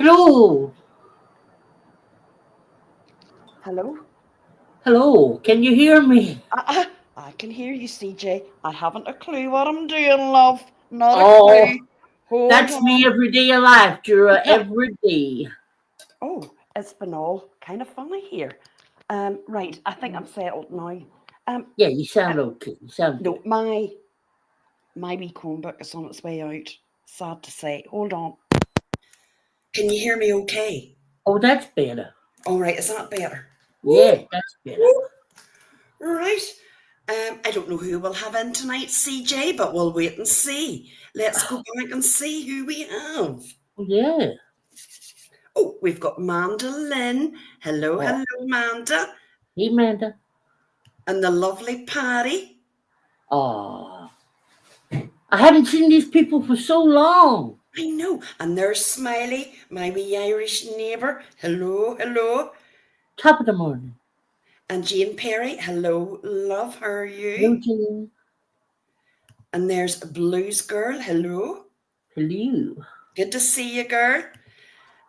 Hello. Hello? Hello. Can you hear me? I can hear you, CJ. I haven't a clue what I'm doing, love. Not a Oh, clue. Hold that's me on. every day of life, Juror. Every day. Oh, it's been all kind of funny here. Right, I think I'm settled now. Um, Yeah, you uh, sound okay. You sound no, good. my wee Chromebook is on its way out. Sad to say. Hold on. Can you hear me okay? Oh, that's better. All right, is that better? Yeah, that's better. Right. I don't know who we'll have in tonight, CJ, but we'll wait and see. Let's go back and see who we have. Yeah. Oh, we've got Manda Lynn. Hello, Oh, hello, Manda. hey, Amanda. And the lovely Patty. Oh, I haven't seen these people for so long. I know. And there's Smiley, my wee Irish neighbour. Hello, hello. Top of the morning. And Jane Perry. Hello, love. How are Hello, you? Jane. And there's Blues Girl. Hello. Hello. Good to see you, girl.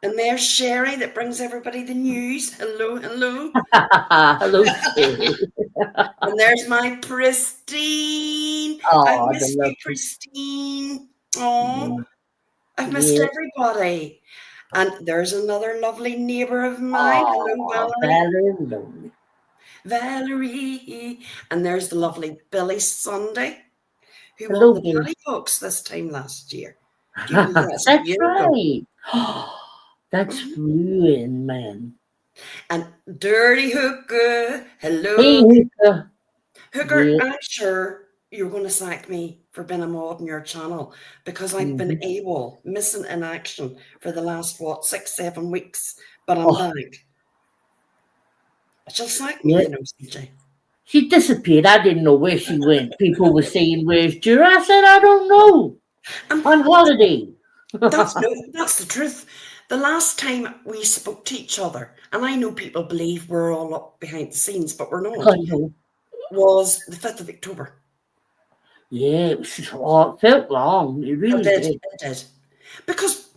And there's Sherry that brings everybody the news. Hello, hello. Hello, Sherry. And there's my Pristine. I've Oh, the missed you, lovely. Pristine. Oh, Yeah. I've missed Yeah. everybody. And there's another lovely neighbour of mine. Hello, Oh, Valerie. Valerie. Valerie. And there's the lovely Billy Sunday, who won Hello, the Bill. Paddy this time last year. Do you believe that's a That's year ago? right. That's Mhm. ruined, man. And Dirty Hooker. Hey, Hello. Hooker. Hooker, Yeah. I'm sure you're going to sack me for being a mod on your channel because I've been Hmm. AWOL, missing in action for the last, what, 6, 7 weeks, but I'm Oh, back. She'll sack me, yeah. CJ. She disappeared. I didn't know where she went. People were saying, "Where's Jura?" I said, "I don't know. And On holiday." that's no, that's the truth. The last time we spoke to each other, and I know people believe we're all up behind the scenes, but we're not, I know. was the 5th of October. Yeah, it felt long. It It really did, did. it did. Because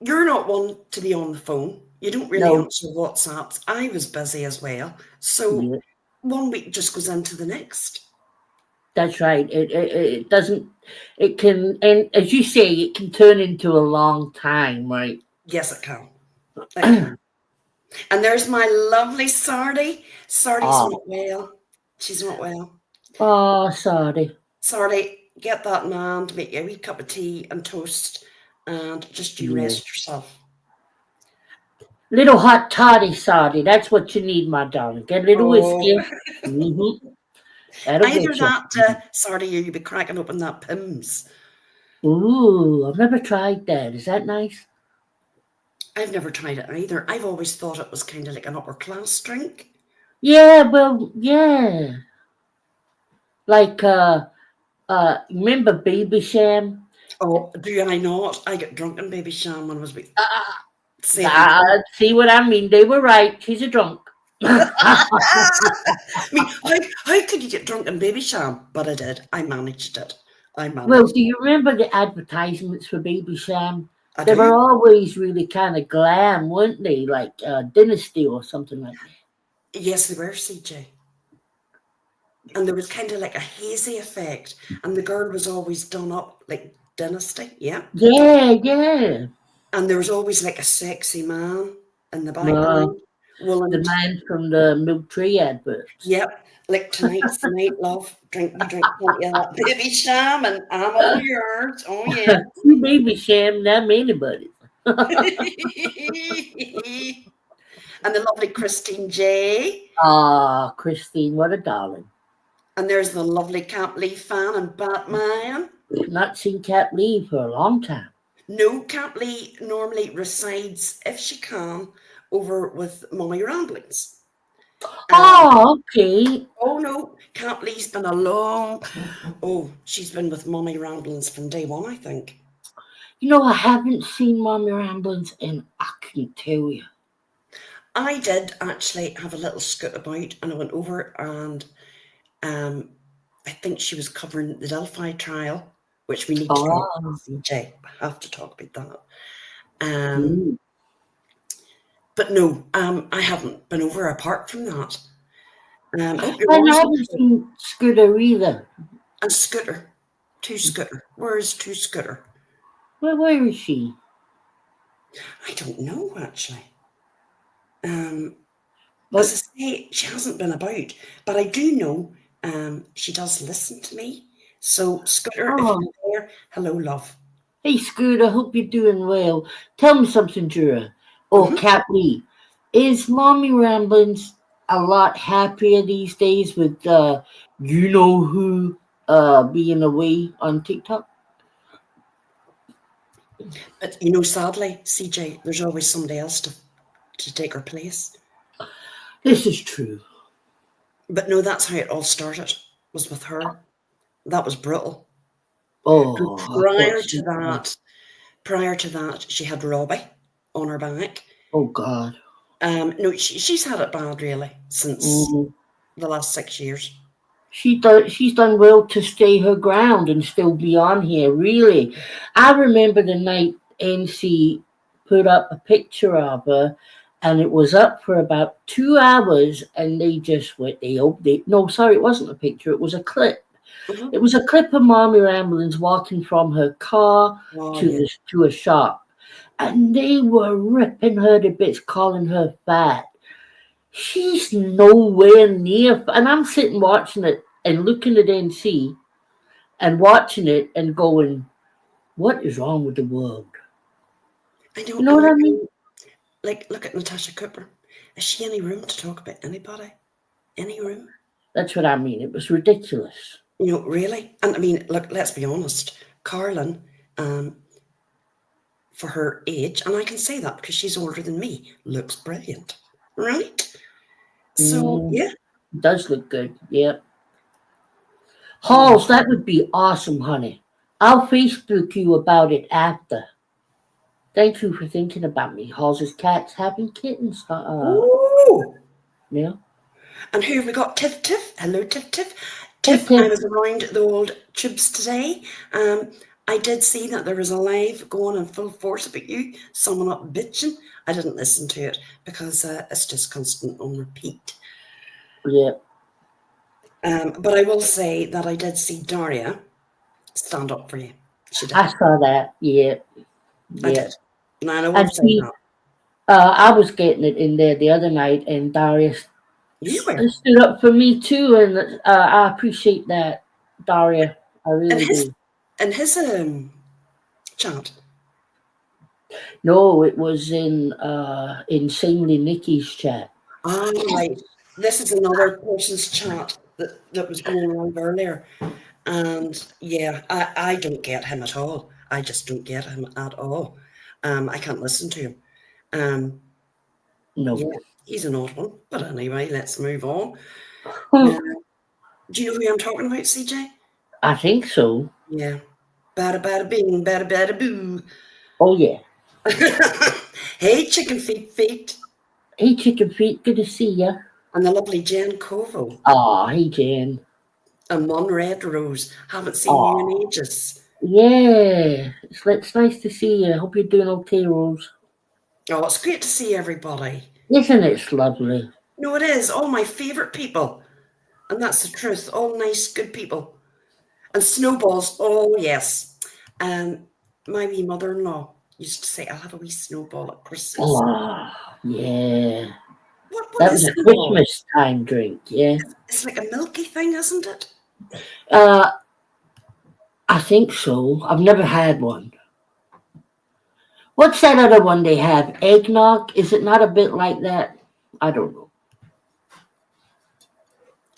you're not one to be on the phone. You don't really No. answer WhatsApps. I was busy as well. So Yeah, one week just goes into the next. that's right. It doesn't. It can, and as you say, it can turn into a long time, right? Yes, it can. It can. And there's my lovely Sardi. Sardi's Oh, not well. She's not well. oh, sorry. Sardi, get that man to make you a wee cup of tea and toast and just you Yeah. rest yourself. Little hot toddy soddy. That's what you need, my darling. Get a little Oh, whiskey. Mm-hmm. That'll either get you. that, Sardi, or you'll be cracking open that Pimm's. Ooh, I've never tried that. Is that nice? I've never tried it either. I've always thought it was kind of like an upper class drink. Yeah, well, yeah. Like, remember Baby Sham? Oh, do I not? I get drunk in Baby Sham when I was about Ah, 17. see what I mean? They were right. She's a drunk. I mean, how could you get drunk in Baby Sham? But I did. I managed it. I Well, managed. do you remember the advertisements for Baby Sham? I They do. were always really kind of glam, weren't they? Like Dynasty or something like that. Yes, they were, CJ. And there was kind of like a hazy effect. And the girl was always done up like Dynasty. Yeah. Yeah, yeah. And there was always like a sexy man in the Uh, background. Willing the to, man from the Milk Tree adverts. yep. Like tonight's the night, love. Drink me, drink plenty of that Baby Sham, and I'm all yours. Oh, yeah. You Baby Sham, not anybody. And the lovely Christine J. Ah, Christine, what a darling. And there's the lovely Camp Lee fan and Batman. Not seen Cat Lee for a long time. No, Camp Lee normally resides, if she can, over with Mummy Ramblings. Um, Oh, okay. oh no, Camp Lee's been a long. Oh, she's been with Mummy Ramblings from day one, I think. You know, I haven't seen Mommy Ramblins in, I can tell you. I did actually have a little scoot about, and I went over and um, I think she was covering the Delphi trial, which we need to talk about, Oh, CJ. We have to talk about that. Um, mm. But no, I haven't been over apart from that. Oh, your And I mom's haven't seen Scooter either. and Scooter. Two Scooter. Where is two Scooter? Where is she? I don't know actually. Um, as I But say, she hasn't been about, but I do know she does listen to me. So Scooter, if oh, you're there, hello, love. hey Scooter, hope you're doing well. Tell me something, Jura. Oh, Hmm. Cat Lee. Is Mommy Ramblings a lot happier these days with you know who being away on TikTok? But sadly, CJ, there's always somebody else to take her place. This is true. But no, that's how it all started. Was with her. That was brutal. And Oh, I thought so. prior to that, she had Robbie on her back. Oh God. No, she's had it bad really since Mm. the last 6 years. She's done well to stay her ground and still be on here. Really, I remember the night NC put up a picture of her, and it was up for about 2 hours, and they just went. They no, sorry, it wasn't a picture. It was a clip. Hmm. It was a clip of Mommy Ramblins walking from her car Oh to yeah, to a shop, and they were ripping her to bits, calling her fat. She's nowhere near, and I'm sitting watching it and looking at NC and watching it and going, "What is wrong with the world?" I You know. know And what I mean? look at Natasha Cooper. Is she any room to talk about anybody? Any room? That's what I mean. It was ridiculous. Really? And I mean, look, let's be honest. Carlin, um, for her age, and I can say that because she's older than me, looks brilliant, right? So Mm, yeah, does look good. Yeah. oh, Halls, that would be awesome, honey. I'll Facebook you about it after. Thank you for thinking about me. Halls' cat's having kittens. ooh. Yeah. And who have we got? Tiff Tiff. Hello, Tiff Tiff. Hey, Tiff, I Tiff. was around the old tubes today. I did see that there was a live going in full force about you, someone up bitching. I didn't listen to it because it's just constant on repeat. Yeah. But I will say that I did see Daria stand up for you. She I did. saw that. Yeah. I Yeah. did. And I will And say she, that. I was getting it in there the other night, and Darius You were. stood up for me too, and I appreciate that, Daria. I In really his do. in his chat. No, it was in Insanely Nikki's chat. Ah, right. This is another person's chat that was going around earlier. And yeah, I don't get him at all. I just don't get him at all. I can't listen to him. Um, No. yeah, he's an odd one. But anyway, let's move on. Uh, do you know who I'm talking about, CJ? I think so. Yeah. Bada bada bing, bada bada boo. Oh yeah. Hey, chicken feet feet. Hey, chicken feet, good to see ya. And the lovely Jen Covo. Aw, hey Jan. And Mon Red Rose. Haven't seen you in Aw, ages. yeah. It's nice to see you. Hope you're doing okay, Rose. Oh, it's great to see everybody. Isn't it lovely? No, it is. All my favourite people. And that's the truth. All nice, good people. And snowballs. Oh, yes. My wee mother in law used to say, I'll have a wee snowball at Christmas. Oh, yeah. What That was is a snowball? Christmas time drink, yeah. It's like a milky thing, isn't it? Uh, I think so. I've never had one. What's that other one they have? Eggnog? Is it not a bit like that? I don't know.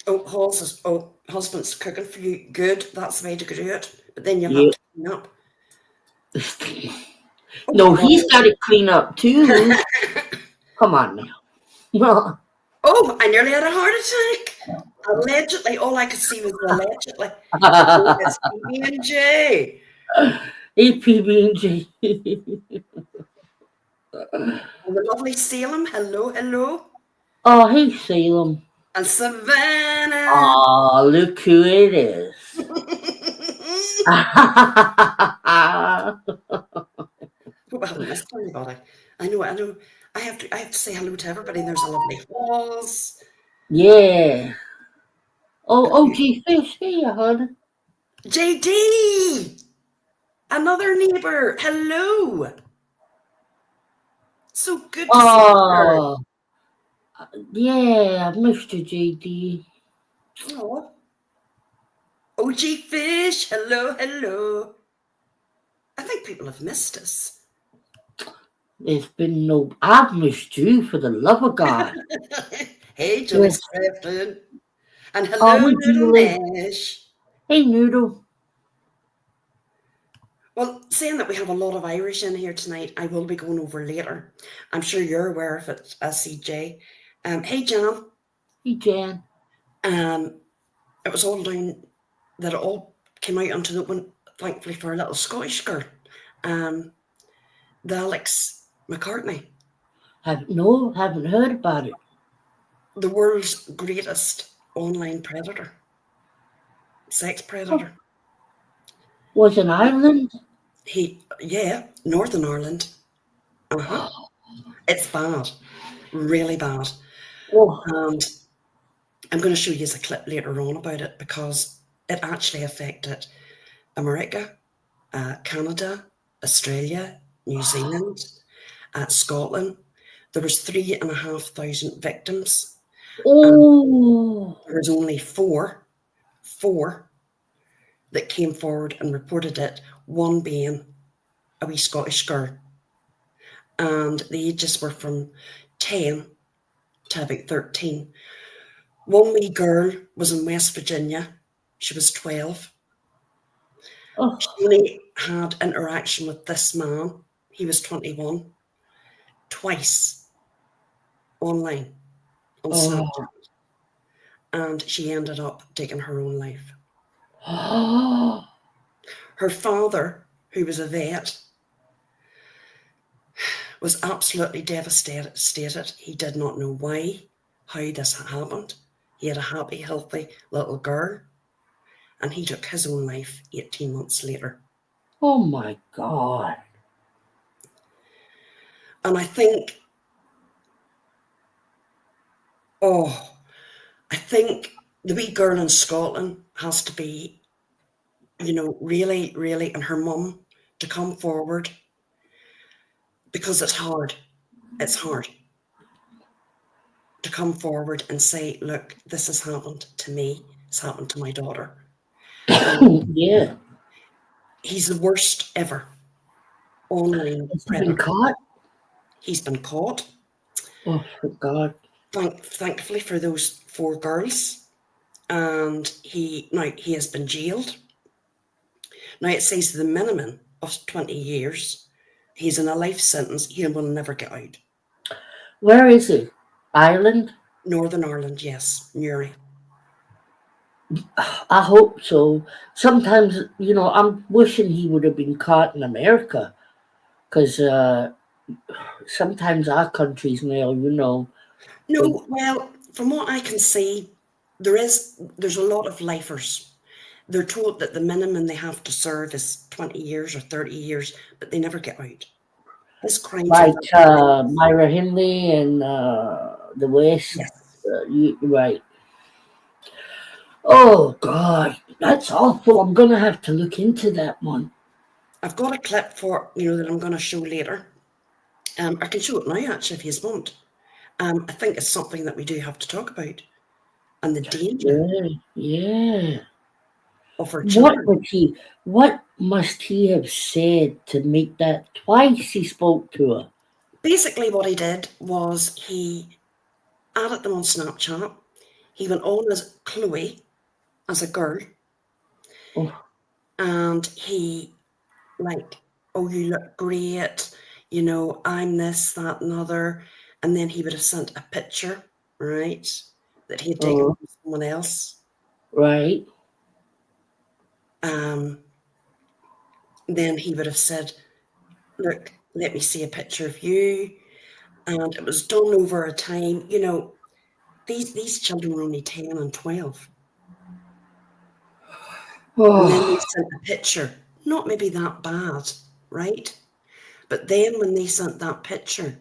Oh, husband's cooking for you. Good. That's the way to do it. But then you'll have Yeah. to clean up. No, he's Oh, got to clean up too. Come on now. oh, I nearly had a heart attack. Allegedly, all I could see was allegedly. Oh, it's PB&J. Hey, PB&J. And the lovely Salem. Hello, hello. Oh, hey, Salem. And Savannah. Oh, look who it is. Hope I haven't missed anybody. I know. I have to say hello to everybody. There's a lovely Hawes. Yeah. Oh, gee, fish here, hon. JD! Another neighbour. Hello. So good to see her. Oh, yeah, Mr. JD. Oh. OG Fish. Hello, hello. I think people have missed us. There's been no. I've missed you, for the love of God. Hey, Johnny Yes. Scrafton. And Oh, hello, hey, little Julie. Nash. Hey, Noodle. Well, saying that we have a lot of Irish in here tonight, I will be going over later. I'm sure you're aware of it, CJ. Hey, Jan. Hey, Jan. It was all down that it all came out onto the open, thankfully for a little Scottish girl, the Alex McCartney, Haven't heard about it. the world's greatest online predator, sex predator. Was in Ireland? Northern Ireland. It's bad, really bad. Oh, And I'm going to show you a clip later on about it because it actually affected America, Canada, Australia, New Zealand, Scotland. There was 3,500 victims. oh, There was only four that came forward and reported it, one being a wee Scottish girl. And the ages were from 10 to about 13. One wee girl was in West Virginia. She was 12. oh, She only had interaction with this man. He was 21. Twice online on oh, Snapchat. And she ended up taking her own life. oh. Her father, who was a vet, was absolutely devastated. He did not know why, how this had happened. He had a happy, healthy little girl, and he took his own life 18 months later. Oh my God. And I think the wee girl in Scotland has to be, really, really, and her mum to come forward because it's hard. It's hard to come forward and say, look, this has happened to me. It's happened to my daughter. Yeah. He's the worst ever online Has he been predator. caught? He's been caught. Oh, for God. Thankfully for those four girls. And he has been jailed. Now it says the minimum of 20 years. He's in a life sentence. He will never get out. Where is he? Ireland? Northern Ireland, yes. Newry. I hope so. Sometimes, I'm wishing he would have been caught in America, because sometimes our country's now, but No, well, from what I can see, there's a lot of lifers. They're told that the minimum they have to serve is 20 years or 30 years, but they never get out. His crimes are like very high. Myra Hindley and the West, Yes. right. Oh God, that's awful. I'm gonna have to look into that one. I've got a clip that I'm going to show later. I can show it now, actually, if you want. I think it's something that we do have to talk about, and the danger Yeah. of our children. What must he have said to make that twice he spoke to her? Basically, what he did was he added them on Snapchat. He went on as Chloe, as a girl, Oh, and he oh, you look great, I'm this, that, and other. And then he would have sent a picture, right, that he had taken oh, from someone else. right. Then he would have said, look, let me see a picture of you. And it was done over a time. These children were only 10 and 12. And then they Oh, sent a picture, not maybe that bad, right? But then when they sent that picture,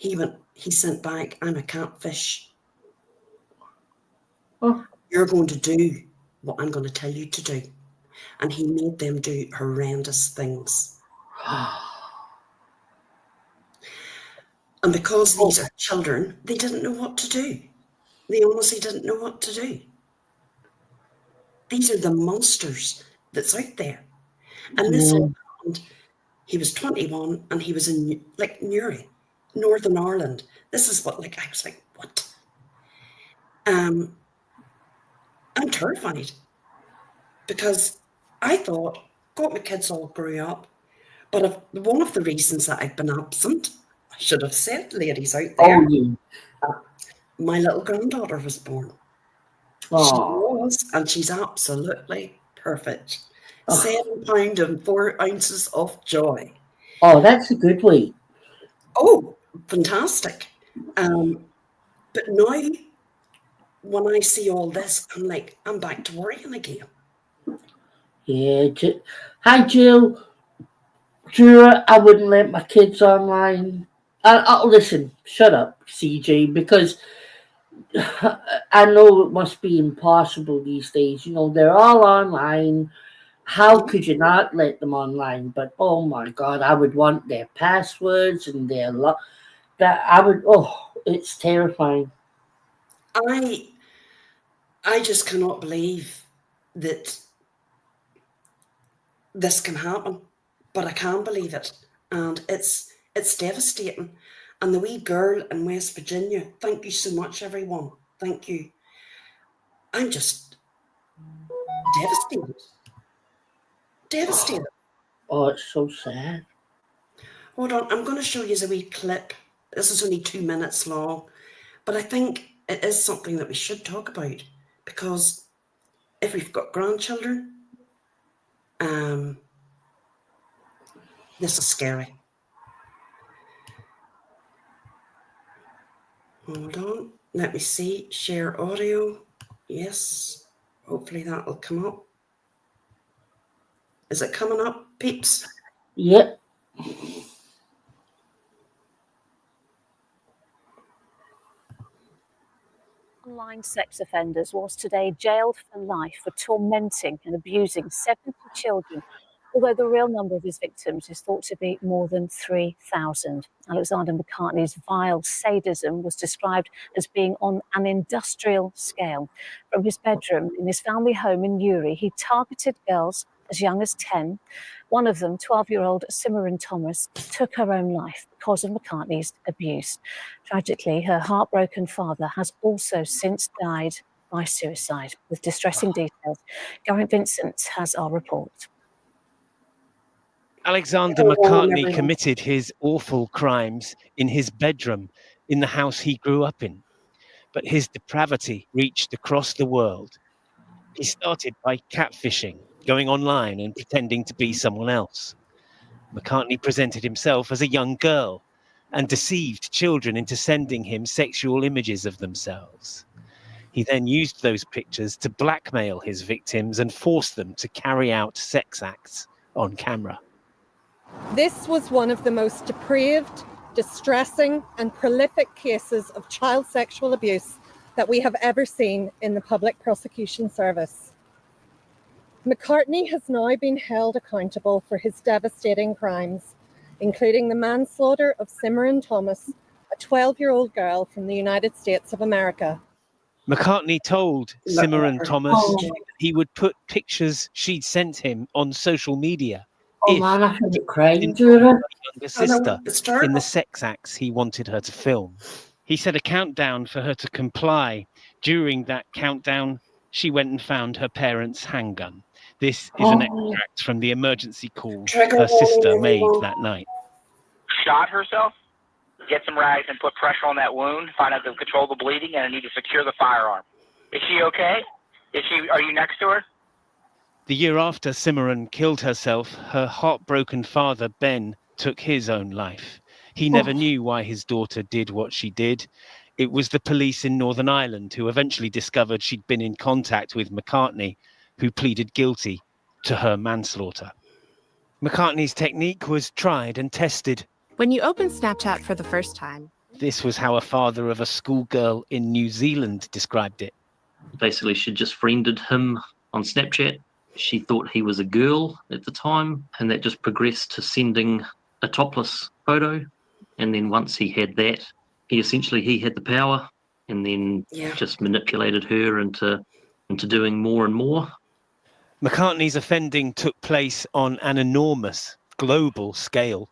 he sent back, I'm a catfish. Oh. You're going to do what I'm going to tell you to do. And he made them do horrendous things. And because these are children, they didn't know what to do. They honestly didn't know what to do. These are the monsters that's out there. And this all happened. He was 21 and he was in Newry, Northern Ireland. This is what, I was like, what? I'm terrified because I thought, God, my kids all grew up. But one of the reasons that I've been absent, I should have said, ladies out there, my little granddaughter was born. Oh. She was, and she's absolutely perfect. 7 pounds and 4 ounces of joy. Oh, that's a good weight. Oh, fantastic. But now, when I see all this, I'm like, I'm back to worrying again. Yeah. Hi, Jill. Juror, I wouldn't let my kids online. Listen, shut up, CJ, because I know it must be impossible these days. They're all online. How could you not let them online? But oh my God, I would want their passwords and their that I would. Oh, it's terrifying. I just cannot believe that this can happen, but I can believe it, and it's devastating. And the wee girl in West Virginia, thank you so much, everyone. Thank you. I'm just devastated. Devastated. Oh, it's so sad. Hold on, I'm going to show you a wee clip. This is only 2 minutes long, but I think it is something that we should talk about, because if we've got grandchildren, this is scary. Hold on, let me see. Share audio. Yes, hopefully that will come up. Is it coming up, peeps? Yep. Online sex offenders was today jailed for life for tormenting and abusing 70 children, although the real number of his victims is thought to be more than 3,000. Alexander McCartney's vile sadism was described as being on an industrial scale. From his bedroom in his family home in Newry, he targeted girls as young as 10. One of them, 12-year-old Simran Thomas, took her own life because of McCartney's abuse. Tragically, her heartbroken father has also since died by suicide. With distressing details, Gary Vincent has our report. Alexander McCartney committed his awful crimes in his bedroom in the house he grew up in. But his depravity reached across the world. He started by catfishing, going online and pretending to be someone else. McCartney presented himself as a young girl and deceived children into sending him sexual images of themselves. He then used those pictures to blackmail his victims and force them to carry out sex acts on camera. This was one of the most depraved, distressing, and prolific cases of child sexual abuse that we have ever seen in the Public Prosecution Service. McCartney has now been held accountable for his devastating crimes, including the manslaughter of Simran Thomas, a 12-year-old girl from the United States of America. McCartney told Simran Thomas he would put pictures she'd sent him on social media. Oh man, I feel crying, Juror. Younger sister in the sex acts he wanted her to film. He set a countdown for her to comply. During that countdown, she went and found her parents' handgun. This is an extract from the emergency call her sister made that night. Shot herself, get some rags and put pressure on that wound, find out to control the bleeding, and I need to secure the firearm. Is she okay? Are you next to her? The year after Simran killed herself, her heartbroken father, Ben, took his own life. He never knew why his daughter did what she did. It was the police in Northern Ireland who eventually discovered she'd been in contact with McCartney, who pleaded guilty to her manslaughter. McCartney's technique was tried and tested. When you open Snapchat for the first time, This was how a father of a schoolgirl in New Zealand described it. Basically, she just friended him on Snapchat. She thought he was a girl at the time, and that just progressed to sending a topless photo. And then once he had that, he had the power, and then just manipulated her into doing more and more. McCartney's offending took place on an enormous global scale.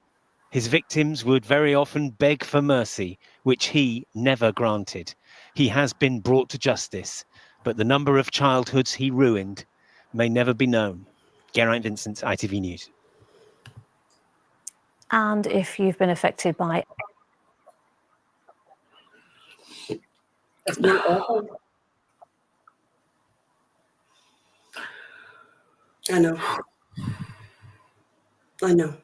His victims would very often beg for mercy, which he never granted. He has been brought to justice, but the number of childhoods he ruined may never be known. Geraint Vincent, ITV News. And if you've been affected by... It's been awful. I know.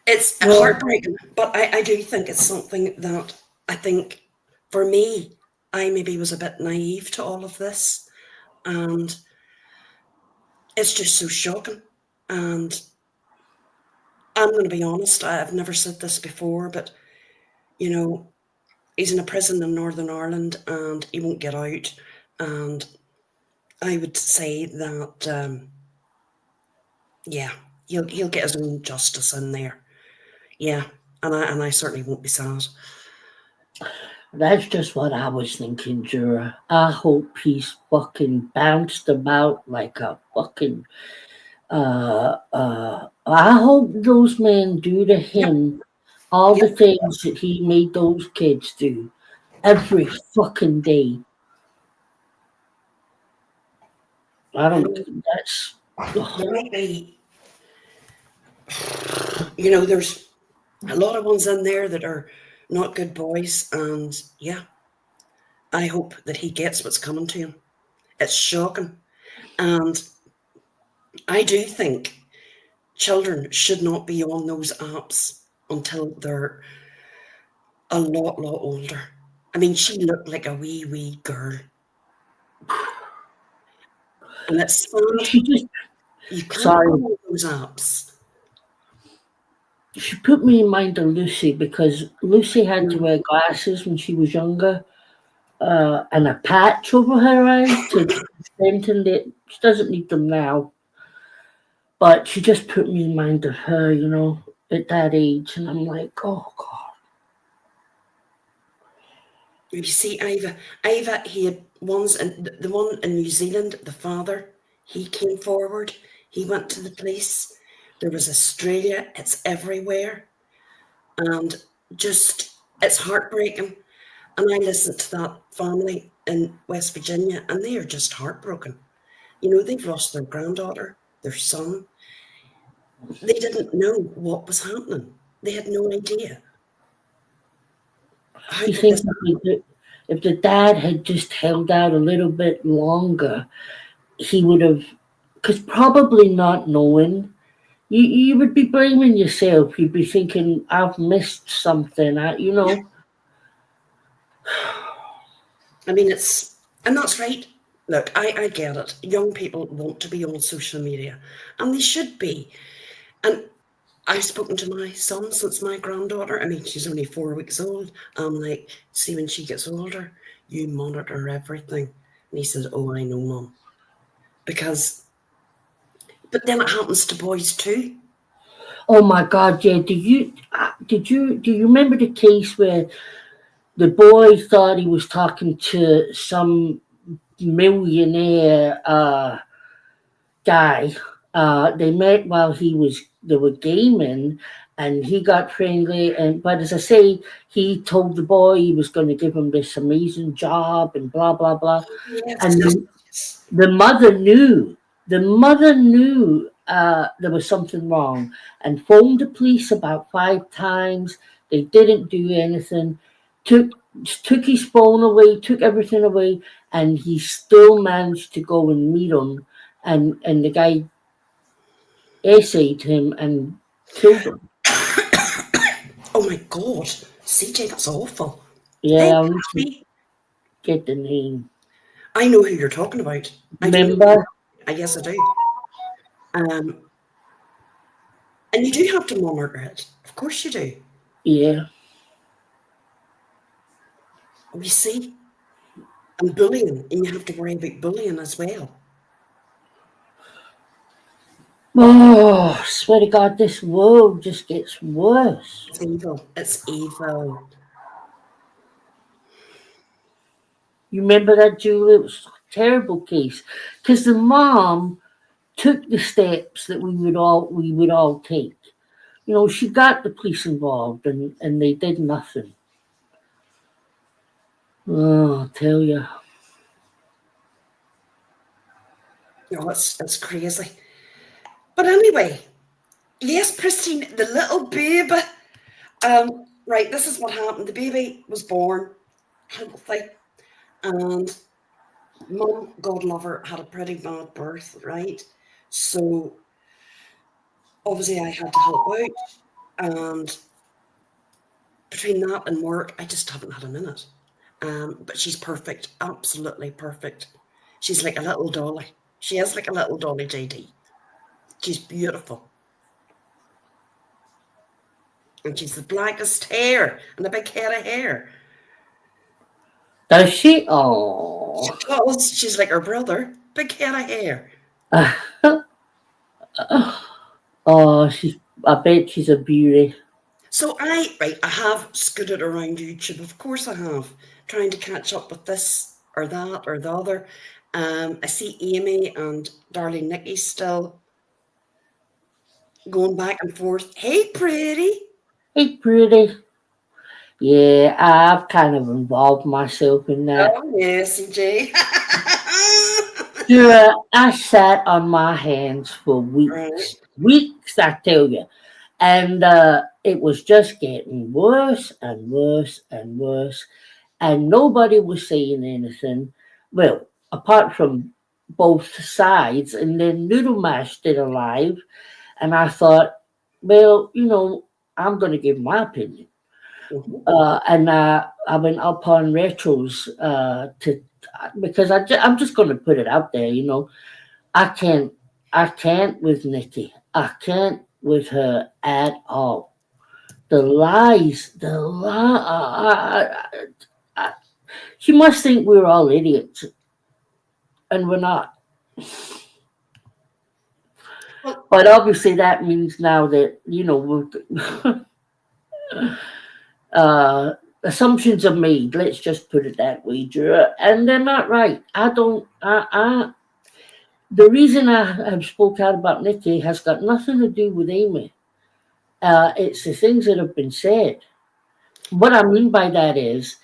It's heartbreaking, but I do think it's something that I think, for me, I maybe was a bit naive to all of this, and it's just so shocking. And I'm going to be honest, I've never said this before, but, you know, he's in a prison in Northern Ireland and he won't get out. And I would say that, he'll get his own justice in there. Yeah, and I certainly won't be sad. That's just what I was thinking, Juror. I hope he's fucking bounced about like a fucking... I hope those men do to him all the things that he made those kids do every fucking day. I don't... That's... There might be... You know, there's a lot of ones in there that are not good boys, and I hope that he gets what's coming to him. It's shocking. And I do think children should not be on those apps until they're a lot older. I mean, she looked like a wee girl. And it's sad. You can't go on those apps. She put me in mind of Lucy, because Lucy had to wear glasses when she was younger, and a patch over her eyes to strengthen it. She doesn't need them now, but she just put me in mind of her, you know, at that age, and I'm like, oh God. You see, Iva, he had the one in New Zealand, the father, he came forward, he went to the police. There was Australia, it's everywhere. And just, it's heartbreaking. And I listened to that family in West Virginia, and they are just heartbroken. You know, they've lost their granddaughter, their son. They didn't know what was happening. They had no idea. You think if the dad had just held out a little bit longer, he would have, because probably not knowing, you would be blaming yourself. You'd be thinking, I've missed something, you know. I mean, and that's right. Look, I get it. Young people want to be on social media, and they should be. And I've spoken to my son since my granddaughter, I mean, she's only 4 weeks old. I'm like, see, when she gets older, you monitor everything. And he says, oh, I know, Mum. But then it happens to boys too. Oh my God, yeah. Do you remember the case where the boy thought he was talking to some millionaire guy? They met while they were gaming, and he got friendly. But as I say, he told the boy he was going to give him this amazing job and blah blah blah. Yes. And the mother knew. The mother knew there was something wrong and phoned the police about 5 times. They didn't do anything. Took his phone away, took everything away, and he still managed to go and meet him. And the guy essayed him and killed him. Oh my God, CJ, that's awful. Yeah, I'll get the name. I know who you're talking about. Remember? Yes, I do. And And you do have to monitor it. Of course you do. Yeah. You see? And bullying, and you have to worry about bullying as well. Oh, swear to God, this world just gets worse. It's evil. It's evil. You remember that, Julie? It was a terrible case because the mom took the steps that we would all take. You know, she got the police involved, and they did nothing. Oh, I'll tell you. No, it's crazy. But anyway, yes, Pristine, the little baby. Right, this is what happened. The baby was born healthy, and Mum, God love her, had a pretty bad birth, right? So obviously I had to help out, and between that and work, I just haven't had a minute. But she's perfect, absolutely perfect. She's like a little dolly. She is like a little dolly, JD. She's beautiful. And she's the blackest hair and a big head of hair. Does she? Oh. She does. She's like her brother. Big head of hair. Oh, I bet she's a beauty. So I have scooted around YouTube. Of course I have. Trying to catch up with this or that or the other. I see Amy and darling Nikki still going back and forth. Hey, pretty. Hey, pretty. Yeah, I've kind of involved myself in that. Oh, yes, CJ. Yeah, I sat on my hands for weeks. Right. Weeks, I tell you. And it was just getting worse and worse and worse. And nobody was saying anything. Well, apart from both sides. And then Noodle Mash did a live. And I thought, well, you know, I'm going to give my opinion. And I went up on retros because I'm just going to put it out there, you know. I can't with Nikki. I can't with her at all. The lies. She must think we're all idiots, and we're not. But obviously that means now that, you know, assumptions are made. Let's just put it that way, Juror. And they're not right. The reason I have spoke out about Nikki has got nothing to do with Amy. It's the things that have been said. What I mean by that is,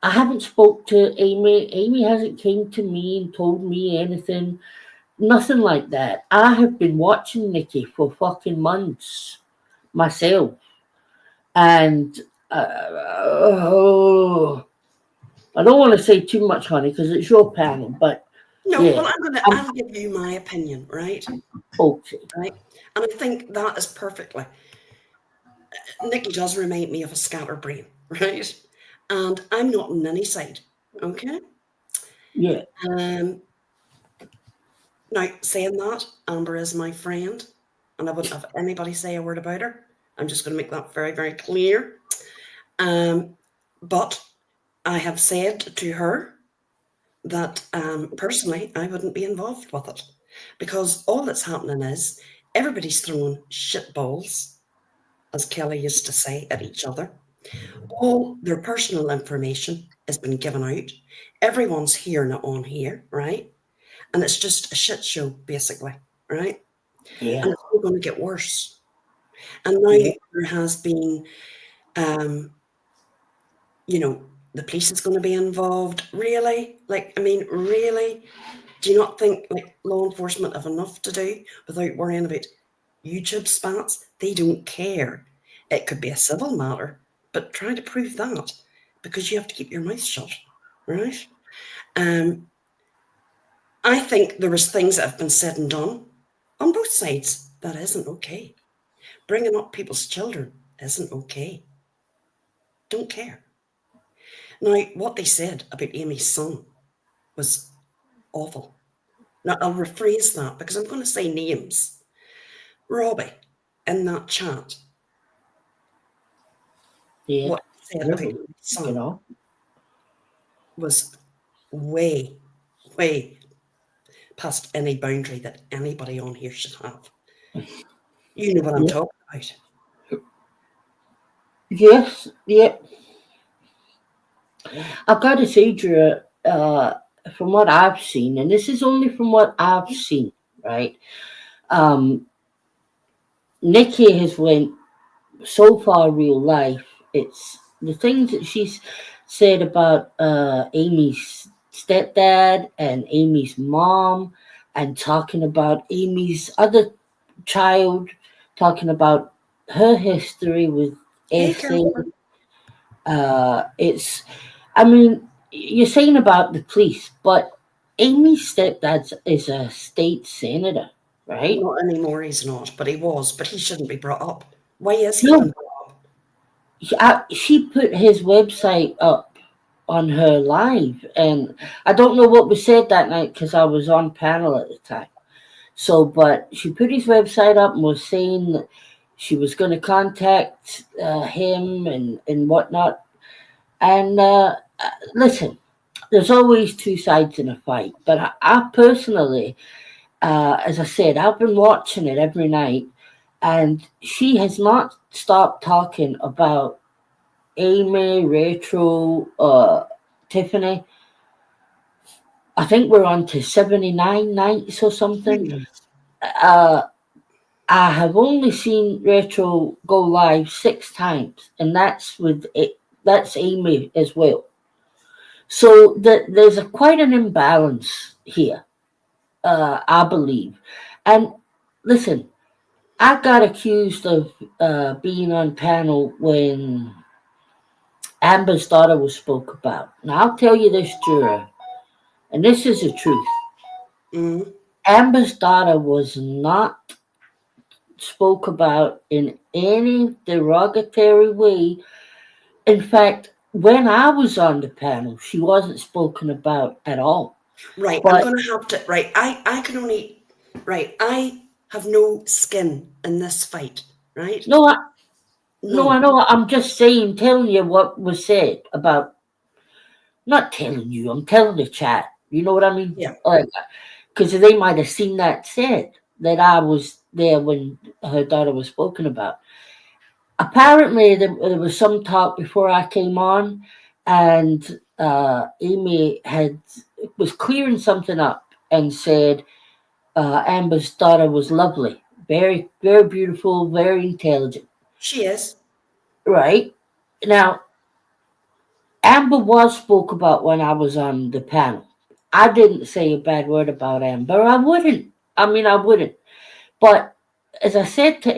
I haven't spoke to Amy. Amy hasn't came to me and told me anything. Nothing like that. I have been watching Nikki for fucking months myself. And I don't want to say too much, honey, because it's your panel, but no, yeah. well, I'll give you my opinion, right? Okay. Right, and I think that is perfectly. Nikki does remind me of a scatterbrain, right? And I'm not on any side, okay? Yeah. Now, saying that, Amber is my friend, and I wouldn't have anybody say a word about her. I'm just going to make that very, very clear. But I have said to her that personally, I wouldn't be involved with it, because all that's happening is everybody's throwing shit balls, as Kelly used to say, at each other. All their personal information has been given out. Everyone's hearing it on here, right? And it's just a shit show, basically, right? Yeah. And it's all going to get worse. And now there has been, you know, the police is going to be involved. Really? Like, I mean, really? Do you not think like law enforcement have enough to do without worrying about YouTube spats? They don't care. It could be a civil matter, but try to prove that, because you have to keep your mouth shut, right? I think there was things that have been said and done on both sides that isn't okay. Bringing up people's children isn't okay. Don't care. Now, what they said about Amy's son was awful. Now, I'll rephrase that because I'm going to say names. Robbie, in that chat, Yeah. what he said about my son You know. was way, way past any boundary that anybody on here should have. You know what I'm talking about. Yes, yep. I've got to say, Juror, from what I've seen, and this is only from what I've seen, right? Nikki has went so far real life. It's the things that she's said about Amy's stepdad and Amy's mom, and talking about Amy's other child, talking about her history with Hey, Essie. Catherine. It's, I mean, you're saying about the police, but Amy's stepdad is a state senator, right? Not anymore, he's not, but he was. But he shouldn't be brought up. Why is he No. even brought up? She put his website up on her live, and I don't know what was said that night because I was on panel at the time. So, but she put his website up and was saying that she was going to contact him and whatnot. And listen, there's always two sides in a fight. But I personally, as I said, I've been watching it every night, and she has not stopped talking about Amy, Rachel, Tiffany. I think we're on to 79 nights or something. I have only seen Rachel go live 6 times, and that's Amy as well. So there's quite an imbalance here, I believe. And listen, I got accused of being on panel when Amber's daughter was spoke about. Now I'll tell you this, Juror, and this is the truth. Mm. Amber's daughter was not spoke about in any derogatory way. In fact, when I was on the panel, she wasn't spoken about at all. Right, But I'm going to have to. Right, I can only. Right, I have no skin in this fight. Right? no, I know. I'm just saying, telling you what was said about. Not telling you. I'm telling the chat. You know what I mean? Yeah. Because they might have seen that said that I was there when her daughter was spoken about. Apparently, there was some talk before I came on, and Amy was clearing something up and said Amber's daughter was lovely, very, very beautiful, very intelligent. She is. Right now, Amber was spoke about when I was on the panel. I didn't say a bad word about Amber. I wouldn't. I wouldn't. But as I said to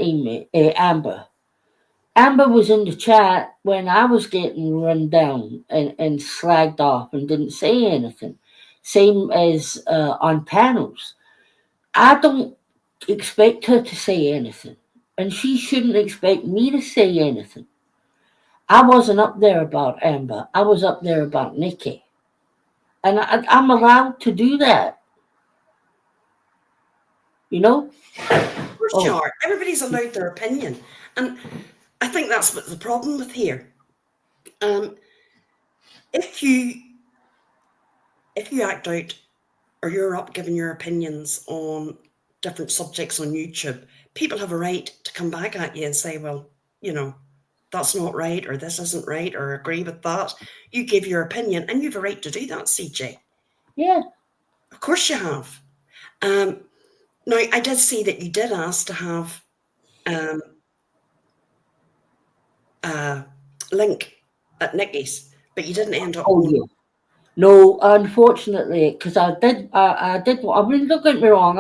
Amber was in the chat when I was getting run down and slagged off and didn't say anything. Same as on panels. I don't expect her to say anything, and she shouldn't expect me to say anything. I wasn't up there about Amber. I was up there about Nikki. And I'm allowed to do that. You know? Of course you are. Everybody's allowed their opinion. And I think that's what the problem with here. If you act out or you're up giving your opinions on different subjects on YouTube, people have a right to come back at you and say, well, that's not right, or this isn't right, or agree with that. You give your opinion, and you have a right to do that, CJ. Yeah. Of course you have. Now, I did see that you did ask to have a link at Nikki's, but you didn't end up. Oh, yeah. No, unfortunately, because I did. I mean, don't get me wrong.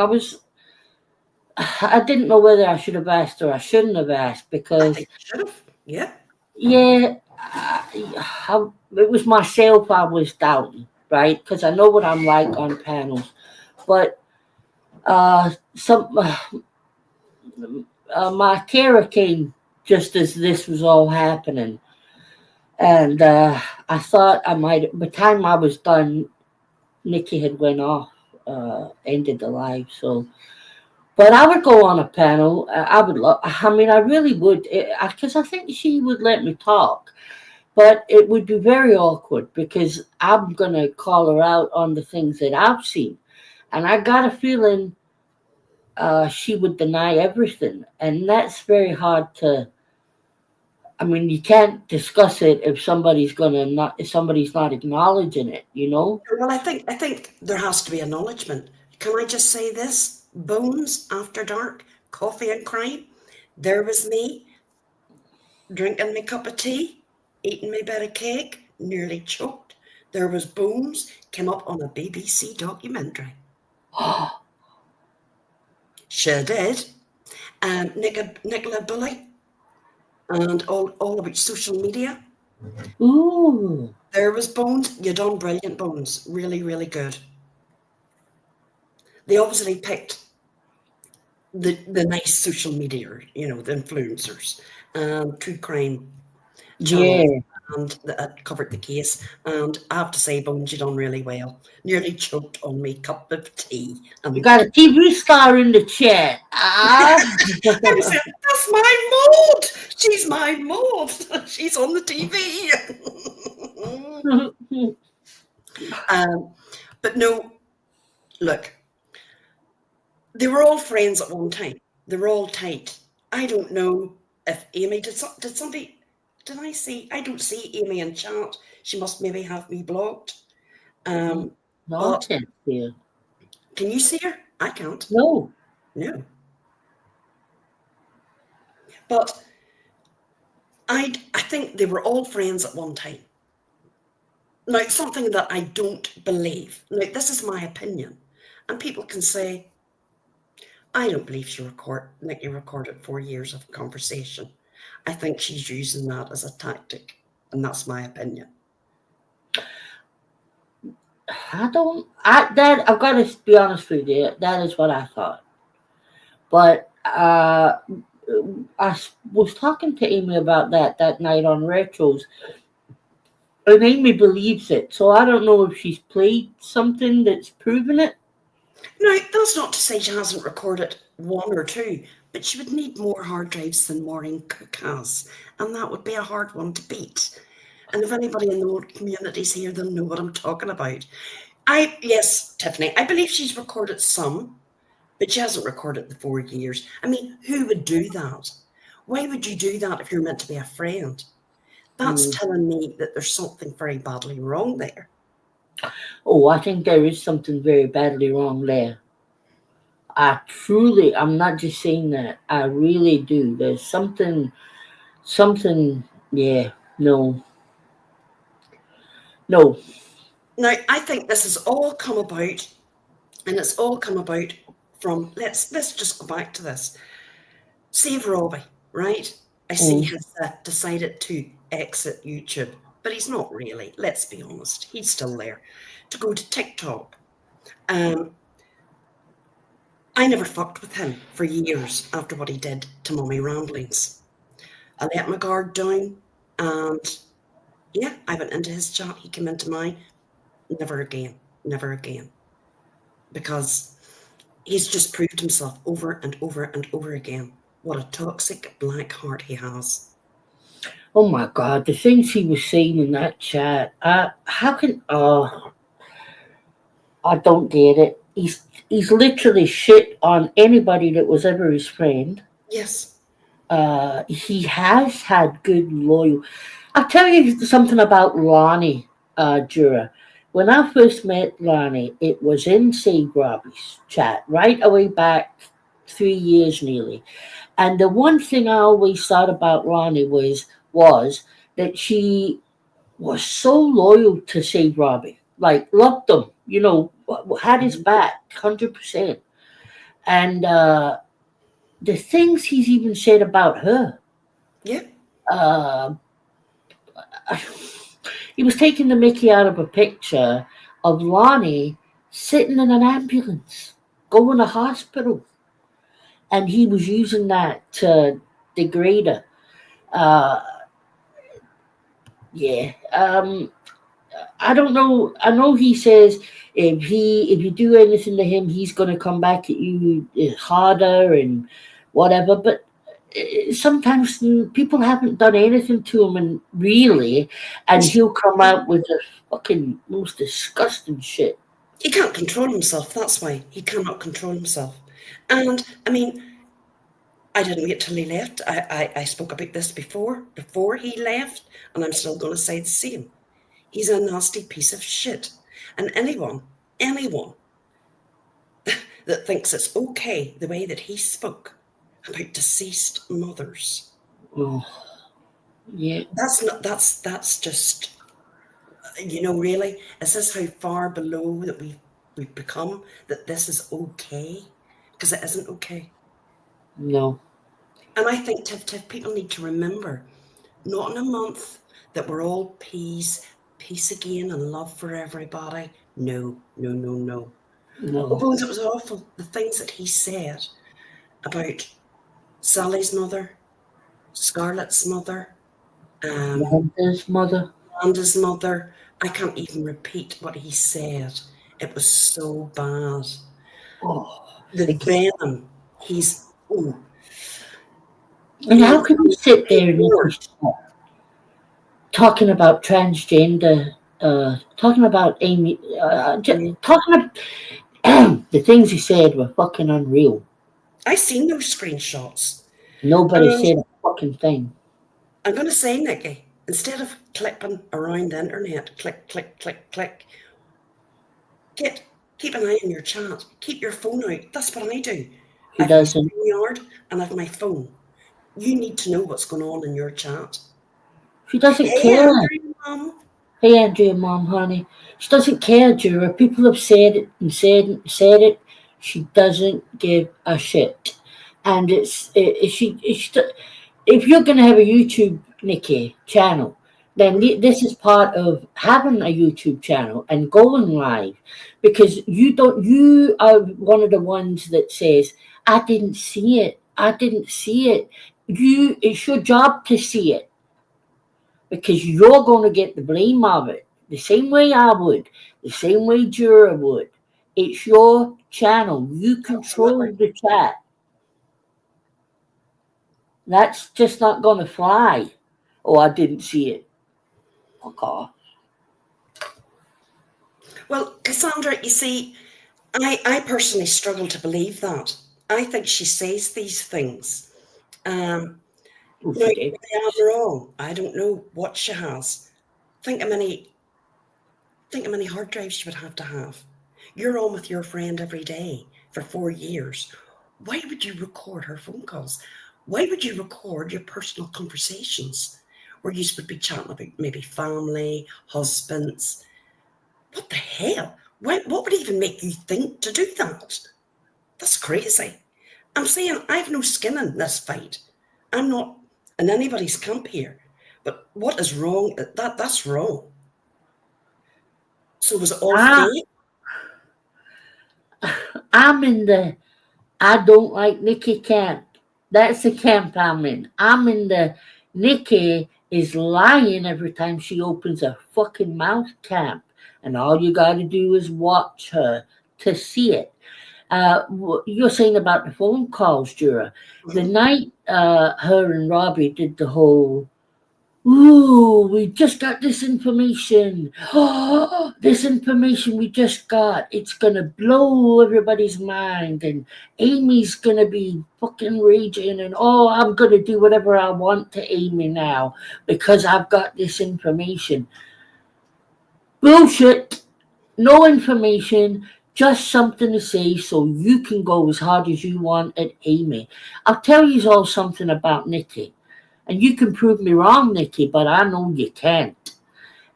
I didn't know whether I should have asked or I shouldn't have asked because. I think you should have. Yeah. Yeah, it was myself I was doubting, right? Because I know what I'm like on panels, but my carer came just as this was all happening, and I thought I might. By the time I was done, Nikki had went off, ended the live. So, But I would go on a panel. I would love. I mean, I really would, because I think she would let me talk. But it would be very awkward because I'm gonna call her out on the things that I've seen, and I got a feeling she would deny everything, and that's very hard to. I mean, you can't discuss it if somebody's not acknowledging it. You know. Well, I think there has to be acknowledgement. Can I just say this? Bones after dark, coffee and crime. There was me drinking my cup of tea, eating my bit of cake, nearly choked. There was Bones, came up on a BBC documentary. She did. Nicola Bully and all about social media. Ooh. There was Bones. You done brilliant, Bones. Really, really good. They obviously picked the nice social media, the influencers, true crime channels, Yeah. and that covered the case. And I have to say, Bones, you done really well. Nearly choked on me cup of tea. You got a TV star in the chat. I was saying, that's my maud. She's my maud. She's on the TV. But no, look, they were all friends at one time. They were all tight. I don't know if Amy did somebody. Did I see? I don't see Amy in chat. She must maybe have me blocked. No, I but can't see her. Can you see her? I can't. No. No. But I think they were all friends at one time. Now, something that I don't believe. Now, this is my opinion. And people can say, I don't believe Nikki recorded 4 years of conversation. I think she's using that as a tactic. And that's my opinion. I've got to be honest with you, that is what I thought. But I was talking to Amy about that night on Retros, and Amy believes it. So I don't know if she's played something that's proven it. Now, that's not to say she hasn't recorded 1 or 2, but she would need more hard drives than Maureen Cook has, and that would be a hard one to beat. And if anybody in the old communities here, they'll know what I'm talking about. Yes, Tiffany, I believe she's recorded some, but she hasn't recorded the 4 years. I mean, who would do that? Why would you do that if you're meant to be a friend? That's telling me that there's something very badly wrong there. Oh, I think there is something very badly wrong there. I'm not just saying that. I really do. There's something, yeah, no. No. Now, I think this has all come about, and it's all come about from, let's just go back to this. Save Robbie, right? I see he's decided to exit YouTube, but he's not really, let's be honest. He's still there. To go to TikTok. I never fucked with him for years after what he did to Mummy Ramblings. I let my guard down, and yeah, I went into his chat, he came into mine. Never again, because he's just proved himself over and over and over again. What a toxic black heart he has. Oh my God, the things he was saying in that chat. I don't get it. He's literally shit on anybody that was ever his friend. Yes. He has had good loyal. I'll tell you something about Lonnie, Juror. When I first met Lonnie, it was in Save Robbie's chat, right away back 3 years nearly. And the one thing I always thought about Lonnie was that she was so loyal to Save Robbie, like loved him, had his back 100%. And the things he's even said about her. Yeah. He was taking the mickey out of a picture of Lonnie sitting in an ambulance, going to hospital. And he was using that to degrade her. Yeah. I don't know. I know he says if you do anything to him, he's going to come back at you harder and whatever. But sometimes people haven't done anything to him, and really, and he'll come out with the fucking most disgusting shit. He can't control himself. That's why he cannot control himself. And I mean, I didn't wait till he left. I spoke about this before he left, and I'm still going to say the same. He's a nasty piece of shit. And anyone that thinks it's okay the way that he spoke about deceased mothers. Oh, yeah. That's just, really, is this how far below that we've become, that this is okay? Because it isn't okay. No. And I think people need to remember, not in a month, that we're all peace again and love for everybody. No. No. Oh, it was awful. The things that he said about Sally's mother, Scarlett's mother, Amanda's mother. Amanda's mother. I can't even repeat what he said. It was so bad. Oh, The venom. And how can you sit there and talking about transgender, talking about Amy, talking about the things he said were fucking unreal. I seen those screenshots. Nobody said a fucking thing. I'm going to say, Nikki, instead of clipping around the internet, click, keep an eye on your chat. Keep your phone out. That's what I do. He doesn't. I have my yard and I have my phone. You need to know what's going on in your chat. She doesn't care. Hey, Andrea, Mom, honey. She doesn't care, Juror. People have said it and said it. She doesn't give a shit. And if you're going to have a YouTube, Nikki, channel, then this is part of having a YouTube channel and going live, because you are one of the ones that says, I didn't see it. It's your job to see it, because you're going to get the blame of it. The same way I would, the same way Juror would. It's your channel. You control the chat. That's just not going to fly. Oh, I didn't see it. Fuck off. Well, Cassandra, you see, I personally struggle to believe that. I think she says these things. Maybe I am wrong. I don't know what she has. Think how many hard drives she would have to have. You're on with your friend every day for 4 years. Why would you record her phone calls? Why would you record your personal conversations where you would be chatting about maybe family, husbands? What the hell? What would even make you think to do that? That's crazy. I'm saying I've no skin in this fight. I'm not in anybody's camp here. But what is wrong? That's wrong. So was it all fake? I'm in the I don't like Nikki camp. That's the camp I'm in. I'm in the Nikki is lying every time she opens her fucking mouth camp. And all you got to do is watch her to see it. You're saying about the phone calls, Jura. The night her and Robbie did the whole, ooh, we just got this information. Oh, this information we just got, it's going to blow everybody's mind. And Amy's going to be fucking raging. And, oh, I'm going to do whatever I want to Amy now because I've got this information. Bullshit. No information. Just something to say so you can go as hard as you want at Amy. I'll tell you all something about Nikki. And you can prove me wrong, Nikki, but I know you can't.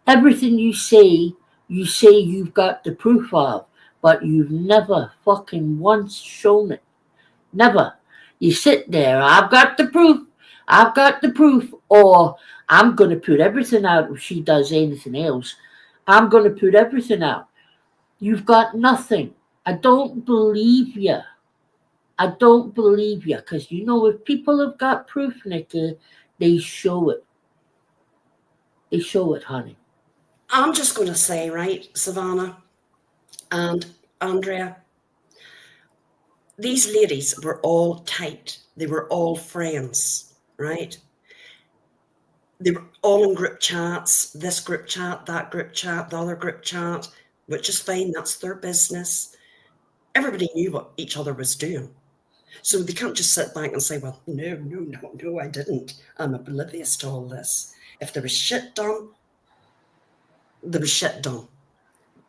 Everything you say you've got the proof of, but you've never fucking once shown it. Never. You sit there, I've got the proof, or I'm going to put everything out if she does anything else. I'm going to put everything out. You've got nothing. I don't believe you. Because if people have got proof, Nikki, they show it. They show it, honey. I'm just going to say, right, Savannah and Andrea, these ladies were all tight. They were all friends, right? They were all in group chats, this group chat, that group chat, the other group chat, which is fine. That's their business. Everybody knew what each other was doing. So they can't just sit back and say, well, no, I didn't. I'm oblivious to all this. If there was shit done, there was shit done.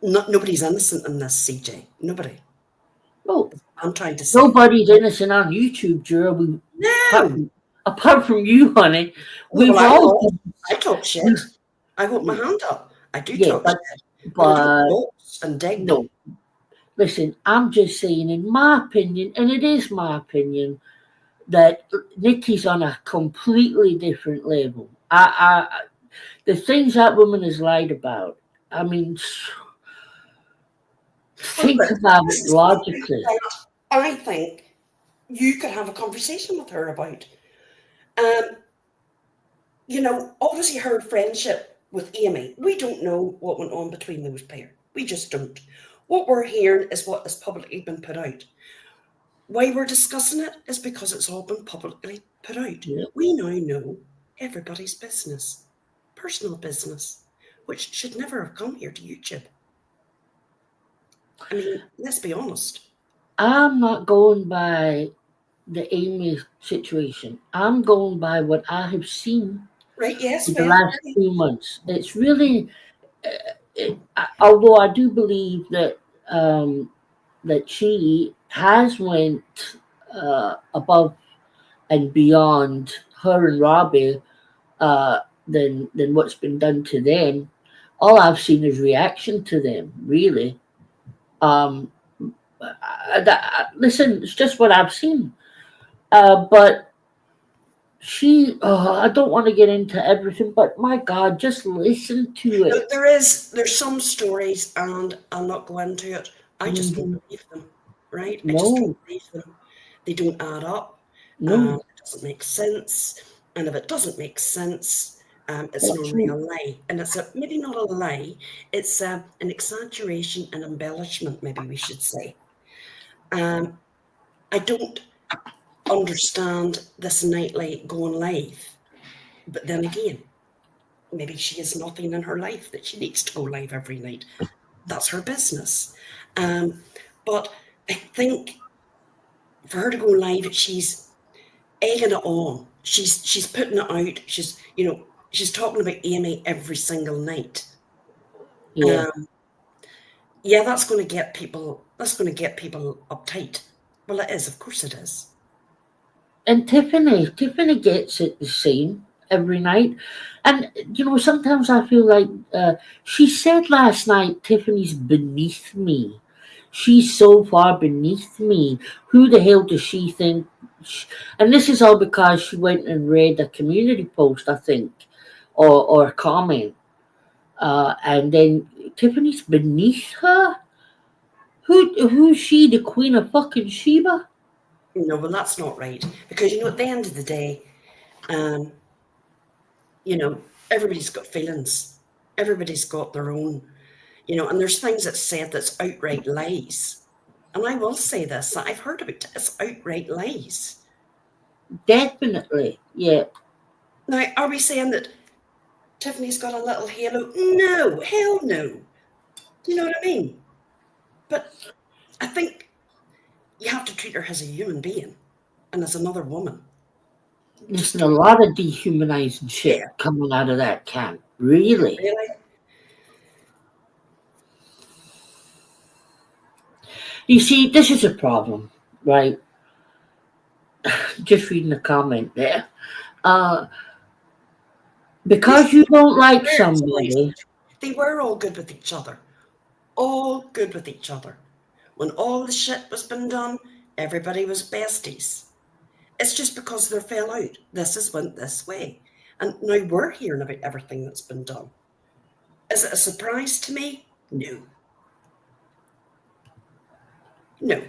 Nobody's innocent in this, CJ. Nobody. Oh, I'm trying to say. nobody's innocent on YouTube, Juror. No. Apart from you, honey. We've all. I talk shit. I hold my hand up. I do talk shit. But and dig. No. Listen, I'm just saying, in my opinion, and it is my opinion, that Nikki's on a completely different level. The things that woman has lied about, I mean, think about it logically. I think you could have a conversation with her about. You know, obviously her friendship with Amy, we don't know what went on between those pair. We just don't. What we're hearing is what has publicly been put out. Why we're discussing it is because it's all been publicly put out. Yep. We now know everybody's business, personal business, which should never have come here to YouTube. I mean, let's be honest. I'm not going by the Amy situation. I'm going by what I have seen in the last 2 months. It's really, although I do believe that that she has went above and beyond her and Robbie than what's been done to them. All I've seen is reaction to them, really. Listen, it's just what I've seen. But she, I don't want to get into everything, but my God, just listen to it. There's some stories, and I'll not go into it. I just don't believe them, right? I just don't believe them. They don't add up. No. It doesn't make sense. And if it doesn't make sense, it's normally a lie. And it's maybe not a lie, it's an exaggeration and embellishment, maybe we should say. I don't understand this nightly going live. But then again, maybe she has nothing in her life that she needs to go live every night. That's her business. But I think for her to go live, she's egging it on. She's putting it out. She's talking about Amy every single night. Yeah. That's going to get people. That's going to get people uptight. Well, it is. Of course, it is. And Tiffany gets it the same every night. And, sometimes I feel like she said last night, Tiffany's beneath me. She's so far beneath me. Who the hell does she think? And this is all because she went and read a community post, I think, or a comment. And then Tiffany's beneath her? Who's she, the Queen of fucking Sheba? No, well, that's not right. Because, at the end of the day, everybody's got feelings. Everybody's got their own, and there's things that's said that's outright lies. And I will say this, that I've heard about it, it's outright lies. Definitely, yeah. Now, are we saying that Tiffany's got a little halo? No, hell no. Do you know what I mean? But I think you have to treat her as a human being and as another woman. There's a lot of dehumanizing shit coming out of that camp. Really? You see, this is a problem, right? Just reading the comment there. Because you don't like somebody. They were all good with each other. All good with each other. When all the shit was been done, everybody was besties. It's just because they fell out. This has went this way. And now we're hearing about everything that's been done. Is it a surprise to me? No. No.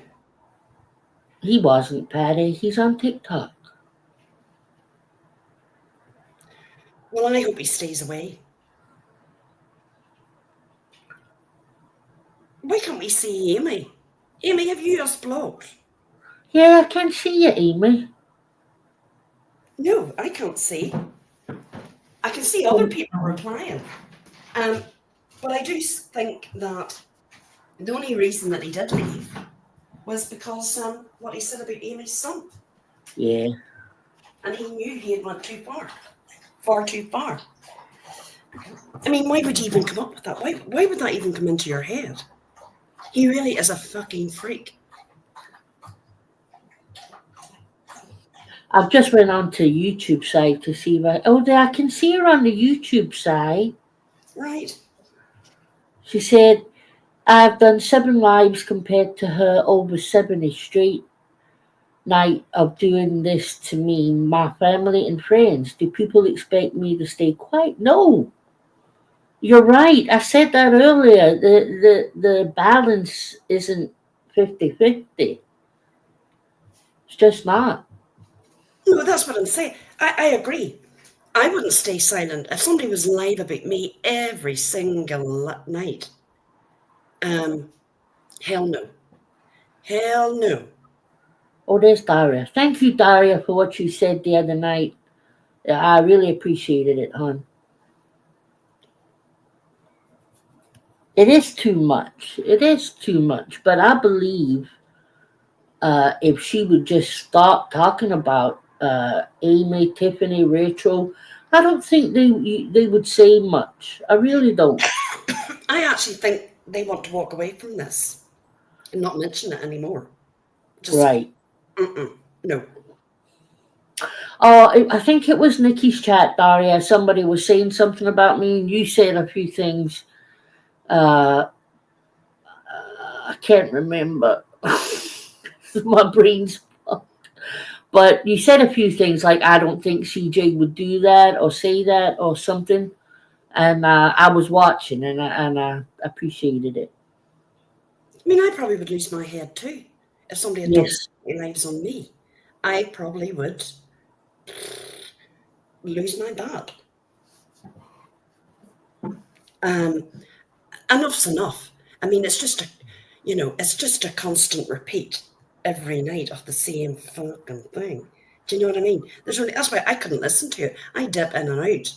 He wasn't, Patty. He's on TikTok. Well, I hope he stays away. Why can't we see Amy? Amy, have you us blocked? Yeah, I can see you, Amy. No, I can't see. I can see other people replying. But I do think that the only reason that he did leave was because what he said about Amy's son. Yeah. And he knew he had went too far. Far too far. I mean, why would you even come up with that? Why would that even come into your head? He really is a fucking freak. I've just went on to YouTube site to see if I can see her on the YouTube site. Right. She said, I've done 7 lives compared to her over 70 straight night of doing this to me, my family and friends. Do people expect me to stay quiet? No. You're right. I said that earlier. The balance isn't 50-50. It's just not. No, that's what I'm saying. I agree. I wouldn't stay silent if somebody was live about me every single night. Hell no. Hell no. Oh, there's Daria. Thank you, Daria, for what you said the other night. I really appreciated it, hon. It is too much. It is too much. But I believe if she would just stop talking about Amy, Tiffany, Rachel, I don't think they would say much. I really don't. I actually think they want to walk away from this and not mention it anymore. Just, Right. No. Oh, I think it was Nikki's chat, Daria. Somebody was saying something about me, and you said a few things. I can't remember. My brain's fucked. But you said a few things like, I don't think CJ would do that or say that or something. And I was watching, and I appreciated it. I mean, I probably would lose my head too if somebody had done their lives on me. I probably would lose my dad. Enough's enough. I mean, it's just a constant repeat every night of the same fucking thing. Do you know what I mean? That's why I couldn't listen to it. I dip in and out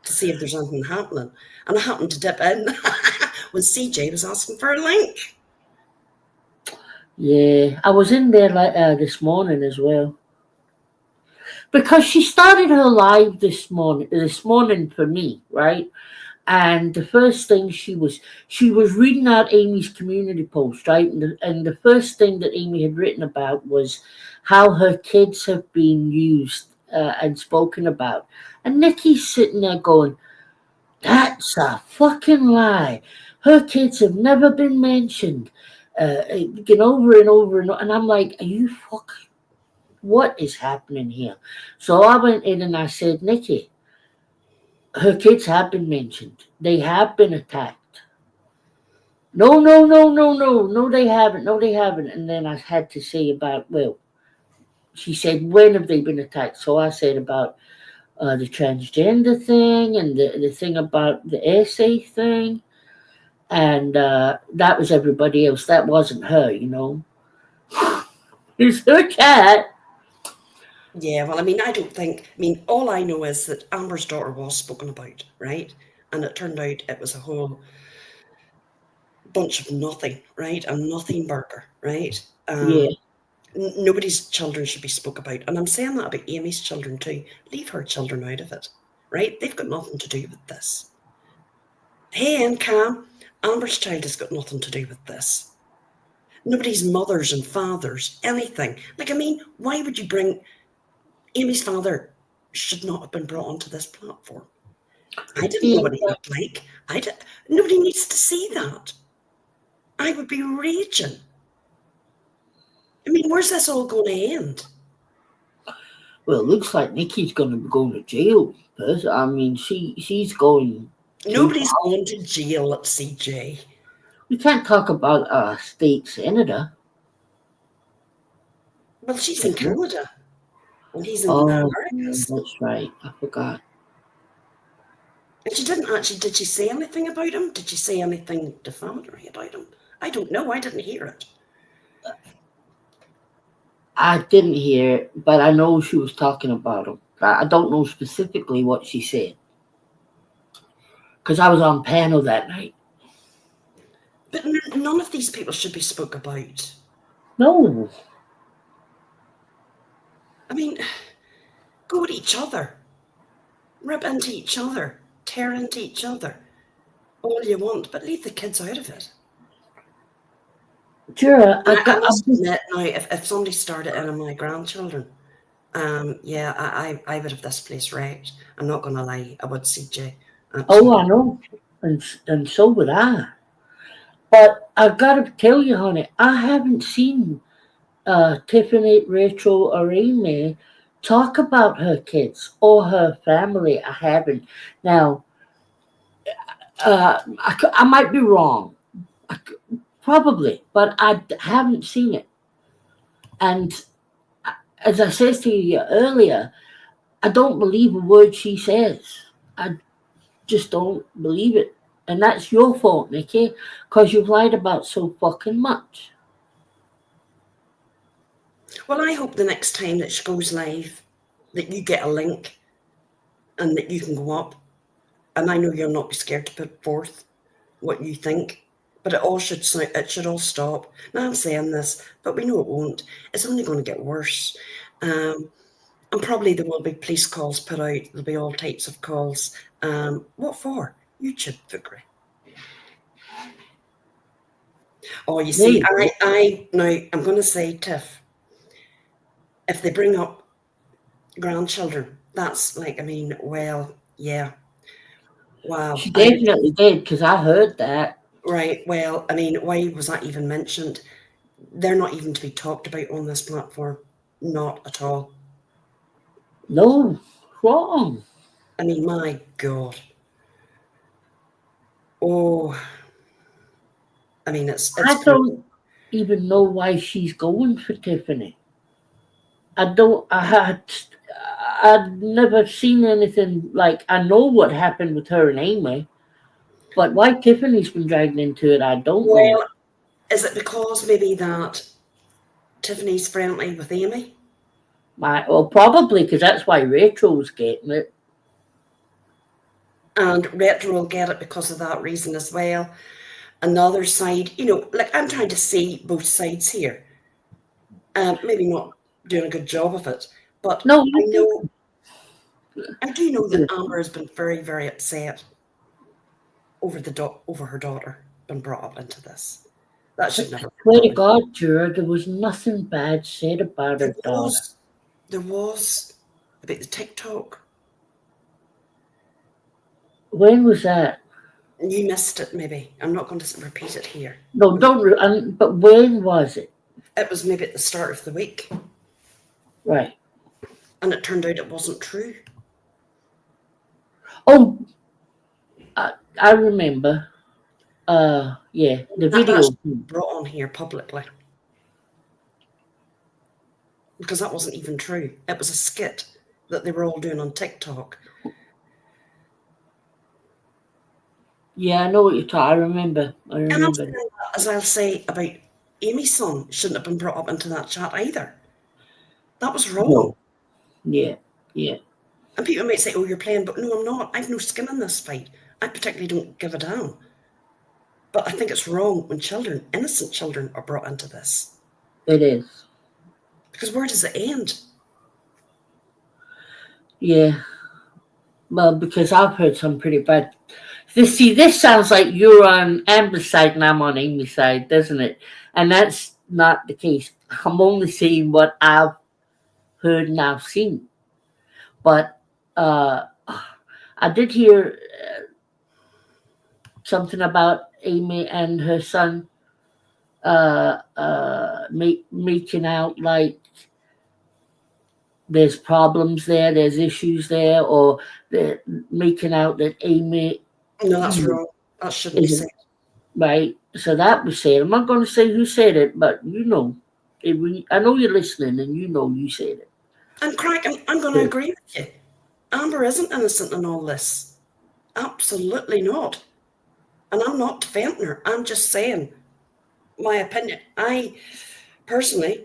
to see if there's anything happening. And I happened to dip in when CJ was asking for a link. Yeah, I was in there this morning as well. Because she started her live this morning for me, right? And the first thing she was reading out Amy's community post, right? And the first thing that Amy had written about was how her kids have been used and spoken about. And Nikki's sitting there going, that's a fucking lie. Her kids have never been mentioned. Again, over and over and I'm like, are you fucking, what is happening here? So I went in and I said, Nikki, her kids have been mentioned. They have been attacked. No, they haven't. No, they haven't. And then I had to say about, well, she said, when have they been attacked? So I said about the transgender thing and the thing about the essay thing. And that was everybody else. That wasn't her, It's her cat. Yeah, well, I mean, all I know is that Amber's daughter was spoken about, right? And it turned out it was a whole bunch of nothing, right? A nothing burger, right? Yeah. Nobody's children should be spoke about. And I'm saying that about Amy's children too. Leave her children out of it, right? They've got nothing to do with this. Hey, and Cam, Amber's child has got nothing to do with this. Nobody's mothers and fathers, anything. Like, I mean, why would you bring... Amy's father should not have been brought onto this platform. I didn't know what he looked like. Nobody needs to see that. I would be raging. I mean, where's this all going to end? Well, it looks like Nikki's going to be going to jail. I mean, she's going... Nobody's going to jail at CJ. We can't talk about a state senator. Well, she's in Canada. And he's in the Americas. That's right. I forgot. And she didn't actually... Did she say anything about him? Did she say anything defamatory about him? I don't know. I didn't hear it. I didn't hear it, but I know she was talking about him. I don't know specifically what she said, because I was on panel that night. But none of these people should be spoke about. No. I mean, go at each other. Rip into each other. Tear into each other. All you want, but leave the kids out of it. Juror, I must admit now, if somebody started in on my grandchildren, yeah, I would have this place wrecked. I'm not going to lie. I would, CJ. Oh, I know. And so would I. But I've got to tell you, honey, I haven't seen Tiffany, Rachel, or Amy talk about her kids or her family. I haven't. Now, I might be wrong. Probably, but I haven't seen it. And as I said to you earlier, I don't believe a word she says. I just don't believe it. And that's your fault, Nikki, because you've lied about so fucking much. Well, I hope the next time that she goes live that you get a link and that you can go up. And I know you'll not be scared to put forth what you think, but it should all stop. Now I'm saying this, but we know it won't. It's only going to get worse. And probably there will be police calls put out. There'll be all types of calls. What for? YouTube fvckery. Oh, you see, I'm going to say, Tiff, if they bring up grandchildren, that's like, I mean, well, yeah. Wow. She definitely did, because I heard that. Right. Well, I mean, why was that even mentioned? They're not even to be talked about on this platform. Not at all. No, wrong. I mean, my God. Oh, I mean, it's I don't even know why she's going for Tiffany. I'd never seen anything like. I know what happened with her and Amy, but why Tiffany's been dragged into it, I don't know. Well, is it because maybe that Tiffany's friendly with Amy? Well, probably, because that's why Rachel's getting it. And Retro will get it because of that reason as well. Another side, like I'm trying to see both sides here. Maybe not doing a good job of it, but No, I do know that Amber has been very, very upset over her daughter being brought up into this. That should never. Swear to God, Juror, there was nothing bad said about her daughter. There was about the TikTok. When was that? You missed it, maybe. I'm not going to repeat it here. No, don't. But when was it? It was maybe at the start of the week. Right. And it turned out it wasn't true. Oh, I remember. Yeah, the video That's brought on here publicly. Because that wasn't even true. It was a skit that they were all doing on TikTok. Yeah, I know what you're talking. I remember. And I'm saying that, as I'll say about Amy's son, shouldn't have been brought up into that chat either. That was wrong. No. Yeah. And people might say, oh, you're playing, but no, I'm not. I've no skin in this fight. I particularly don't give a damn. But I think it's wrong when children, innocent children, are brought into this. It is. Because where does it end? Yeah. Well, because I've heard some pretty bad. This sounds like you're on Amber's side and I'm on Amy's side, doesn't it? And that's not the case. I'm only saying what I've heard and I've seen. But I did hear something about Amy and her son making out like there's problems there, there's issues there, or they're making out that Amy... No, that's wrong. That shouldn't be said. Right. So that was said. I'm not going to say who said it, but I know you're listening and you said it. And Craic, I'm going to agree with you. Amber isn't innocent in all this. Absolutely not. And I'm not defending her. I'm just saying my opinion. I personally,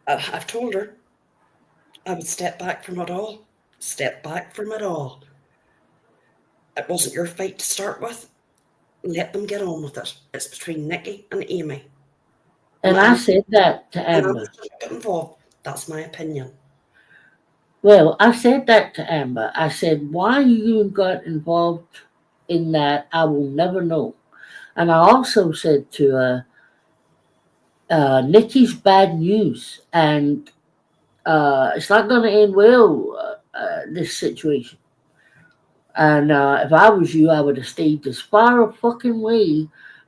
I've told her I would step back from it all. Step back from it all. It wasn't your fight to start with. Let them get on with it. It's between Nikki and Amy. And I said that to And Amber. get involved. That's my opinion. Well, I said that to Amber. I said, why you got involved in that, I will never know. And I also said to her, Nikki's bad news, and it's not going to end well, this situation. And if I was you, I would have stayed as far a fucking way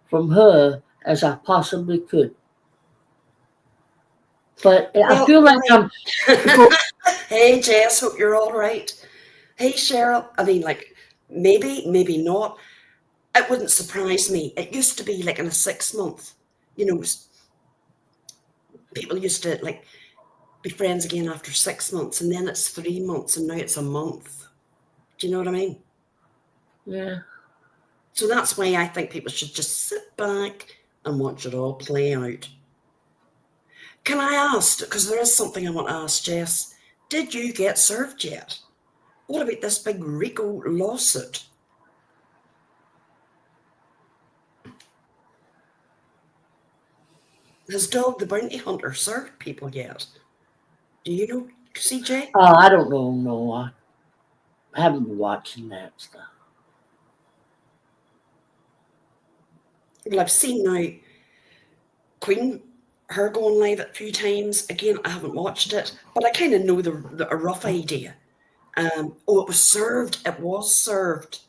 from her as I possibly could. But I feel like I'm... Hey, Jess, hope you're all right. Hey, Cheryl. I mean, like, maybe not. It wouldn't surprise me. It used to be like in a 6 month, people used to like be friends again after 6 months, and then it's 3 months, and now it's a month. Do you know what I mean? Yeah. So that's why I think people should just sit back and watch it all play out. Can I ask, because there is something I want to ask, Jess, did you get served yet? What about this big RICO lawsuit? Has Dog the Bounty Hunter served people yet? Do you know, CJ? Oh, I don't know. No, I haven't been watching that stuff. Well, I've seen now Queen, her going live a few times. Again, I haven't watched it, but I kind of know a rough idea. It was served. It was served.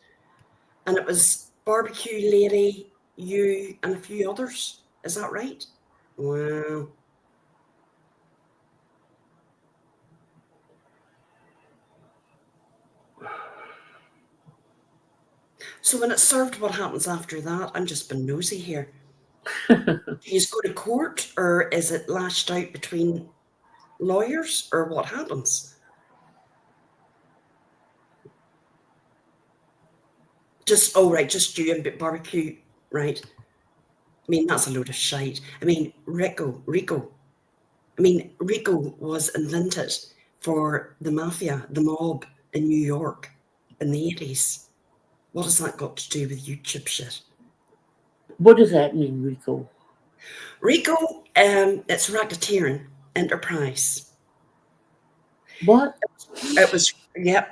And it was Barbecue Lady, you, and a few others. Is that right? Wow. So when it's served, what happens after that? I'm just been nosy here. Do you go to court, or is it lashed out between lawyers, or what happens? Just you and Barbecue, right? I mean, that's a load of shite. I mean, RICO. I mean, RICO was invented for the mafia, the mob in New York in the 80s. What has that got to do with YouTube shit? What does that mean, RICO? RICO, it's racketeering enterprise. What? It was,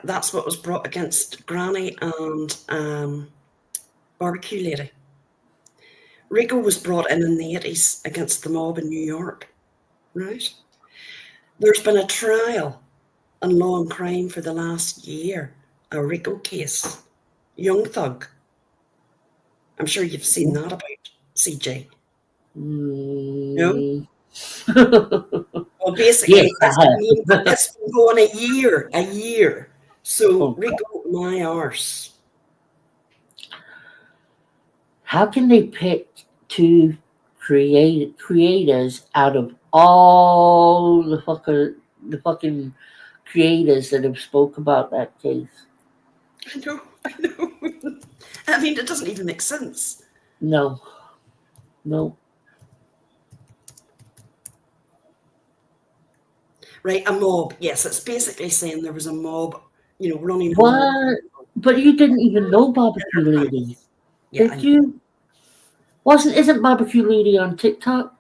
that's what was brought against Granny and Barbecue Lady. RICO was brought in the 80s against the mob in New York, right? There's been a trial on Law and Crime for the last year, a RICO case. Young Thug. I'm sure you've seen that about, CJ. No? Well, basically, yes, it's been going a year. So, RICO, my arse. How can they pick two creators out of all the fucking creators that have spoke about that case? I know. I mean, it doesn't even make sense. No. Right, a mob. Yes, it's basically saying there was a mob, running. What? But you didn't even know Barbecue Lady, did you? Isn't Barbecue Lady on TikTok?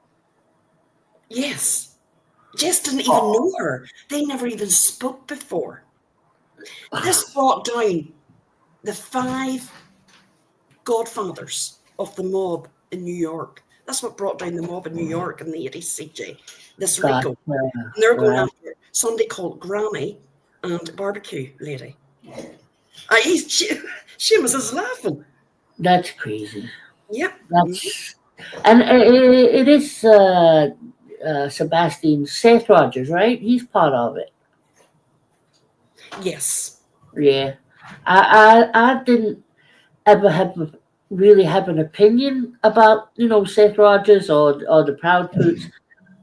Yes. Jess didn't even know her. They never even spoke before. This brought down the 5 godfathers of the mob in New York. That's what brought down the mob in New York in the 80s, CJ. This RICO. And they're going after somebody called Granny and Barbecue Lady. Seamus is laughing. That's crazy. Yep. And it is Sebastian Seth Rogers, right? He's part of it. Yes. Yeah. I didn't ever really have an opinion about, Seth Rogers or the Proud Poots.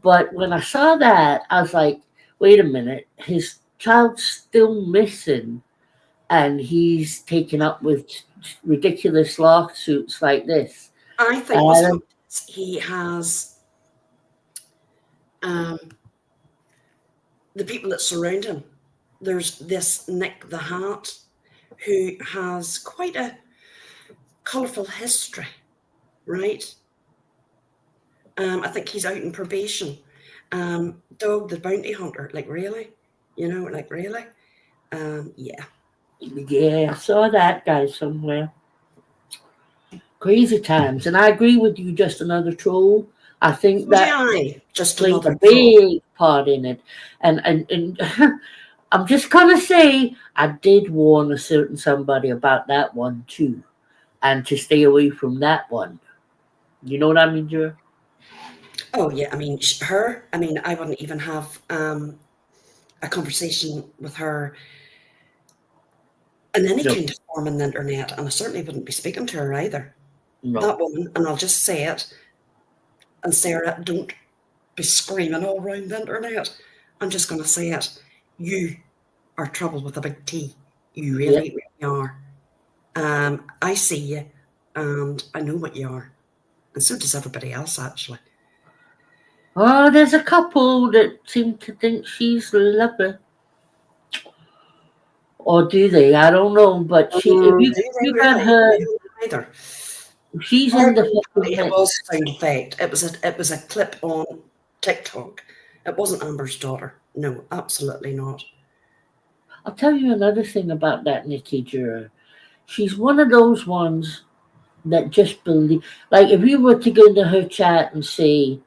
But when I saw that, I was like, wait a minute, his child's still missing, and he's taken up with ridiculous lawsuits like this. I think what's happened is he has the people that surround him. There's this Nick the Hat, who has quite a colourful history, right? I think he's out in probation. Dog the Bounty Hunter, like really? You know, like really? Yeah. Yeah, I saw that guy somewhere. Crazy times. And I agree with you, just another troll. I think that just played another a big part in it. And I'm just gonna say I did warn a certain somebody about that one too. And to stay away from that one. You know what I mean, Juror? Oh yeah, I mean her. I mean, I wouldn't even have a conversation with her in any kind of form on the internet, and I certainly wouldn't be speaking to her either. No. That woman, and I'll just say it. And Sarah, don't be screaming all around the internet. I'm just going to say it. You are trouble with a big T. You really, really are. I see you, and I know what you are, and so does everybody else, actually. Oh, there's a couple that seem to think she's lovely. Or do they? I don't know. But she, if you got her, either. She's in the. It was a sound effect. It was a clip on TikTok. It wasn't Amber's daughter. No, absolutely not. I'll tell you another thing about that Nikki Juror. She's one of those ones that just believe. Like if you were to go into her chat and say,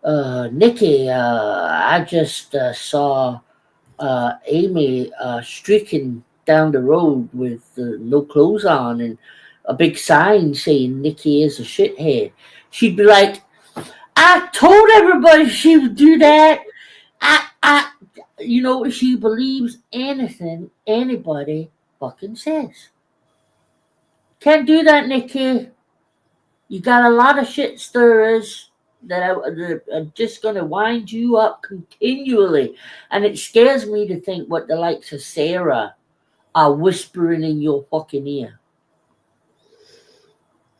Nikki, I just saw Amy streaking down the road with no clothes on and a big sign saying Nikki is a shithead. She'd be like, I told everybody she would do that. She believes anything anybody fucking says. Can't do that, Nikki. You got a lot of shit stirrers that are just going to wind you up continually. And it scares me to think what the likes of Sarah are whispering in your fucking ear.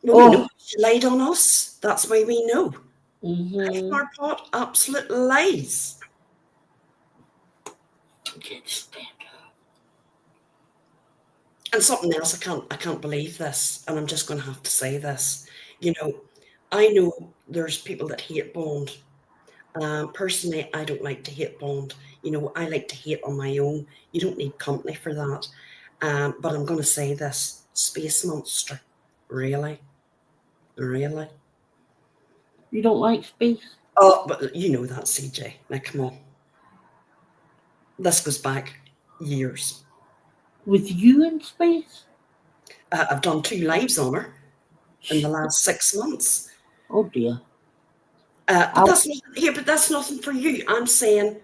Well, we know she lied on us. That's why we know. Mm-hmm. Our pot, absolute lies. Can't stand her. And something else, I can't believe this, and I'm just going to have to say this. You know, I know there's people that hate Bond. Personally, I don't like to hate Bond. You know, I like to hate on my own. You don't need company for that. But I'm going to say this: Space Monster, really, really. You don't like space? Oh, but you know that, CJ. Now, come on. This goes back years. With you in space? I've done 2 lives on her in the last 6 months. Oh dear. But that's nothing for you. I'm saying,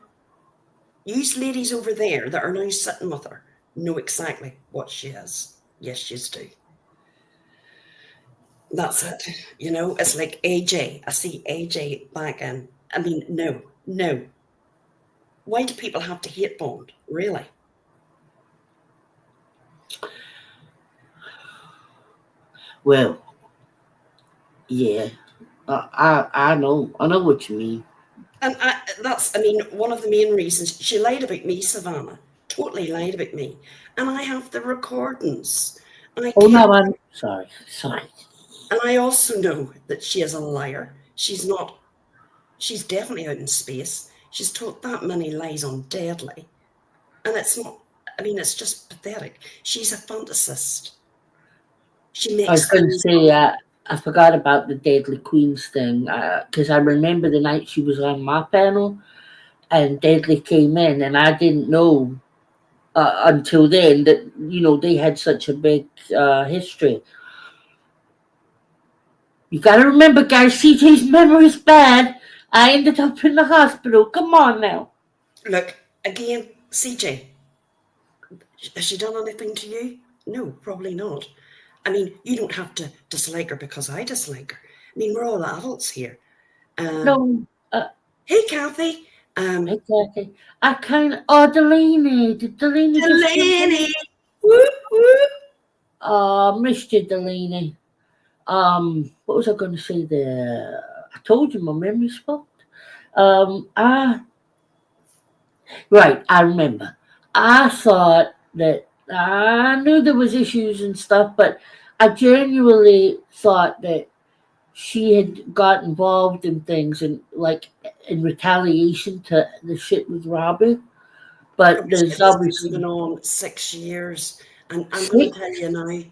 you ladies over there that are now sitting with her know exactly what she is. Yes, you do. That's it. You know, it's like AJ. I see AJ back in. I mean, no. Why do people have to hate Bond? Really? Well, yeah. I know what you mean. And one of the main reasons she lied about me, Savannah. Totally lied about me. And I have the recordings. And I'm sorry. And I also know that she is a liar. She's definitely out in space. She's told that many lies on Deadly. And it's not, it's just pathetic. She's a fantasist. She makes. I was going to say, I forgot about the Deadly Queens thing because I remember the night she was on my panel and Deadly came in, and I didn't know until then that they had such a big history. You got to remember, guys, CJ's memory's bad. I ended up in the hospital. Come on now. Look, again, CJ, has she done anything to you? No, probably not. I mean, you don't have to dislike her because I dislike her. I mean, we're all adults here. No. Hey, Kathy. Hey, Kathy. I kind of... Oh, Delaney. Did Delaney Delaney! Whoop, whoop. Missed you, Delaney. What was I going to say there? I told you my memory's fucked. Um, I right, I remember. I thought that I knew there was issues and stuff, but I genuinely thought that she had got involved in things and like in retaliation to the shit with Robin. Oh, But shit, there's this has been obviously on 6 years. And I'm going to six. tell you now,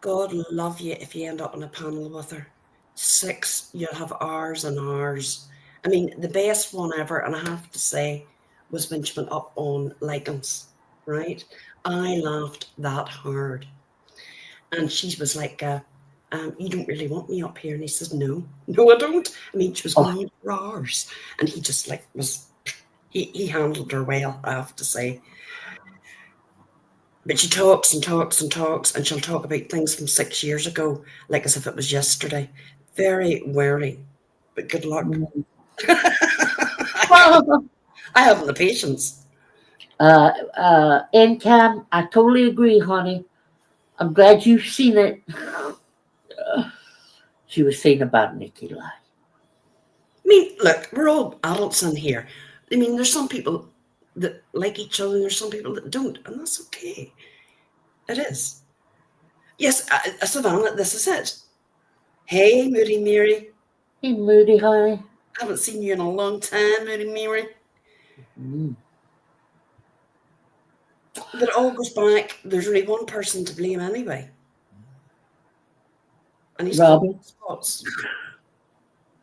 God love you if you end up on a panel with her. 6, you'll have hours and hours. I mean, the best one ever, and I have to say, was when she went up on Lichens, right? I laughed that hard. And she was like, you don't really want me up here. And he says, no, no, I don't. I mean, she was going Oh, on for hours. And he just like he handled her well, I have to say. But she talks and talks and talks, and she'll talk about things from 6 years ago, like as if it was yesterday. Very wary, but good luck. mm. I haven't the patience. NCAM, I totally agree, honey. I'm glad you've seen it. She was saying about Nikki Lai. I mean, look, we're all adults in here. I mean, there's some people that like each other, and there's some people that don't, and that's okay. It is. Yes, Savannah, this is it. Hey, Moody Mary. Hey, Moody, honey. Haven't seen you in a long time, Moody Mary. Mm. But it all goes back. There's only one person to blame anyway. And he's called Robin. Chris Watts.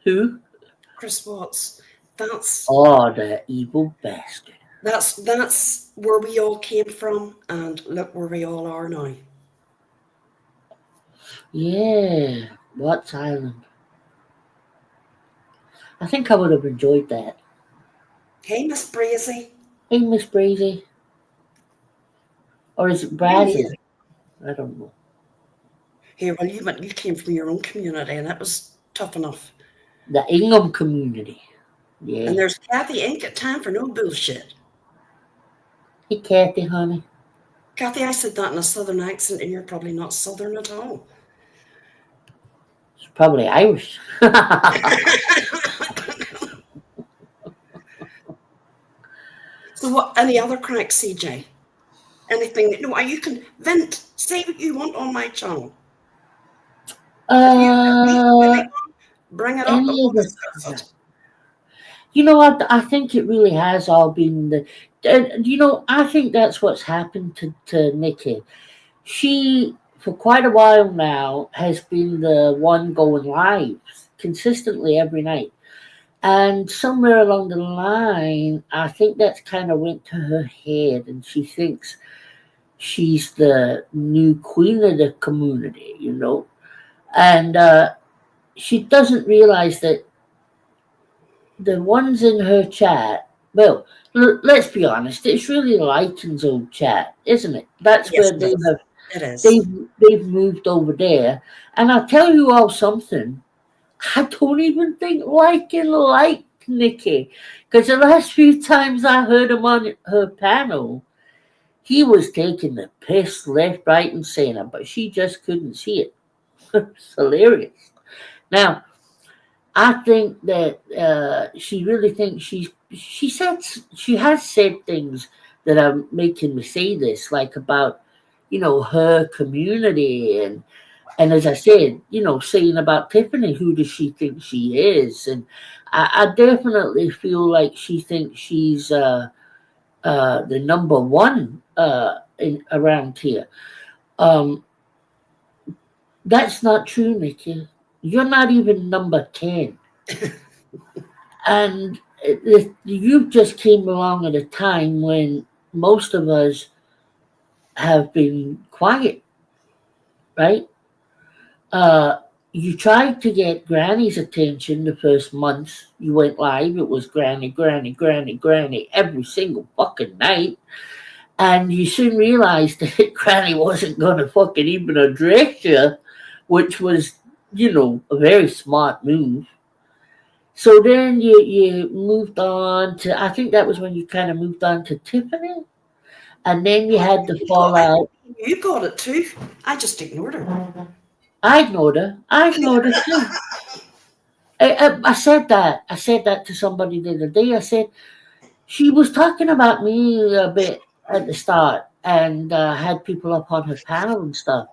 Who? Chris Watts. That's Oh, the evil bastard. that's where we all came from, and look where we all are now. Yeah. Watts Island. I think I would have enjoyed that. Hey, Miss Brazy. Hey, Miss Brazy. Or is it Bradley? I don't know. Here, well, you came from your own community, and that was tough enough. The Ingham community. Yeah. And there's Kathy. Ain't got time for no bullshit. Hey, Kathy, honey. Kathy, I said that in a southern accent, and you're probably not southern at all. It's probably Irish. So, what? Any other cracks, CJ? Anything that you can vent, say what you want on my channel. Bring it up and Any we'll of the discuss it. You know what? I think it really has all been I think that's what's happened to Nikki. She, for quite a while now, has been the one going live consistently every night. And somewhere along the line, I think that's kind of went to her head, and she thinks she's the new queen of the community, And she doesn't realize that the ones in her chat, well, let's be honest, it's really Lighton's old chat, isn't it? That's Yes, where they have it is. they've moved over there. And I'll tell you all something. I don't even think Lycan liked Nikki. Because the last few times I heard him on her panel, he was taking the piss left, right, and center, but she just couldn't see it. It's hilarious. Now, I think that she really thinks she has said things that are making me say this, like about her community and as I said, saying about Tiffany, who does she think she is? And I definitely feel like she thinks she's the number one around here. That's not true, Nikki. You're not even number 10. And you just came along at a time when most of us have been quiet, right? You tried to get Granny's attention the first month you went live. It was Granny, Granny, Granny, Granny every single fucking night. And you soon realized that Granny wasn't going to fucking even address you, which was, a very smart move. So then you moved on to, I think that was when you kind of moved on to Tiffany. And then you had the fallout. You got it too. I just ignored her. I ignored her. I ignored her too. I said that. I said that to somebody the other day. I said, she was talking about me a bit at the start and had people up on her panel and stuff.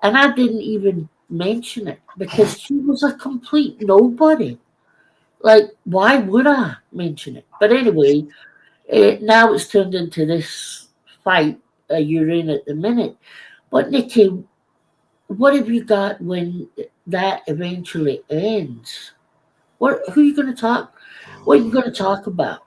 And I didn't even mention it because she was a complete nobody. Like, why would I mention it? But anyway, now it's turned into this fight you're in at the minute. But Nikki, what have you got when that eventually ends? Who are you going to talk? What are you going to talk about?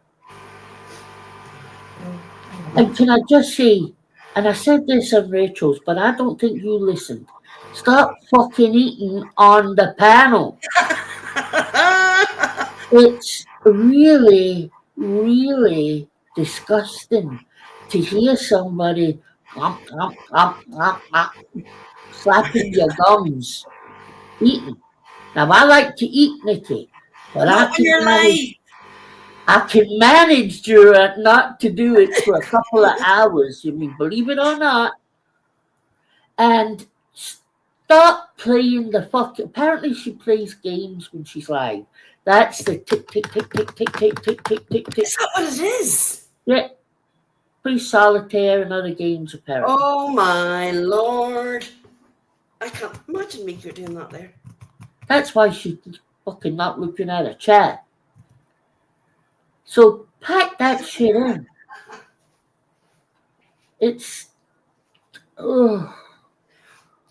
And can I just say, and I said this on Rachel's, but I don't think you listened. Stop fucking eating on the panel. It's really, really disgusting to hear somebody slapping your gums, eating. Now I like to eat, Nikki, but Not when you're live. I can manage, Juror, not to do it for a couple of hours. You mean, believe it or not. And stop playing the fuck. Apparently, she plays games when she's live. That's the tick, tick, tick, tick, tick, tick, tick, tick, tick, tick. Is that what it is? Yeah. Plays solitaire and other games, apparently. Oh my lord. I can't imagine me doing that there. That's why she's fucking not looking at a chat. So pack that shit in. It's. Ugh.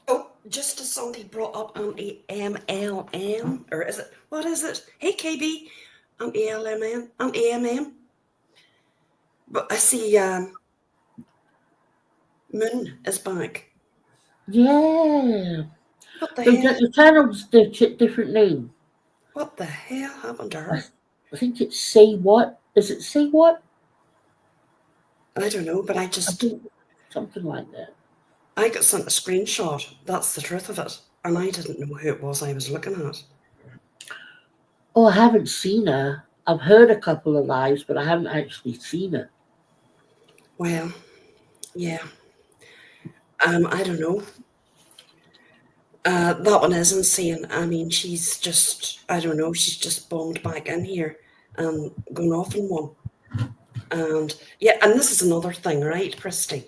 Oh, just as somebody brought up anti-MLM, or is it, what is it? Hey KB, anti-LMN, anti-MM. But I see Moon is back. Yeah. What the hell? The channel's the different name. What the hell happened to her? I think it's Say What. Is it Say What? I don't know, but I think something like that. I got sent a screenshot. That's the truth of it. And I didn't know who it was I was looking at. Oh, I haven't seen her. I've heard a couple of lives, but I haven't actually seen her. Well, yeah. I don't know. That one is insane. I mean, she's just, I don't know, she's just bombed back in here and gone off in one. And yeah, and this is another thing, right, Christy?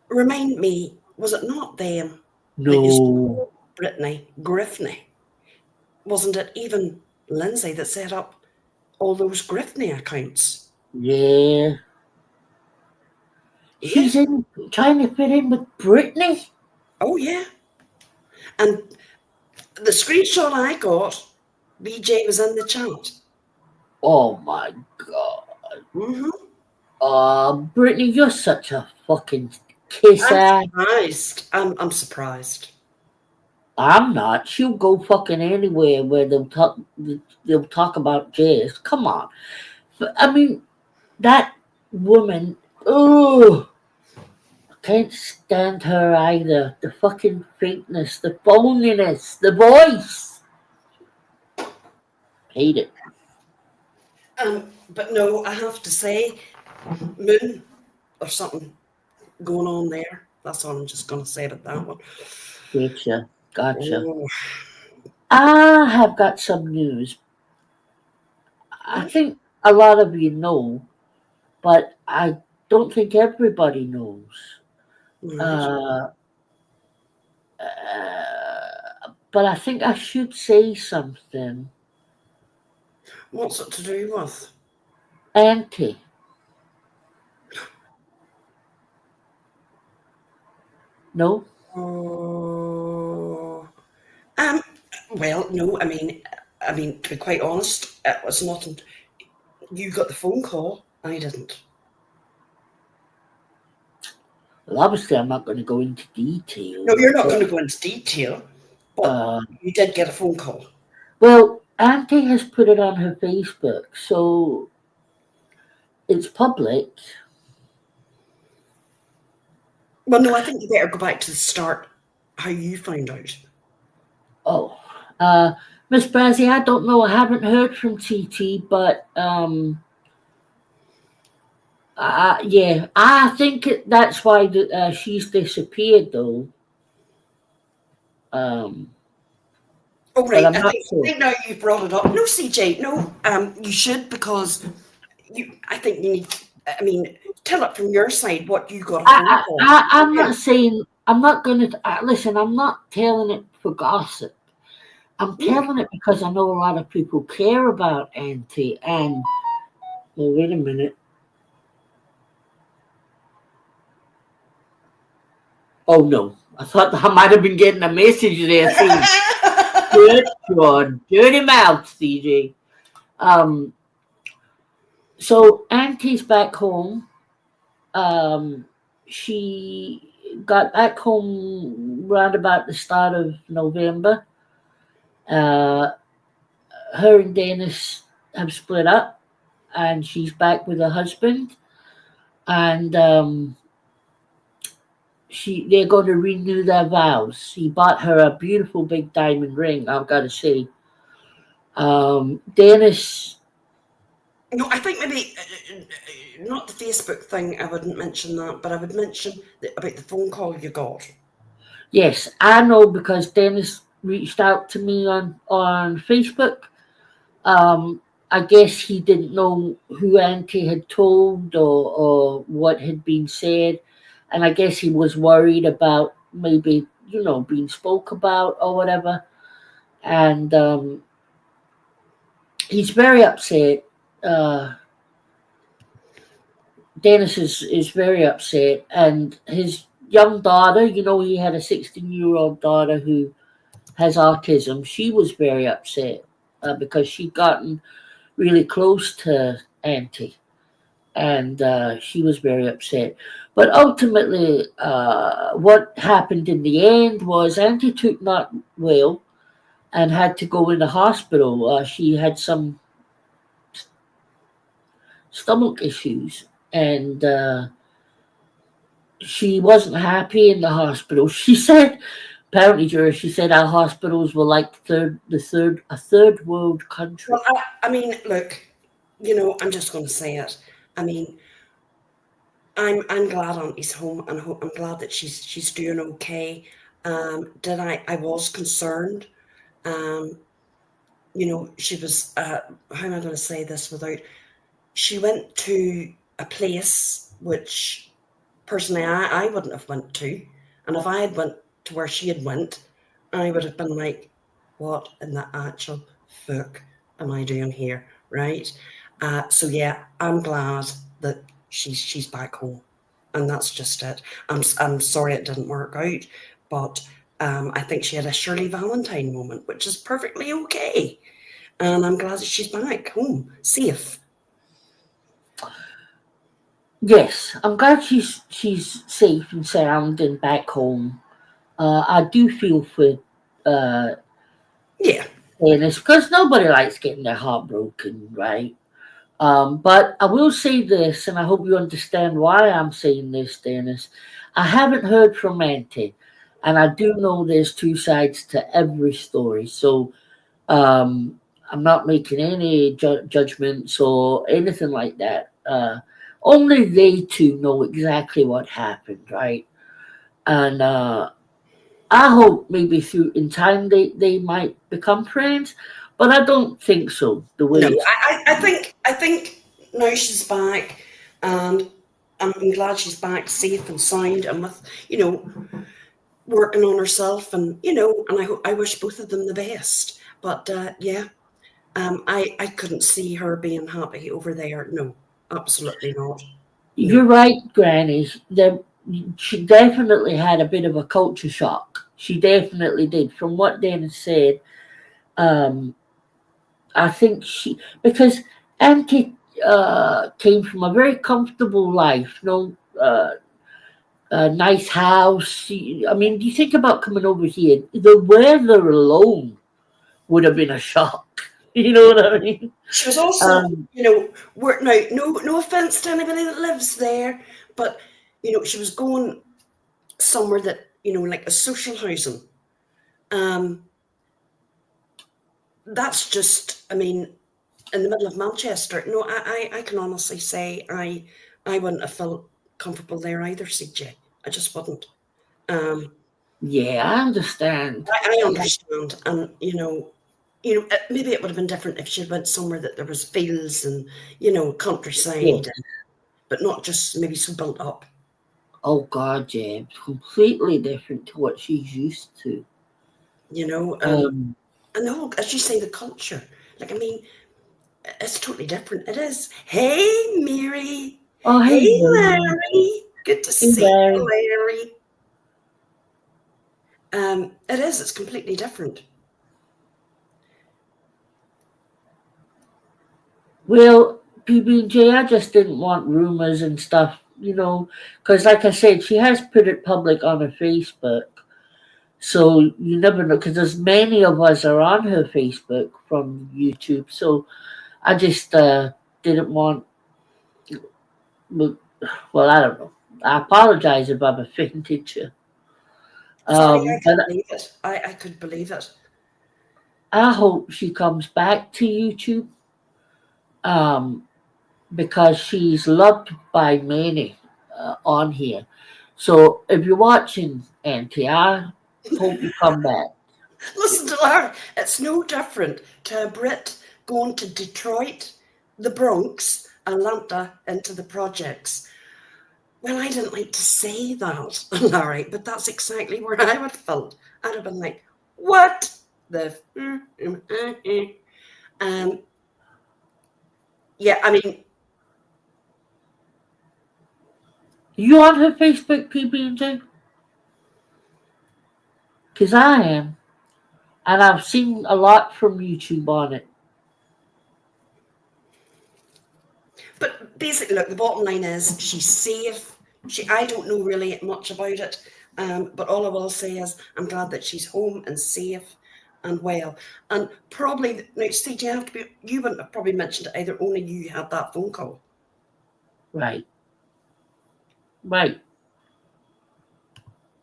Remind me, was it not them? No. Brittany Griffney. Wasn't it even Lindsay that set up all those Griffney accounts? Yeah. She's trying to fit in with Brittany? Oh, yeah. And the screenshot I got, BJ was in the chat. Oh, my God. Mm-hmm. Brittany, you're such a fucking kisser. I'm surprised. I'm surprised. I'm not. She'll go fucking anywhere where they'll talk about jazz. Come on. I mean, that woman, oh, I can't stand her either. The fucking fakeness, the phoniness, the voice. Hate it. But no, I have to say, Moon or something going on there. That's all I'm just going to say about that one. Gotcha. Oh. I have got some news. I think a lot of you know, but I don't think everybody knows. But I think I should say something. What's it to do with? Auntie. No? Well, no, I mean, to be quite honest, it was nothing. You got the phone call, I didn't. Well, obviously, I'm not going to go into detail. No, you're not going to go into detail, but you did get a phone call. Well, Auntie has put it on her Facebook, so it's public. Well, no, I think you better go back to the start, how you found out. Oh, Miss Brazzy, I don't know. I haven't heard from TT, but yeah, I think that's why she's disappeared, though. Oh, right. I'm I not think, sure. I think now you've brought it up. No, CJ, no, you should, because I think you need, I mean, tell it from your side what you got a phone call. I'm not saying, I'm not going to, listen, I'm not telling it for gossip. I'm telling it because I know a lot of people care about Auntie. And, well, wait a minute. Oh, no. I thought I might have been getting a message there saying, good God, dirty mouth, CJ. So Auntie's back home. She got back home round about the start of November. Her and Dennis have split up, and she's back with her husband. And they're going to renew their vows. He bought her a beautiful big diamond ring, I've got to say. Dennis. No, I think maybe not the Facebook thing. I wouldn't mention that, but I would mention about the phone call you got. Yes, I know, because Dennis reached out to me on Facebook. I guess he didn't know who Auntie had told, or what had been said, and I guess he was worried about maybe being spoke about or whatever, and he's very upset. Dennis is very upset, and his young daughter, he had a 16-year-old daughter who has autism. She was very upset because she'd gotten really close to Auntie, and she was very upset. But ultimately, what happened in the end was Auntie took not well and had to go in the hospital. She had some stomach issues, and she wasn't happy in the hospital. She said, apparently, Juror, she said our hospitals were like a third world country. Well, I mean, look, I'm just going to say it. I mean, I'm glad Auntie's home, and I'm glad that she's doing okay. I was concerned. She was. How am I going to say this without? She went to a place which, personally, I wouldn't have went to, and if I had went to where she had went, I would have been like, what in the actual fuck am I doing here, right? So yeah, I'm glad that she's back home, and that's just it. I'm sorry it didn't work out, but I think she had a Shirley Valentine moment, which is perfectly okay, and I'm glad that she's back home, safe. Yes, I'm glad she's safe and sound and back home. I do feel for Yeah. Dennis, because nobody likes getting their heart broken, right? But I will say this, and I hope you understand why I'm saying this, Dennis. I haven't heard from Auntie, and I do know there's two sides to every story. So I'm not making any judgments or anything like that. Only they two know exactly what happened, right? And I hope maybe in time they might become friends, but I don't think so. The way No, I think now she's back, and I'm glad she's back safe and sound, and with working on herself, and and I wish both of them the best. But yeah, I couldn't see her being happy over there. No, absolutely not. You're right, Granny. She definitely had a bit of a culture shock. She definitely did. From what Dennis said, I think because Auntie came from a very comfortable life, a nice house. I mean, do you think about coming over here? The weather alone would have been a shock. You know what I mean? She was also, no offense to anybody that lives there, but she was going somewhere that like a social housing. That's just, I mean, in the middle of Manchester. No, I can honestly say I wouldn't have felt comfortable there either, CJ. I just wouldn't. Yeah, I understand. I understand, and maybe it would have been different if she went somewhere that there was fields and countryside, Yes. but not just maybe so built up. Oh God, yeah, it's completely different to what she's used to. And all, as you say, the culture. Like, I mean, it's totally different. It is. Hey, Mary. Oh, hey, Hey, Mary. Larry. Good to Hey, see Larry. you, Larry. It is. It's completely different. Well, PB&J, I just didn't want rumors and stuff, because like I said, she has put it public on her Facebook. So you never know, because there's many of us are on her Facebook from YouTube. So I just didn't want, well, I don't know. I apologize if I've offended you. Sorry, I But could believe it. I could believe it. I hope she comes back to YouTube because she's loved by many on here. So if you're watching, Auntie, I hope you come back. Listen to Larry. It's no different to a Brit going to Detroit, the Bronx, Atlanta, into the projects. Well, I didn't like to say that, Larry, but that's exactly where I would have felt. I'd have been like, what the? Yeah, I mean, You on her Facebook, PB&J? Because I am. And I've seen a lot from YouTube on it. but basically, look, the bottom line is she's safe. I don't know really much about it, but all I will say is I'm glad that she's home and safe and well. And probably, now, Steve, you wouldn't have probably mentioned it either, only you had that phone call. Right. Right.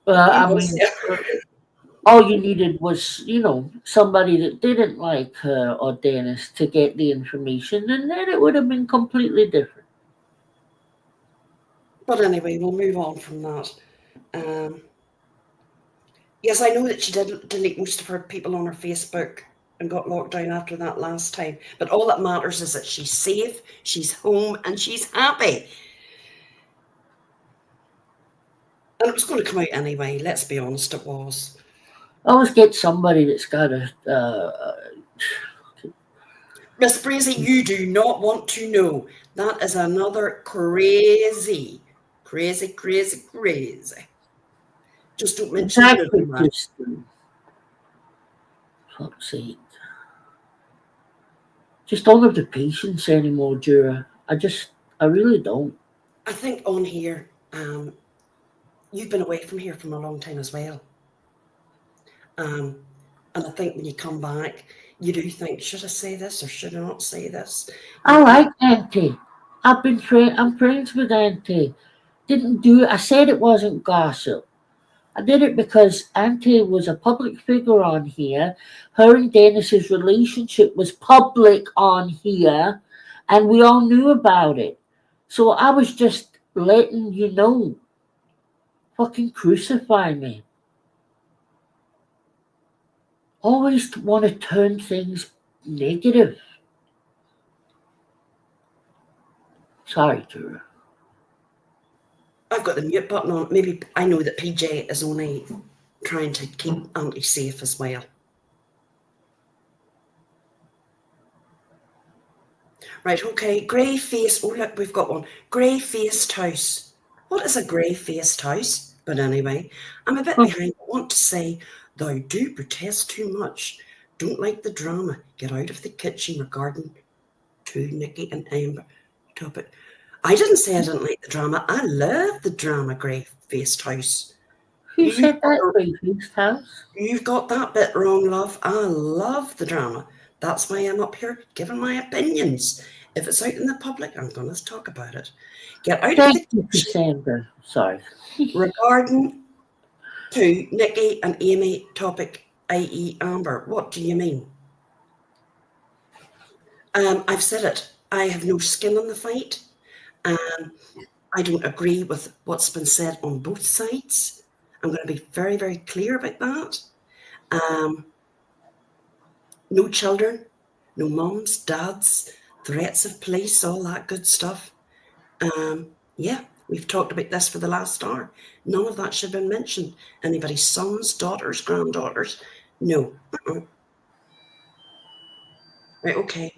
I mean, all you needed was, somebody that didn't like her or Dennis to get the information, and then it would have been completely different. But anyway, we'll move on from that. Yes, I know that she did delete most of her people on her Facebook and got locked down after that last time. But all that matters is that she's safe, she's home, and she's happy. And it was going to come out anyway, let's be honest, it was. Always get somebody that's got a. Miss Brazy, you do not want to know. That is another crazy. Just don't mention That it. could just. Fuck's sake. Just don't have the patience anymore, Juror. I really don't. I think on here, you've been away from here from a long time as well. And I think when you come back, you do think, should I say this or should I not say this? I like Auntie. I'm friends with Auntie. Didn't do it. I said it wasn't gossip. I did it because Auntie was a public figure on here. Her and Dennis's relationship was public on here, and we all knew about it. So I was just letting you know. Fucking crucify me. Always want to turn things negative. Sorry, Juror. I've got the mute button on. Maybe I know that PJ is only trying to keep Auntie safe as well. Right, okay. Grey face. Oh, look, we've got one. Grey faced house. What is a grey faced house? But anyway, I'm a bit behind. I want to say, thou do protest too much. Don't like the drama. Get out of the kitchen regarding to Nikki and Amber topic. I didn't say I didn't like the drama. I love the drama, Grey Faced House. Who said that, Grey Faced House? You've got that bit wrong, love. I love the drama. That's why I'm up here giving my opinions. If it's out in the public, I'm going to talk about it. Get out of the kitchen. Cassandra. Sorry. Regarding to Nikki and Amy topic, i.e. Amber, what do you mean? I've said it. I have no skin in the fight. I don't agree with what's been said on both sides. I'm going to be very, very clear about that. No children, no mums, dads, threats of police, all that good stuff. Yeah, we've talked about this for the last hour. None of that should have been mentioned. Anybody's sons, daughters, granddaughters, no. Right, okay.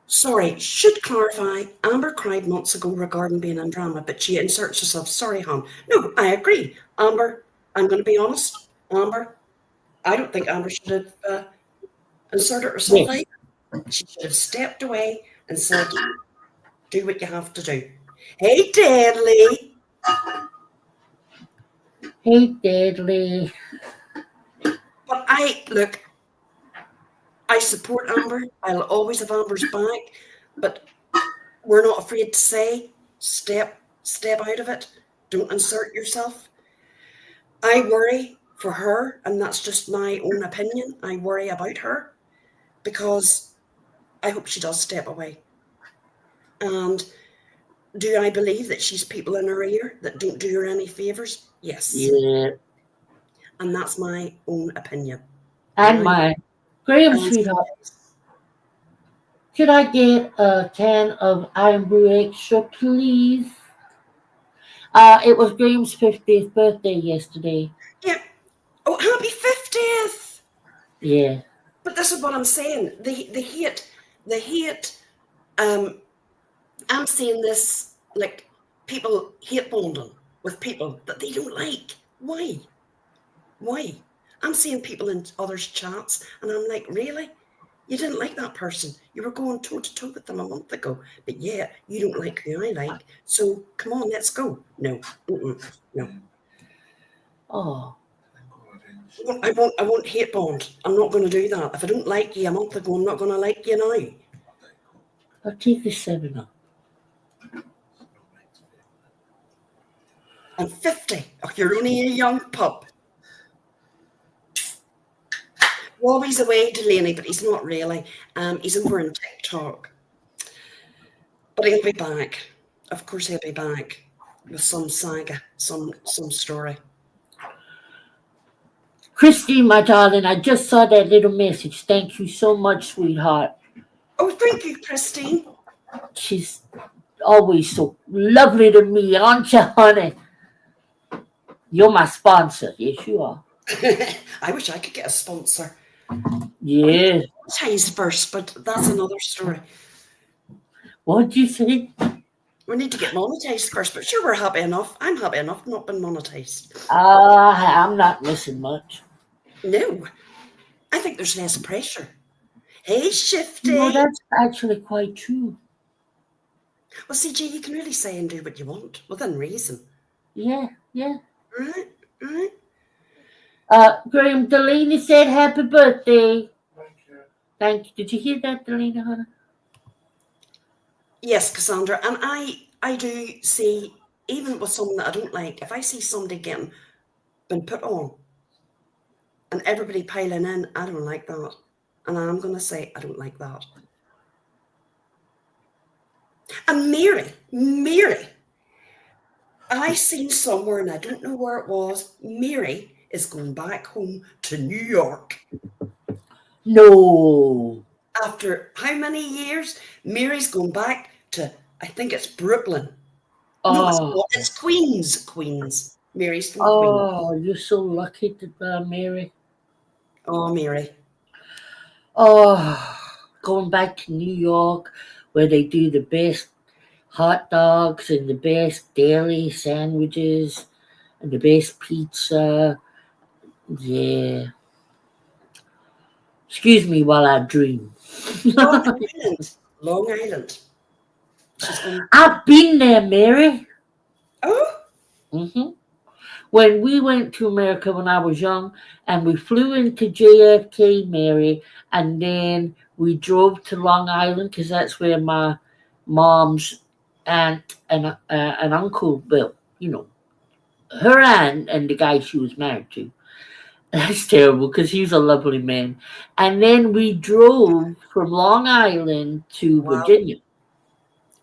Sorry, should clarify, Amber cried months ago regarding being in drama, but she inserts herself. Sorry, hon. No, I agree. Amber, I'm going to be honest. Amber, I don't think Amber should have inserted herself Yes. either. She should have stepped away and said, do what you have to do. Hey, Deadly. Hey, Deadly. But I support Amber. I'll always have Amber's back. But we're not afraid to say, step out of it. Don't insert yourself. I worry for her, and that's just my own opinion. I worry about her because I hope she does step away. And do I believe that she's people in her ear that don't do her any favours? Yes. Yeah. And that's my own opinion. And mine. Graham, sweetheart, could I get a can of Iron Brew Extra, please? It was Graham's 50th birthday yesterday. Yeah. Oh, happy 50th! Yeah. But this is what I'm saying. The hate, I'm seeing this, like, people hate bonding with people that they don't like. Why? I'm seeing people in others' chats, and I'm like, really? You didn't like that person. You were going toe-to-toe with them a month ago. But yeah, you don't like who I like. So come on, let's go. No. No. Oh. I won't hate bond. I'm not going to do that. If I don't like you a month ago, I'm not going to like you now. I'll take the 7-Up. I'm 50. Oh, you're only a young pup. Robbie's away, Delaney, but he's not really. He's over in TikTok. But he'll be back. Of course he'll be back with some saga, some story. Christine, my darling, I just saw that little message. Thank you so much, sweetheart. Oh, thank you, Christine. She's always so lovely to me, aren't you, honey? You're my sponsor. Yes, you are. I wish I could get a sponsor. Yeah. Monetized first, but that's another story. What'd you say? We need to get monetized first, but sure, we're happy enough. I'm happy enough not been monetized. I'm not missing much. No, I think there's less pressure. Hey, Shifty. No, that's actually quite true. Well, CJ, you can really say and do what you want within reason. Yeah. Right. Graham, Delaney said happy birthday. Thank you. Did you hear that, Delaney, honey? Yes, Cassandra, and I do see, even with someone that I don't like, if I see somebody been put on and everybody piling in, I don't like that. And I'm going to say I don't like that. And Mary, I seen somewhere, and I don't know where it was, Mary is going back home to New York. No. After how many years? Mary's going back to, I think it's Brooklyn. Oh. No, it's Queens. Mary's from Queens. Oh, you're so lucky to Mary. Oh, Mary. Oh, going back to New York where they do the best hot dogs and the best deli sandwiches and the best pizza. Yeah. Excuse me while I dream. Long Island. I've been there, Mary. Oh? Mm-hmm. When we went to America when I was young, and we flew into JFK, Mary, and then we drove to Long Island because that's where my mom's aunt and uncle built, her aunt and the guy she was married to. That's terrible because he's a lovely man. And then we drove from Long Island to Virginia.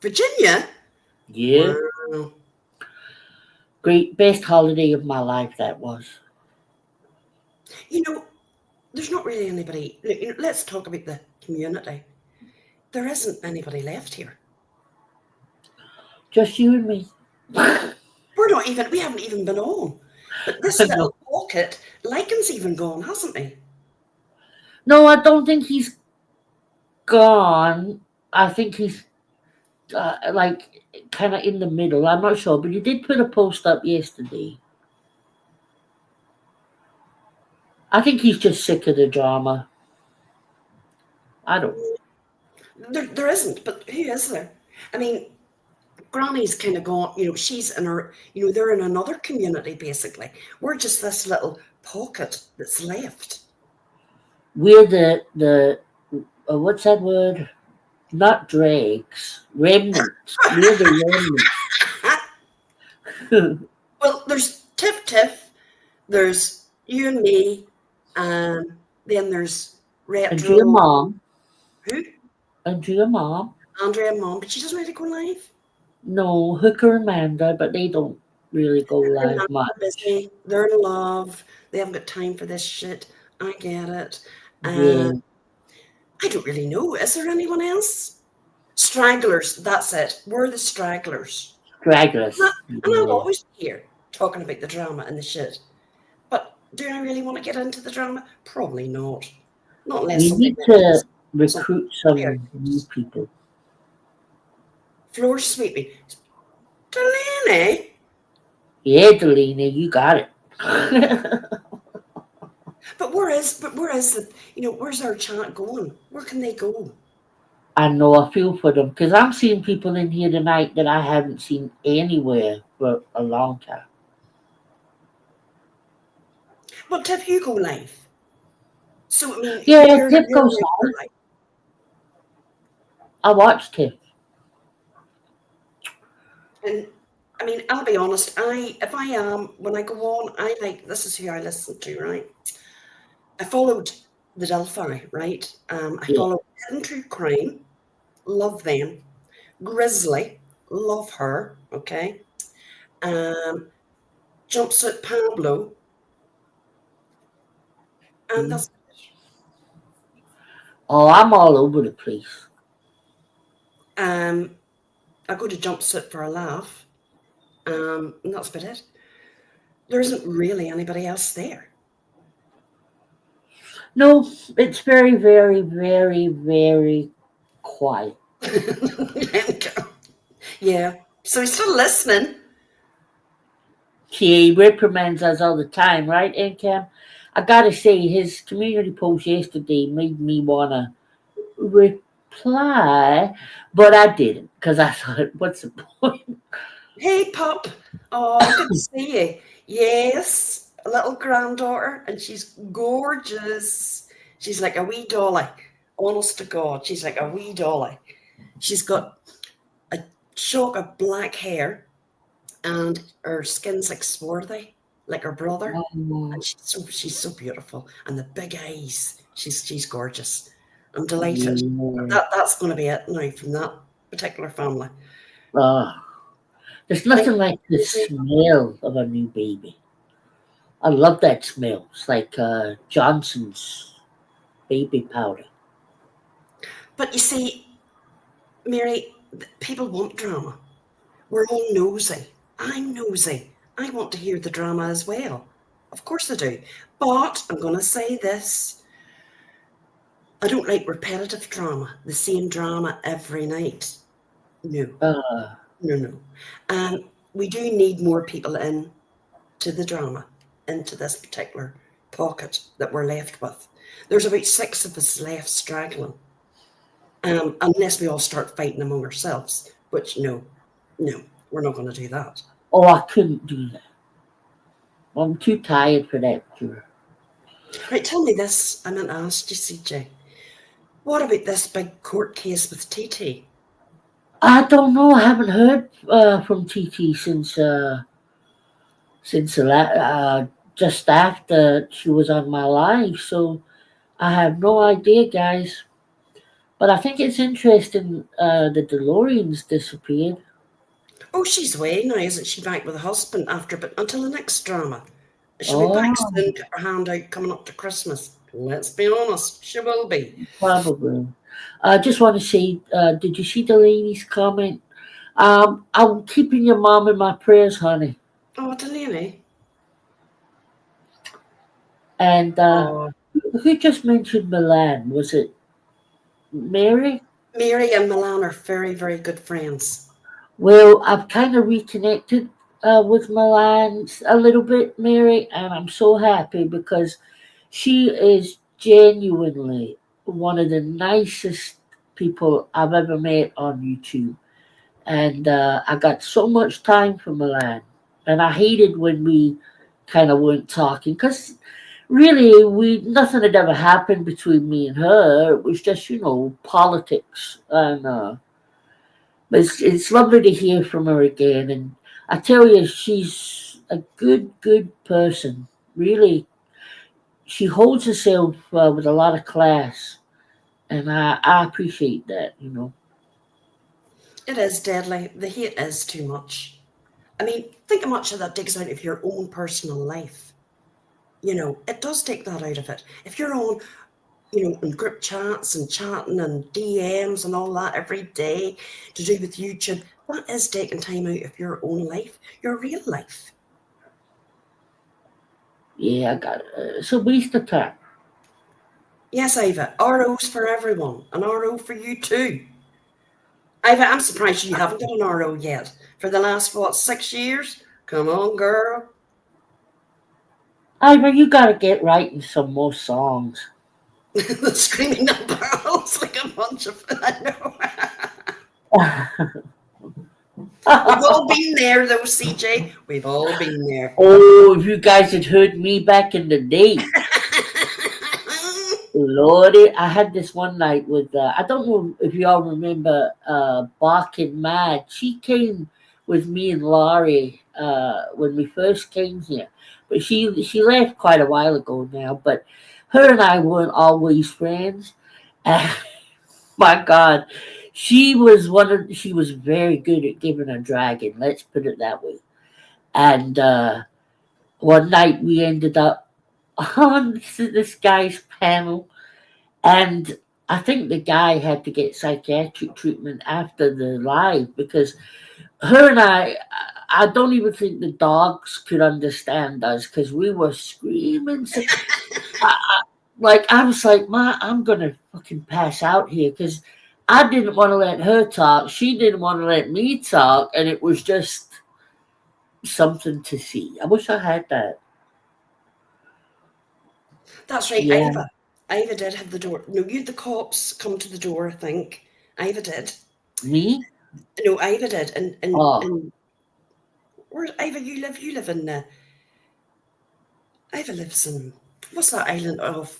Virginia? Yeah. Wow. Great, best holiday of my life that was. You know, there's not really anybody. Let's talk about the community. There isn't anybody left here. Just you and me. We haven't even been on. But this little pocket, Lycan's even gone, hasn't he? No, I don't think he's gone. I think he's like kind of in the middle. I'm not sure, but he did put a post up yesterday. I think he's just sick of the drama. I don't know. There isn't, but who is there? I mean, Granny's kind of gone, she's in her, they're in another community basically. We're just this little pocket that's left. We're the what's that word? Not dregs, remnants. We're the remnants. Well, there's Tiff, there's you and me, and then there's Retro. Andrea Mom. Who? Andrea Mom. Andrea Mom, but she doesn't really go live. No, Hooker and Amanda, but they don't really go live much. Busy. They're in love. They haven't got time for this shit. I get it. Yeah. I don't really know. Is there anyone else? Stragglers. That's it. We're the stragglers. Stragglers. And I'll always be here talking about the drama and the shit. But do I really want to get into the drama? Probably not. Not unless we need to recruit some new people. Floor sweeping. Delaney? Yeah, Delaney, you got it. But where's our chat going? Where can they go? I know, I feel for them because I'm seeing people in here tonight that I haven't seen anywhere for a long time. Well, Tiff, you go live. So, I mean, yeah, Tiff goes live. I watched Tiff. And I mean, I'll be honest, when I go on, this is who I listen to, right? I followed the Delphi, right? I followed Hidden True Crime, love them. Grizzly, love her, okay? Jumpsuit Pablo. And that's it. Oh, I'm all over the place. I go to Jumpsuit for a laugh. And that's about it. There isn't really anybody else there. No, it's very, very, very, very quiet. Yeah. So he's still listening. He reprimands us all the time, right, Encam? I gotta say, his community post yesterday made me wanna reply, but I didn't because I thought, what's the point? Hey, Pop. Oh, good to see you. Yes, a little granddaughter, and she's gorgeous. She's like a wee dolly. Honest to God, she's like a wee dolly. She's got a shock of black hair, and her skin's like swarthy, like her brother. And she's so beautiful, and the big eyes. She's gorgeous. I'm delighted. That's going to be it now from that particular family. There's nothing like the smell of a new baby. I love that smell. It's like Johnson's baby powder. But you see, Mary, people want drama. We're all nosy. I'm nosy. I want to hear the drama as well. Of course I do. But I'm going to say this. I don't like repetitive drama, the same drama every night. No. No. And we do need more people in to the drama, into this particular pocket that we're left with. There's about 6 of us left straggling. Unless we all start fighting among ourselves, which no, we're not going to do that. Oh, I couldn't do that. I'm too tired for that, Juror. Right, tell me this. I meant to ask you, CJ. What about this big court case with TT? I don't know. I haven't heard from TT since just after she was on my live, so I have no idea, guys. But I think it's interesting the DeLorean's disappeared. Oh, she's away now, isn't she? Back with her husband but until the next drama. She'll be back soon, get her hand out coming up to Christmas. Let's be honest, she will be. Probably. I just want to say, did you see the lady's comment? I'm keeping your mom in my prayers, honey. Oh, Delaney. And who just mentioned Milan? Was it Mary? Mary and Milan are very, very good friends. Well, I've kind of reconnected with Milan a little bit, Mary, and I'm so happy because she is genuinely one of the nicest people I've ever met on YouTube. And I got so much time for Milan. And I hated when we kind of weren't talking because really nothing had ever happened between me and her. It was just, politics. And but it's lovely to hear from her again. And I tell you, she's a good person. Really, she holds herself with a lot of class, and I appreciate that. It is deadly. The hate is too much. I mean, think how much of that digs out of your own personal life. It does take that out of it. If you're on, in group chats and chatting and DMs and all that every day to do with YouTube, that is taking time out of your own life, your real life. Yeah, I got it. It's a waste of time. Yes, Iva, ROs for everyone, an RO for you too. Iva, I'm surprised you haven't got an RO yet. For the last, 6 years? Come on, girl. Ivor, you gotta get writing some more songs. The screaming at barrels like a bunch of... I know. We've all been there, though, CJ. We've all been there. Oh, if you guys had heard me back in the day. Lordy, I had this one night with, I don't know if you all remember Barking Mad. She came with me and Laurie when we first came here. But she left quite a while ago now. But her and I weren't always friends. My God, she was very good at giving a dragon. Let's put it that way. And one night we ended up on this guy's panel, and I think the guy had to get psychiatric treatment after the live because her and I don't even think the dogs could understand us because we were screaming. I was like, Ma, I'm going to fucking pass out here because I didn't want to let her talk. She didn't want to let me talk. And it was just something to see. I wish I had that. That's right, Yeah. Iva. Iva did have the door. No, you had the cops come to the door, I think. Iva did. Me? No, Iva did. And where, Iva, you live? You live in... Iva lives in... What's that island of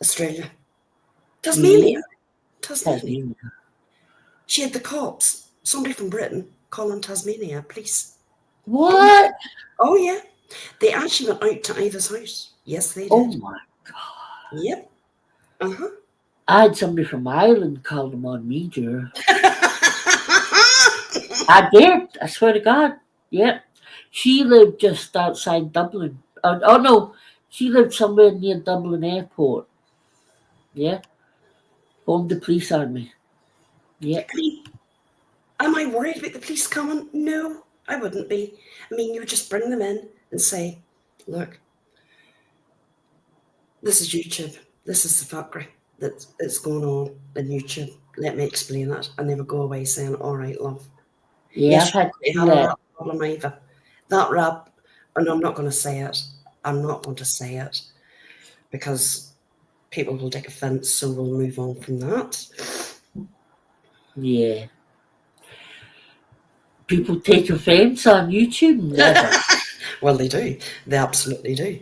Australia? Tasmania. Tasmania. She had the cops, somebody from Britain, calling Tasmania police. What? Oh, yeah. They actually went out to Iva's house. Yes, they did. Oh, my God. Yep. Uh-huh. I had somebody from Ireland call them on me, Juror. I did. I swear to God. Yep. She lived just outside Dublin. Oh, no. She lived somewhere near Dublin Airport. Yeah. Formed the police army. Yeah. Am I worried about the police coming? No, I wouldn't be. I mean, you would just bring them in and say, look, this is YouTube. This is the fuckery that's going on in YouTube. Let me explain it. And they would go away saying, all right, love. Yeah, yes, I've had a rap problem, Eva. That rap, and I'm not going to say it. I'm not going to say it because people will take offence, so we'll move on from that. Yeah. People take offence on YouTube? Never. Well, they do. They absolutely do.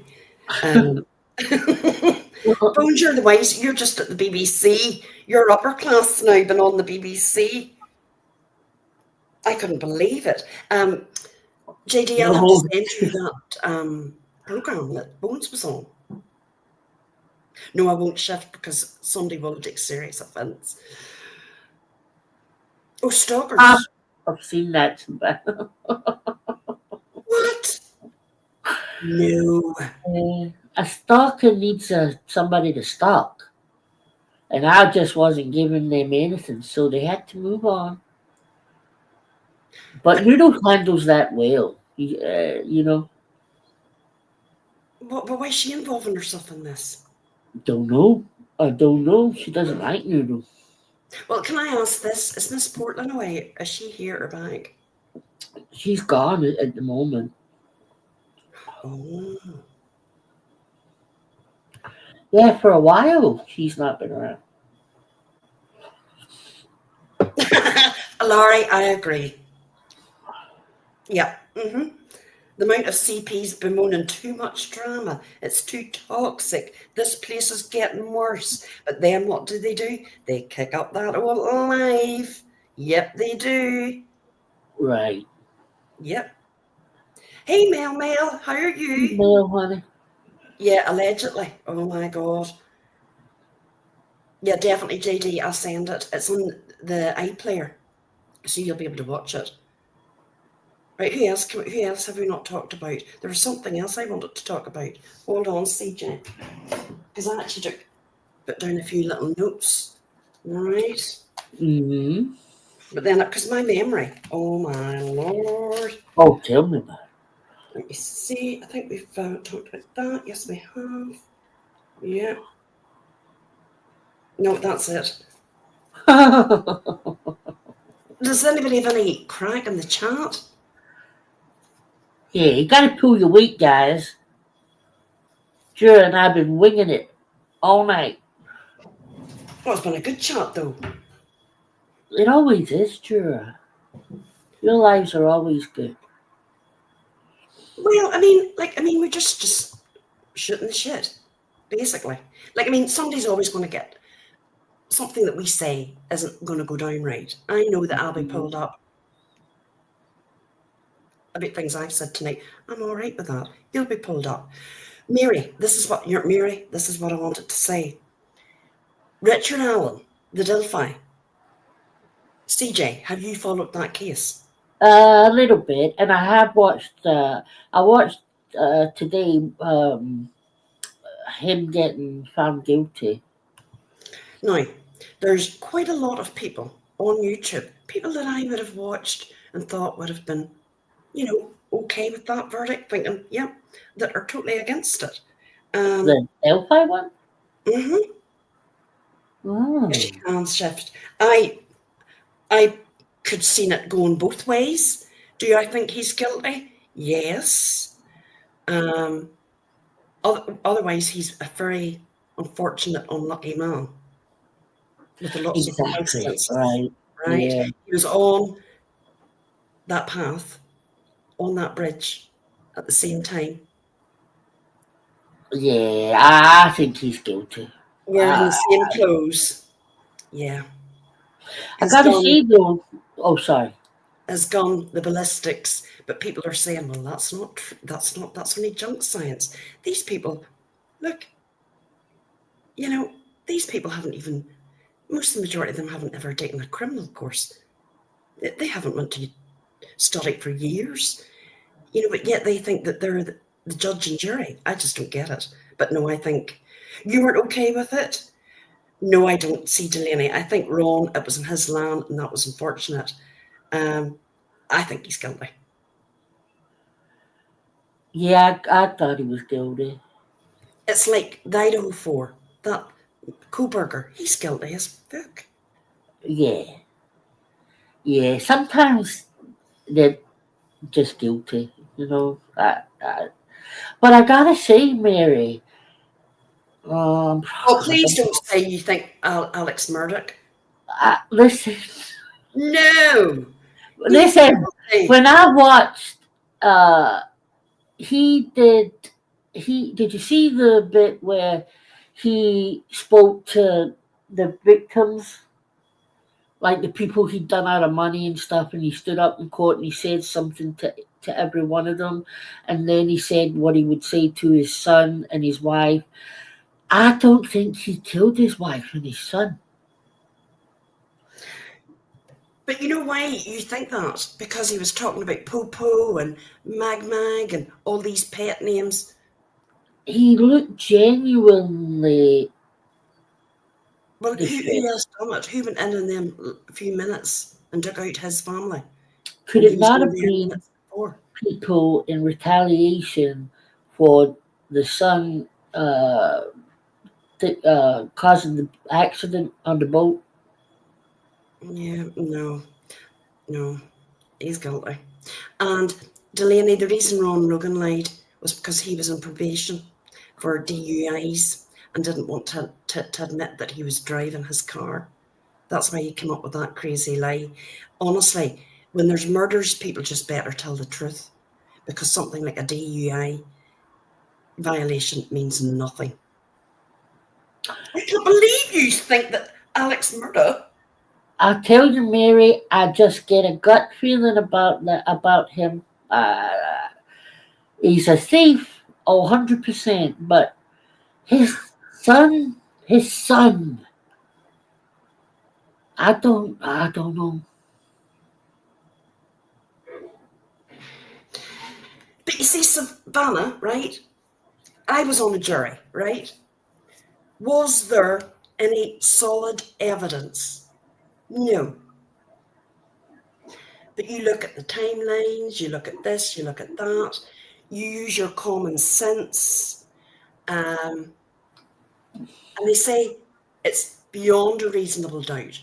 Bones, you're the wise. You're just at the BBC. You're upper class now, been on the BBC. I couldn't believe it. JD, I'll have to send you that programme that Bones was on. No, I won't shift because somebody will take serious offence. Oh, stalkers. I've seen that. What? No. A stalker needs somebody to stalk. And I just wasn't giving them anything, so they had to move on. But Noodle handles that well, you know. But why is she involving herself in this? Don't know. I don't know. She doesn't like Noodle. Well, can I ask this? Is Miss Portland away? Is she here or back? She's gone at the moment. Oh. Yeah, for a while she's not been around. Laurie, I agree. Yeah. The amount of CP's bemoaning too much drama. It's too toxic. This place is getting worse. But then what do? They kick up that old life. Yep, they do. Right. Yep. Hey, Mel, how are you? Mel, honey. Yeah, allegedly. Oh my God. Yeah, definitely, JD. I'll send it. It's on the iPlayer, so you'll be able to watch it. Right, who else have we not talked about? There was something else I wanted to talk about. Hold on, CJ. Because I actually put down a few little notes. Right. Mm-hmm. But then, because my memory, oh my Lord. Oh, tell me about it. Let me see. I think we've talked about that. Yes, we have. Yeah. No, that's it. Does anybody have any crack in the chat? Yeah, you gotta pull your weight, guys. Juror and I've been winging it all night. Oh, it's been a good chat, though. It always is, Juror. Your lives are always good. Well, we're just shooting the shit, basically. Somebody's always going to get something that we say isn't going to go down right. I know that I'll be pulled up about things I've said tonight. I'm all right with that. You'll be pulled up. Mary, this is what I wanted to say. Richard Allen, the Delphi. CJ, have you followed that case? A little bit, and I have watched. I watched today him getting found guilty. Now, there's quite a lot of people on YouTube, people that I would have watched and thought would have been, okay with that verdict, thinking, that are totally against it. The Delphi one? Mm-hmm. Oh. She can shift. I could seen it going both ways. Do I think he's guilty? Yes. Otherwise, he's a very unfortunate, unlucky man with lots of coincidence. Right. Yeah. He was on that path, on that bridge at the same time. Yeah, I think he's guilty. Wearing the same clothes. Yeah. I gotta say though. Oh, sorry. Has gone the ballistics, but people are saying, well, that's only junk science. These people, look, these people haven't even, most of the majority of them haven't ever taken a criminal course. They haven't went to study for years, but yet they think that they're the judge and jury. I just don't get it. But no, I think you weren't okay with it. No, I don't see Delaney. I think Ron, it was in his land and that was unfortunate. I think he's guilty. Yeah, I thought he was guilty. It's like the Idaho 4, that Koberger, he's guilty as fuck. Yeah. Yeah, sometimes they're just guilty, But I gotta say, Mary. Oh, please don't say you think Alex Murdoch. Listen. No. Listen, when I watched, did you see the bit where he spoke to the victims, like the people he'd done out of money and stuff, and he stood up in court and he said something to every one of them, and then he said what he would say to his son and his wife. I don't think he killed his wife and his son. But you know why you think that? Because he was talking about Popo and Mag and all these pet names. He looked genuinely Well, who distressed. else done it? Who went in them few minutes and took out his family? Could And he it was not only have there been minutes before. people in retaliation for the son causing the accident on the boat? Yeah, no, he's guilty. And Delaney, the reason Ron Logan lied was because he was on probation for DUIs and didn't want to admit that he was driving his car. That's why he came up with that crazy lie. Honestly, when there's murders, people just better tell the truth, because something like a DUI violation means nothing. I can't believe you think that Alex murder. I tell you, Mary, I just get a gut feeling about him. He's a thief, 100%. But his son, I don't know. But you see, Savannah, right? I was on a jury, right? Was there any solid evidence? No. But you look at the timelines, you look at this, you look at that, you use your common sense, and they say it's beyond a reasonable doubt.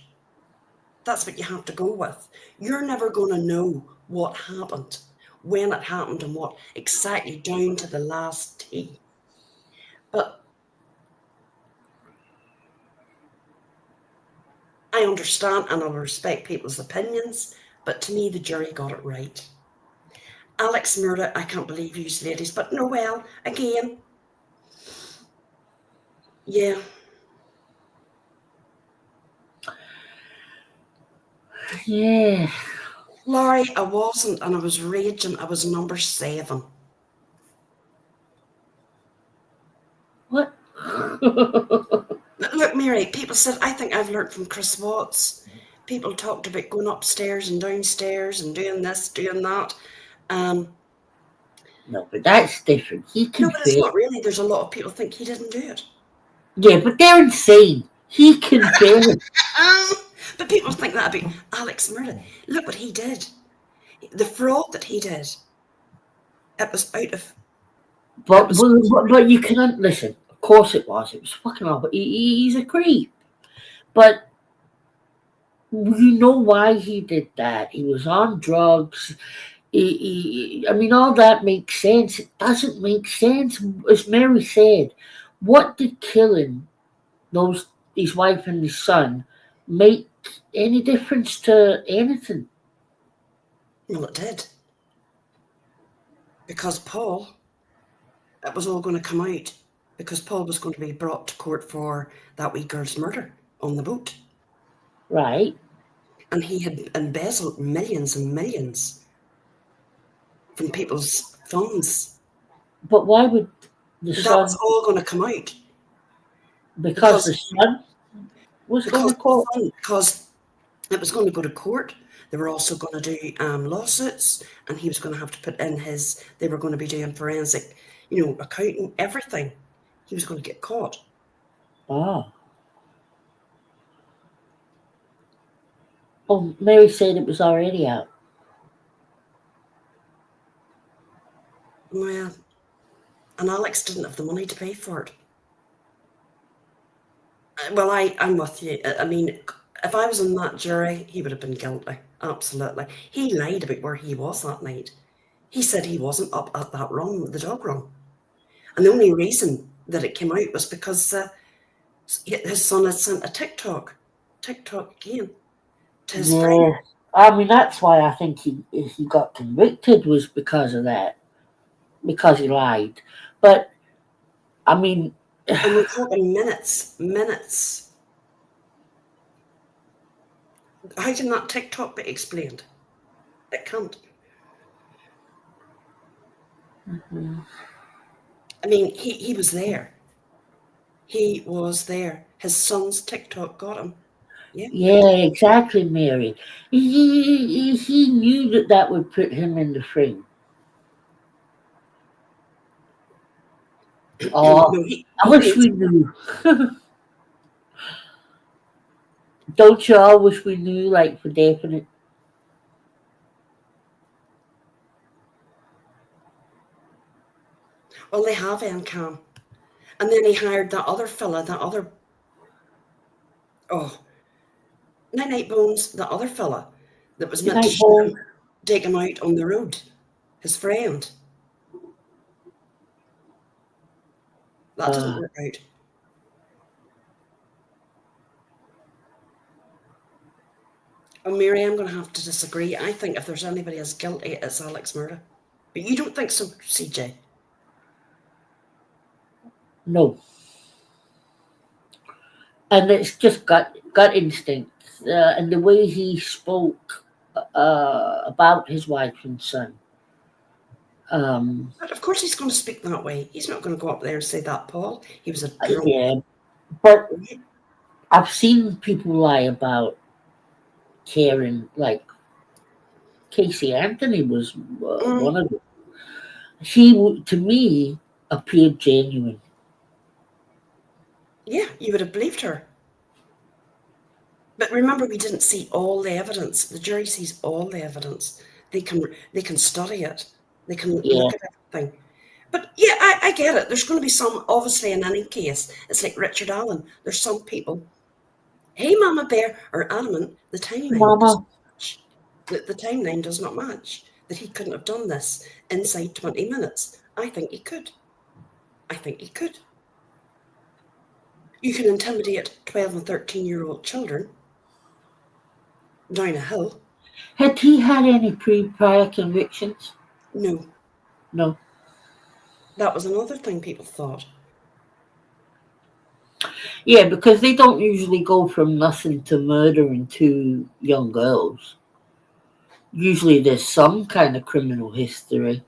That's what you have to go with. You're never going to know what happened, when it happened, and what exactly down to the last T. But I understand and I respect people's opinions, but to me, the jury got it right. Alex Murdoch, I can't believe you ladies, but no, well, again, yeah. Yeah. Laurie, I wasn't, and I was raging. I was number 7. What? But look, Mary, people said, I think I've learnt from Chris Watts. People talked about going upstairs and downstairs and doing this, doing that. No, but that's different. He No, but it's confessed. not really. There's a lot of people think he didn't do it. Yeah, but they're insane. He confessed. But people think that about Alex Murdoch. Look what he did. The fraud that he did. It was out of... But you cannot listen. Of course it was. It was fucking awful. He's a creep. But you know why he did that. He was on drugs. I mean, all that makes sense. It doesn't make sense. As Mary said, what did killing his wife and his son make any difference to anything? Well, it did. Because Paul, it was all going to come out. Because Paul was going to be brought to court for that wee girl's murder on the boat. Right. And he had embezzled millions and millions from people's funds. But why would the That son? was all going to come out. Because the son was going to court. Because it was going to go to court. They were also going to do lawsuits, and he was going to have to put in they were going to be doing forensic, accounting, everything. He was going to get caught. Oh. Oh, Mary said it was already out. Well, and Alex didn't have the money to pay for it. Well, I'm with you. I mean, if I was in that jury, he would have been guilty. Absolutely. He lied about where he was that night. He said he wasn't up at that run, the dog run. And the only reason that it came out was because his son had sent a TikTok again, to his friend. I mean, that's why I think he got convicted, was because of that. Because he lied. But, I mean... And we're talking minutes. How can that TikTok be explained? It can't. Mm-hmm. I mean, he was there. He was there. His son's TikTok got him. Yeah, exactly, Mary. He knew that would put him in the frame. Oh, No, I wish we knew. Don't you all wish we knew, like, for definite? Well, they have Encam. And then he hired that other fella, Night Bones, the other fella that was meant to Night Bones. take him out on the road, his friend. That didn't work out. Oh, Mary, I'm going to have to disagree. I think if there's anybody as guilty, it's Alex Murdoch. But you don't think so, CJ? No. And it's just gut instinct. And the way he spoke about his wife and son. But of course he's going to speak that way. He's not going to go up there and say that, Paul. He was a drunk. Yeah, but I've seen people lie about Karen, like Casey Anthony was one of them. She, to me, appeared genuine. Yeah, you would have believed her. But remember, we didn't see all the evidence. The jury sees all the evidence. They can study it. They can look at everything. But yeah, I get it. There's going to be some, obviously, in any case. It's like Richard Allen. There's some people. Hey, Mama Bear are adamant the timeline. Mama. The timeline does not match. That he couldn't have done this inside 20 minutes. I think he could. You can intimidate 12 and 13-year-old children down a hill. Had he had any prior convictions? No. That was another thing people thought. Yeah, because they don't usually go from nothing to murdering two young girls. Usually there's some kind of criminal history.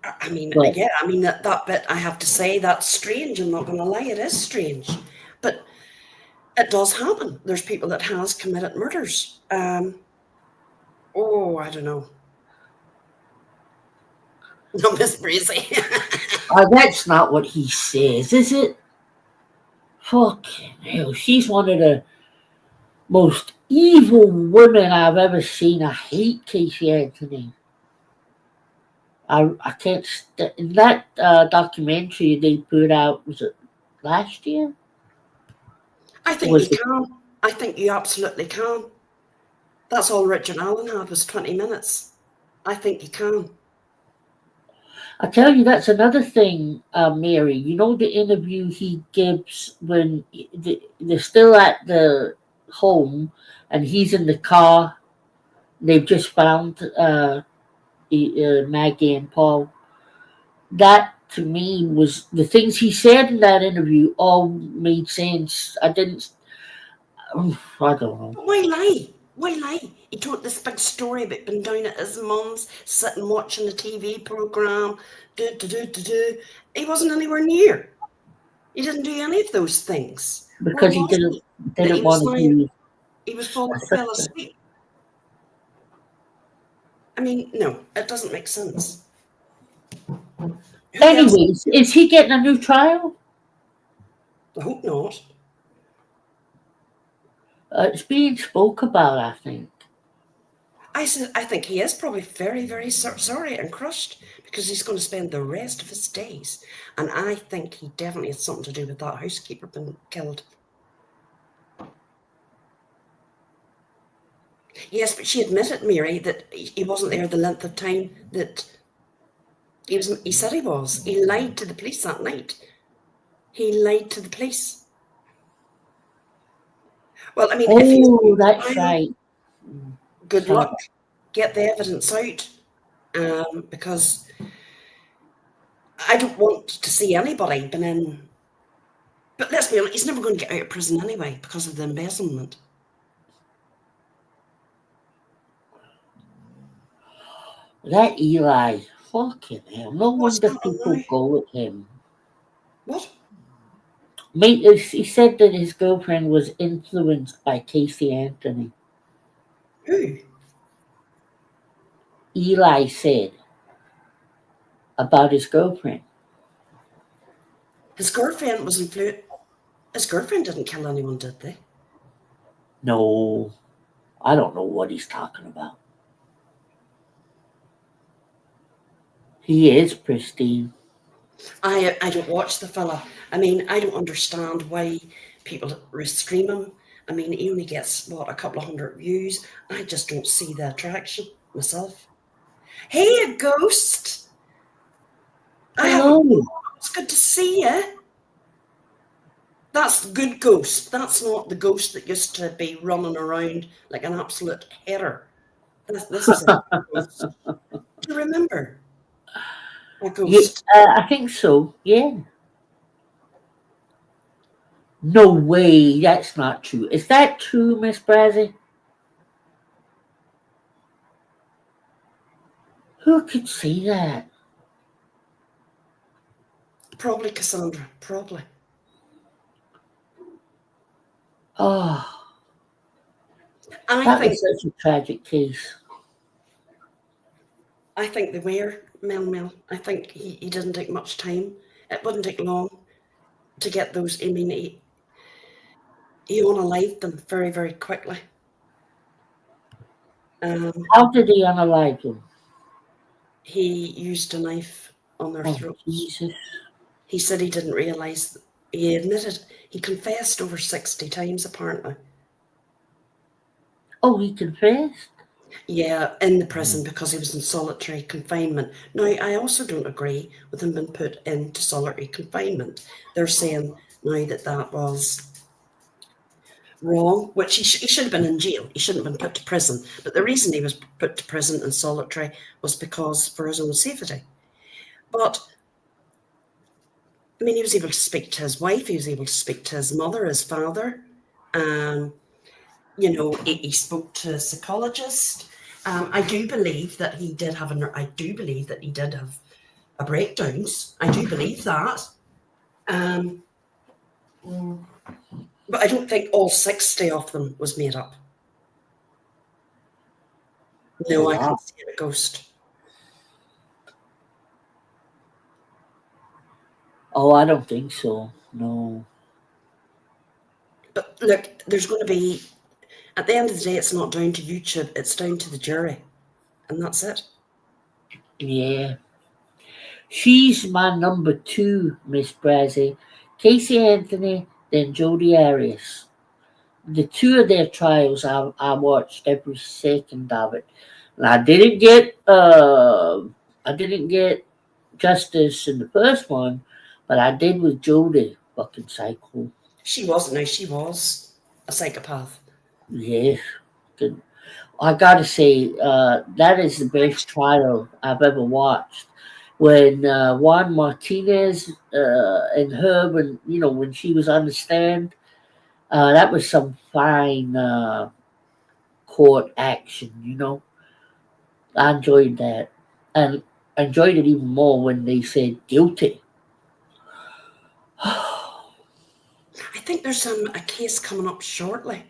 I mean, that bit, I have to say, that's strange. I'm not going to lie, it is strange. But it does happen. There's people that has committed murders. I don't know. No, Miss Breezy. That's not what he says, is it? Fucking hell, she's one of the most evil women I've ever seen. I hate Casey Anthony. I can't. That documentary they put out, was it last year? I think you can. I think you absolutely can. That's all Richard Allen had was 20 minutes. I think you can. I tell you, that's another thing, Mary. You know the interview he gives when they're still at the home and he's in the car. They've just found Maggie and Paul. That to me was the things he said in that interview all made sense. I don't know. But why lie? Why lie? He told this big story about being down at his mum's, sitting watching the TV programme. He wasn't anywhere near. He didn't do any of those things. Because he didn't want to do. He fell asleep. I mean, no, it doesn't make sense. Anyways, is he getting a new trial? I hope not. It's being spoke about, I think. I think he is probably very, very sorry and crushed because he's going to spend the rest of his days. And I think he definitely had something to do with that housekeeper being killed. Yes, but she admitted, Mary, that he wasn't there the length of time that he said he was. He lied to the police that night. He lied to the police. Well, I mean, that's right. Good luck. Get the evidence out, because I don't want to see anybody been in. But let's be honest, he's never going to get out of prison anyway because of the embezzlement. That Eli, fucking hell! No wonder people go with him. What? He said that his girlfriend was influenced by Casey Anthony. Who? Eli said about his girlfriend. His girlfriend was influenced. His girlfriend didn't kill anyone, did they? No, I don't know what he's talking about. He is pristine. I don't watch the fella. I mean, I don't understand why people stream him. I mean, he only gets, what, a couple of hundred views. I just don't see the attraction myself. Hey, a ghost! Hello. It's good to see you. That's the good ghost. That's not the ghost that used to be running around like an absolute header. This is a ghost. Do you remember? A ghost. Yeah, I think so, yeah. No way, that's not true. Is that true, Miss Brazzy? Who could see that? Probably Cassandra. Probably. Oh, I think was such a tragic case. I think they were Mel. I think he didn't take much time. It wouldn't take long to get those. I mean, he unalived them very, very quickly. How did he unalive them? He used a knife on their throats. Jesus. He said he didn't realise. He admitted, he confessed over 60 times apparently. Oh, he confessed? Yeah, in the prison because he was in solitary confinement. Now, I also don't agree with him being put into solitary confinement. They're saying now that was wrong, which he should have been in jail. He shouldn't have been put to prison. But the reason he was put to prison and solitary was because for his own safety. But, I mean, he was able to speak to his wife. He was able to speak to his mother, his father. You know, he spoke to a psychologist. I do believe that he did have a breakdowns. I do believe that. But I don't think all 60 of them was made up. No, I can't see a ghost. Oh, I don't think so. No. But look, there's going to be, at the end of the day, it's not down to YouTube, it's down to the jury. And that's it. Yeah. She's my number 2, Miss Brazzy. Casey Anthony, then Jodi Arias. The 2 of their trials, I watched every second of it. And I didn't get justice in the first one, but I did with Jodi. Fucking psycho. She was a psychopath. Yes. Good. I gotta say, that is the best trial I've ever watched. When Juan Martinez and her, when she was on the stand, that was some fine court action. I enjoyed that, and I enjoyed it even more when they said guilty. I think there's a case coming up shortly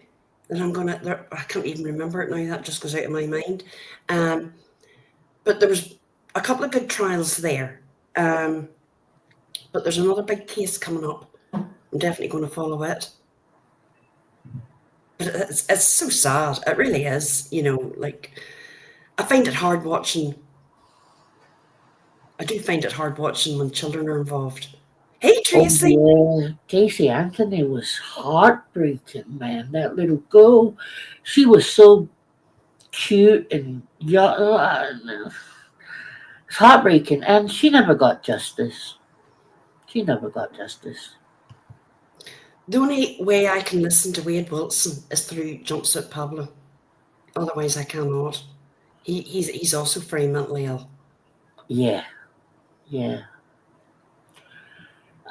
that I can't even remember it now, that just goes out of my mind. But there was a couple of good trials there. But there's another big case coming up. I'm definitely going to follow it. But it's so sad. It really is. I find it hard watching. I do find it hard watching when children are involved. Hey, Tracy. Oh, yeah. Casey Anthony was heartbreaking, man. That little girl, she was so cute and young. It's heartbreaking, and she never got justice. The only way I can listen to Wade Wilson is through Jumpsuit Pablo. Otherwise, I cannot. He's also very mentally ill. Yeah.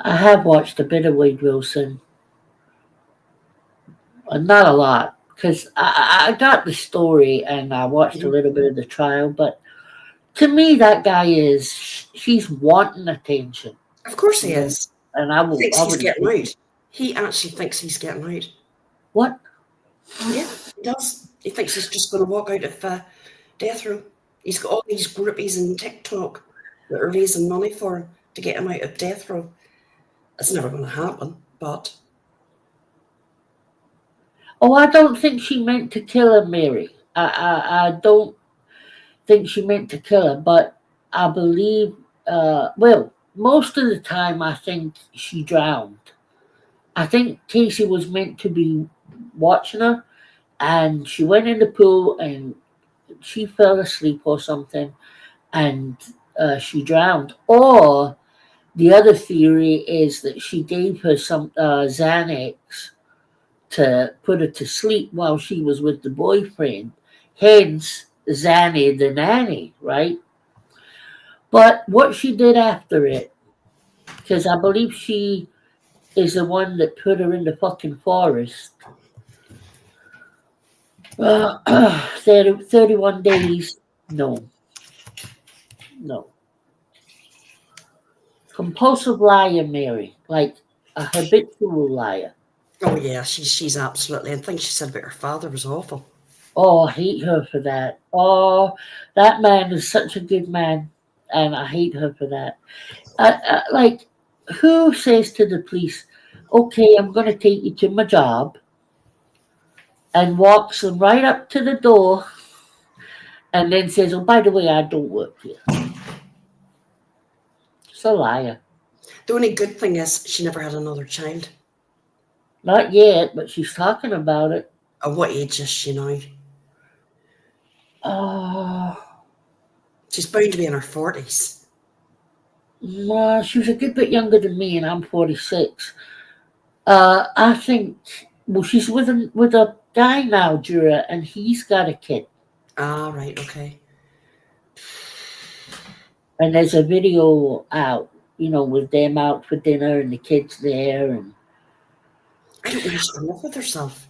I have watched a bit of Wade Wilson. Not a lot, because I got the story and I watched a little bit of the trial, but to me, that guy he's wanting attention. Of course he is. And I will. Thinks he's getting out. He actually thinks he's getting out. What? Yeah, he does. He thinks he's just going to walk out of death row. He's got all these groupies in TikTok that are raising money for him to get him out of death row. It's never going to happen, but... Oh, I don't think she meant to kill her, Mary. I don't think she meant to kill her, but I believe, well, most of the time I think she drowned. I think Casey was meant to be watching her, and she went in the pool and she fell asleep or something, and she drowned. Or the other theory is that she gave her some Xanax to put her to sleep while she was with the boyfriend. Hence, Zanny the nanny, right? But what she did after it, because I believe she is the one that put her in the fucking forest. 31 days. No. Compulsive liar, Mary. Like a habitual liar. Oh yeah, she's absolutely... And things she said about her father was awful. Oh, I hate her for that. Oh, that man is such a good man, and I hate her for that. Like, who says to the police, "Okay, I'm going to take you to my job," and walks them right up to the door, and then says, "Oh, by the way, I don't work here." It's a liar. The only good thing is she never had another child. Not yet, but she's talking about it. At what age is she now? She's bound to be in her 40s. Well, she was a good bit younger than me, and I'm 46. I think, well, she's with a guy now, Juror, and he's got a kid. Ah, right, okay. And there's a video out, with them out for dinner and the kids there. And I don't know how she can live with herself.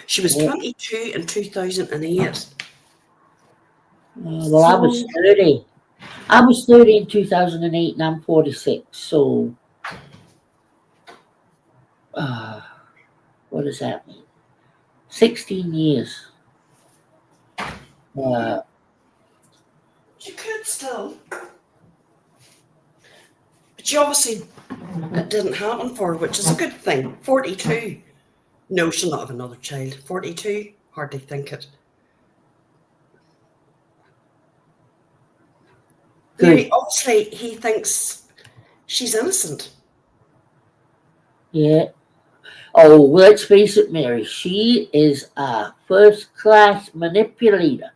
She was Yeah. 22 in 2008. Well, I was 30. I was 30 in 2008, and I'm 46. So, what does that mean? 16 years. She could still. But she obviously, it didn't happen for her, which is a good thing. 42. No, she'll not have another child. 42? Hardly think it. Good. Obviously, he thinks she's innocent. Yeah. Oh, let's face it, Mary. She is a first-class manipulator.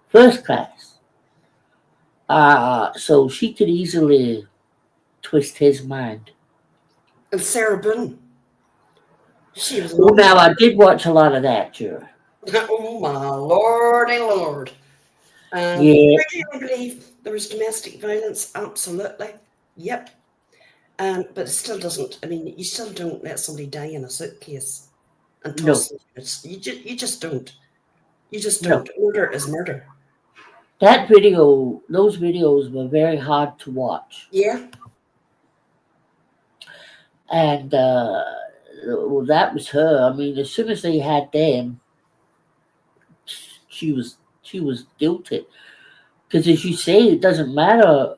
First class. So she could easily twist his mind. And Sarah Boone. She was... Well, now, I did watch a lot of that, Juror. Oh, my lordy lord. Yeah. Do you believe there was domestic violence? Absolutely. Yep. But it still doesn't... I mean, you still don't let somebody die in a suitcase and toss them. You just don't. You just don't. Murder is murder. Those videos were very hard to watch. Yeah. And, well, that was her. I mean, as soon as they had them, she was guilty. Because as you say, it doesn't matter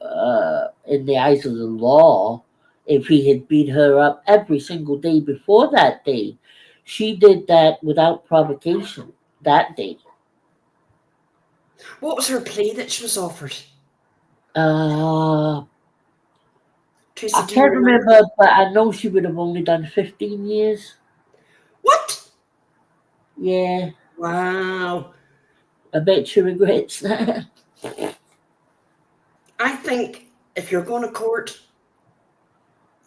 in the eyes of the law if he had beat her up every single day before that day. She did that without provocation that day. What was her plea that she was offered? I can't remember, but I know she would have only done 15 years. What? Yeah. Wow. I bet she regrets that. I think if you're going to court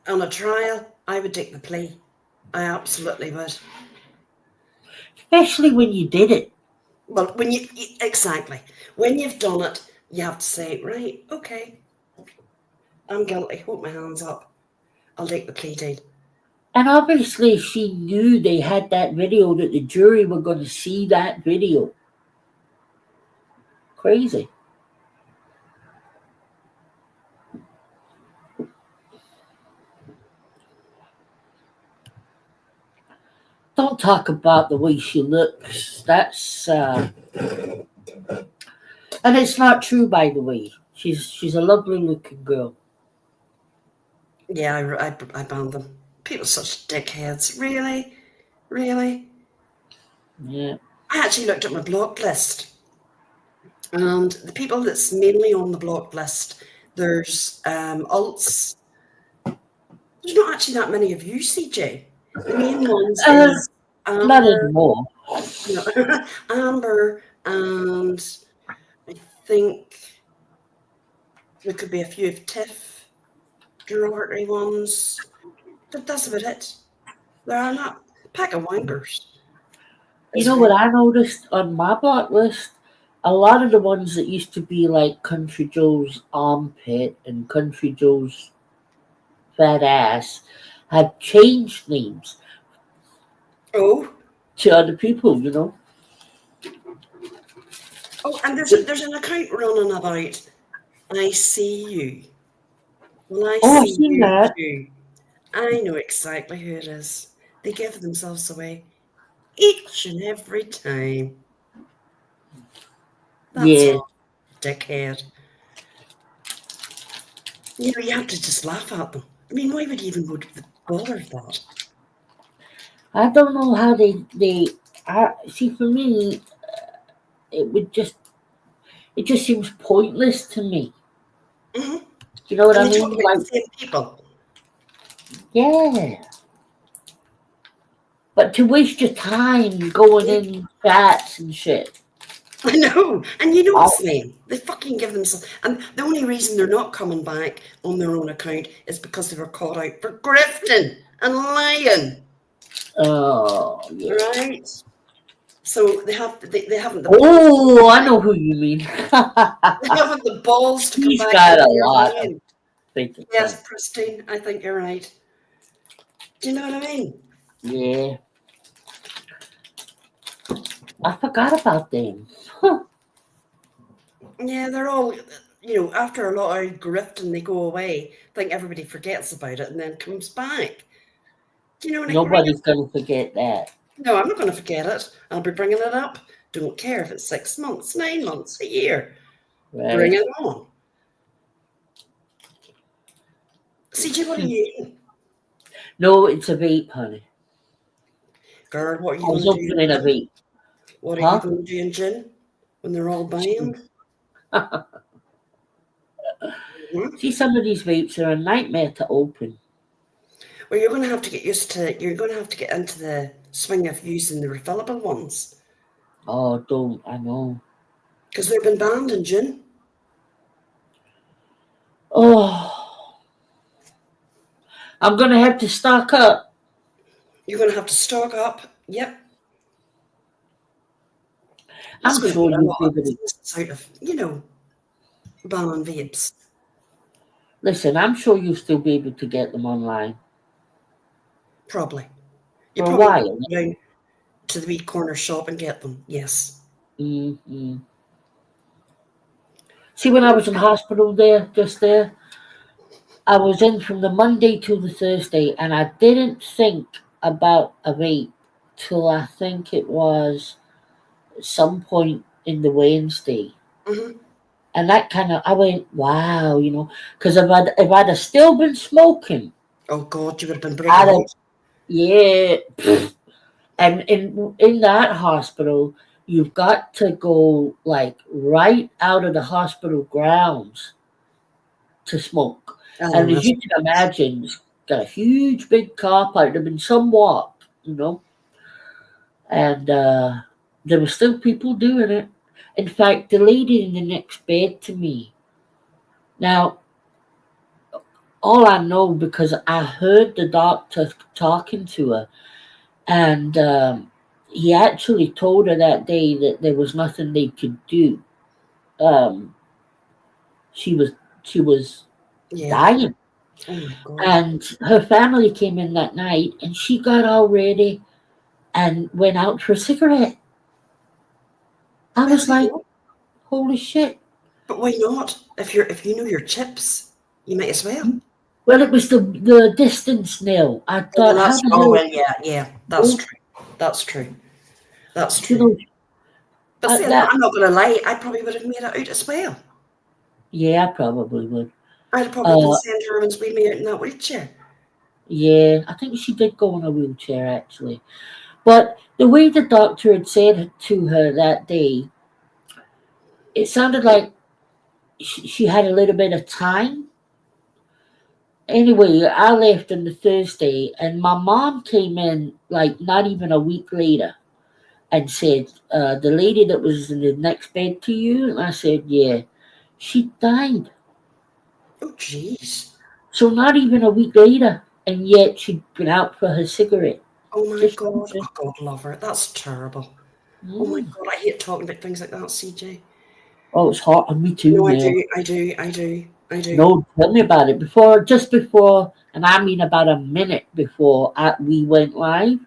on a trial, I would take the plea. I absolutely would. Especially when you did it. Well, exactly. When you've done it, you have to say, right, okay, I'm guilty. Hold my hands up. I'll take the plea deal. And obviously she knew they had that video, that the jury were going to see that video. Crazy. don't talk about the way she looks. That's and it's not true, by the way. She's a lovely looking girl. Yeah, I banned them. People are such dickheads. Really? Really? Yeah. I actually looked at my block list. And the people that's mainly on the block list, there's alts. There's not actually that many of you, CJ. The main ones is Not Amber, anymore. Amber, and I think there could be a few of Tiff, derogatory ones. But that's about it. There are not a pack of wankers. You know what I noticed on my block list? A lot of the ones that used to be like Country Joe's armpit and Country Joe's fat ass had changed names Oh, to other people, you know. oh, and there's an account running about. I see you. Well, I Oh, I've see seen you that. too. I know exactly who it is. They give themselves away each and every time. That's Yeah. all, dickhead. You know, you have to just laugh at them. I mean, why would you even go to the bother of that? I don't know how they see, for me, it just seems pointless to me. Mm-hmm. You know what And I they talk mean? about Like, the same people. yeah. But to waste your time going in chats and shit. I know. And you know what's mean? They fucking give themselves. And the only reason they're not coming back on their own account is because they were caught out for grifting and lying. Oh, yeah. Right? So they haven't. Oh, I know who you mean. They haven't the balls to come He's back. got a and hear lot lying. of fake accounts. Yes, Christine, I think you're right. Do you know what I mean? Yeah. I forgot about them. Yeah, they're all, after a lot of grifting, they go away. I think everybody forgets about it and then comes back. Do you know what Nobody's going to forget that. No, I'm not going to forget it. I'll be bringing it up. Don't care if it's 6 months, 9 months, a year. Right. Bring it on. CJ, what are you eating? No, it's a vape, honey. Girl, what are you I was going to do? opening a vape. What are you going to do in gin when they're all banned? See, some of these vapes are a nightmare to open. Well, you're going to have to get used to. You're going to have to get into the swing of using the refillable ones. Oh, don't. I know. Because they've been banned in June. Oh. I'm going to have to stock up. You're going to have to stock up. Yep. I'm sure you'll be able to. Out of, banning vapes. Listen, I'm sure you'll still be able to get them online. Probably. For a while. Go down to the wee corner shop and get them. Yes. Mm-hmm. See, when I was in hospital there, I was in from the Monday to the Thursday, and I didn't think about a vape till I think it was some point in the Wednesday. Mm-hmm. And that I went, wow, because if I'd have still been smoking. Oh, God, you would have been breaking out. Yeah. And in that hospital, you've got to go like right out of the hospital grounds to smoke. And as you can imagine, it's got a huge big car park. There've been some walk, and there were still people doing it. In fact, the lady in the next bed to me. Now, all I know because I heard the doctor talking to her, and he actually told her that day that there was nothing they could do. She was dying. Oh my God. And her family came in that night, and she got all ready and went out for a cigarette. I was like, holy shit. But why not? If you know your chips, you might as well. Well, it was the distance nil. I thought, yeah, that's true. That's true. That's You true. know, But see, that, I'm not going to lie. I probably would have made it out as well. yeah, I probably would. I'd have probably been saying to her and wheel me out in that wheelchair. Yeah, I think she did go in a wheelchair actually. But the way the doctor had said to her that day, it sounded like she had a little bit of time. Anyway, I left on the Thursday, and my mom came in like not even a week later and said, the lady that was in the next bed to you, and I said, yeah, she died. Oh, jeez. So not even a week later, and yet she'd been out for her cigarette. Oh, my Just God. Oh, God love her. That's terrible. Oh, my God. I hate talking about things like that, CJ. Oh, it's hot on me too, No, man. I do. No, tell me about it. Just before, and I mean about a minute before we went live,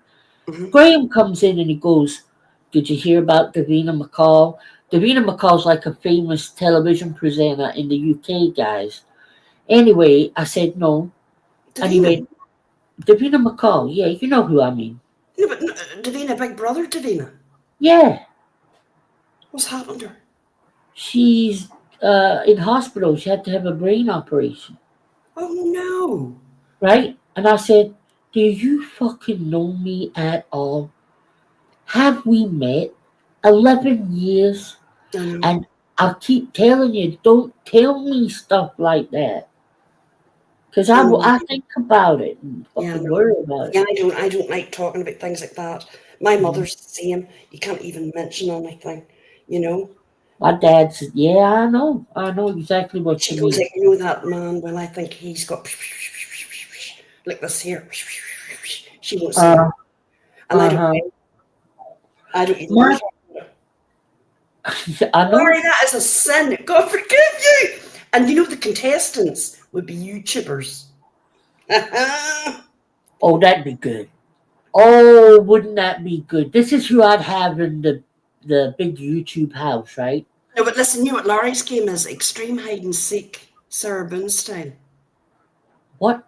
Graham comes in and he goes, did you hear about Davina McCall? Davina McCall's like a famous television presenter in the UK, guys. Anyway, I said no. Davina. And he went, Davina McCall, yeah, you know who I mean. No, but Davina, Big Brother Davina. Yeah. What's happened to her? She's in hospital. She had to have a brain operation. Oh, no. Right? And I said, do you fucking know me at all? Have we met 11 years? And I'll keep telling you, don't tell me stuff like that. Because I think about it and fucking worry about it. Yeah, I don't like talking about things like that. My mother's the same. You can't even mention anything, you know. My dad said, yeah, I know exactly what she you goes mean. like, you know that man, well, I think he's got like this here. She won't say it. And I don't even know. I know. Sorry, that is a sin. God forgive you. And you know the contestants would be YouTubers. Oh, that'd be good. Oh, wouldn't that be good? This is who I'd have in the big YouTube house, right? No, but listen, you know what Larry's game is? Extreme hide and seek, Sarah Boone style. What?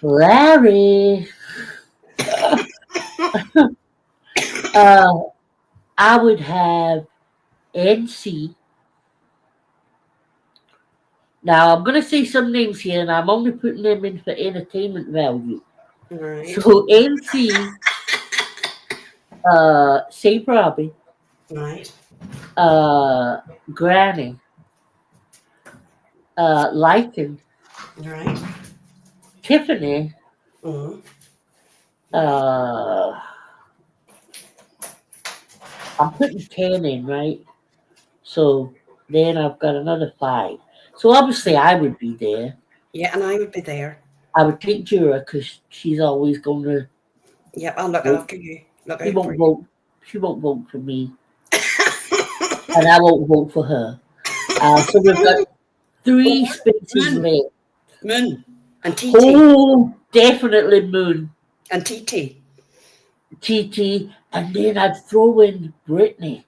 Larry. I would have NC. Now I'm gonna say some names here, and I'm only putting them in for entertainment value. Right. So NC, Saint Robbie, right, Granny, Lycan, right, Tiffany, I'm putting 10 in, right? So then I've got another 5. So obviously I would be there. Yeah, and I would be there. I would take Juror because she's always going to. Yep, I'll look after you. She won't vote for me. And I won't vote for her. So we've got 3 spaces left. Moon. And TT. Oh, definitely Moon. And TT. TT. And then I'd throw in Brittany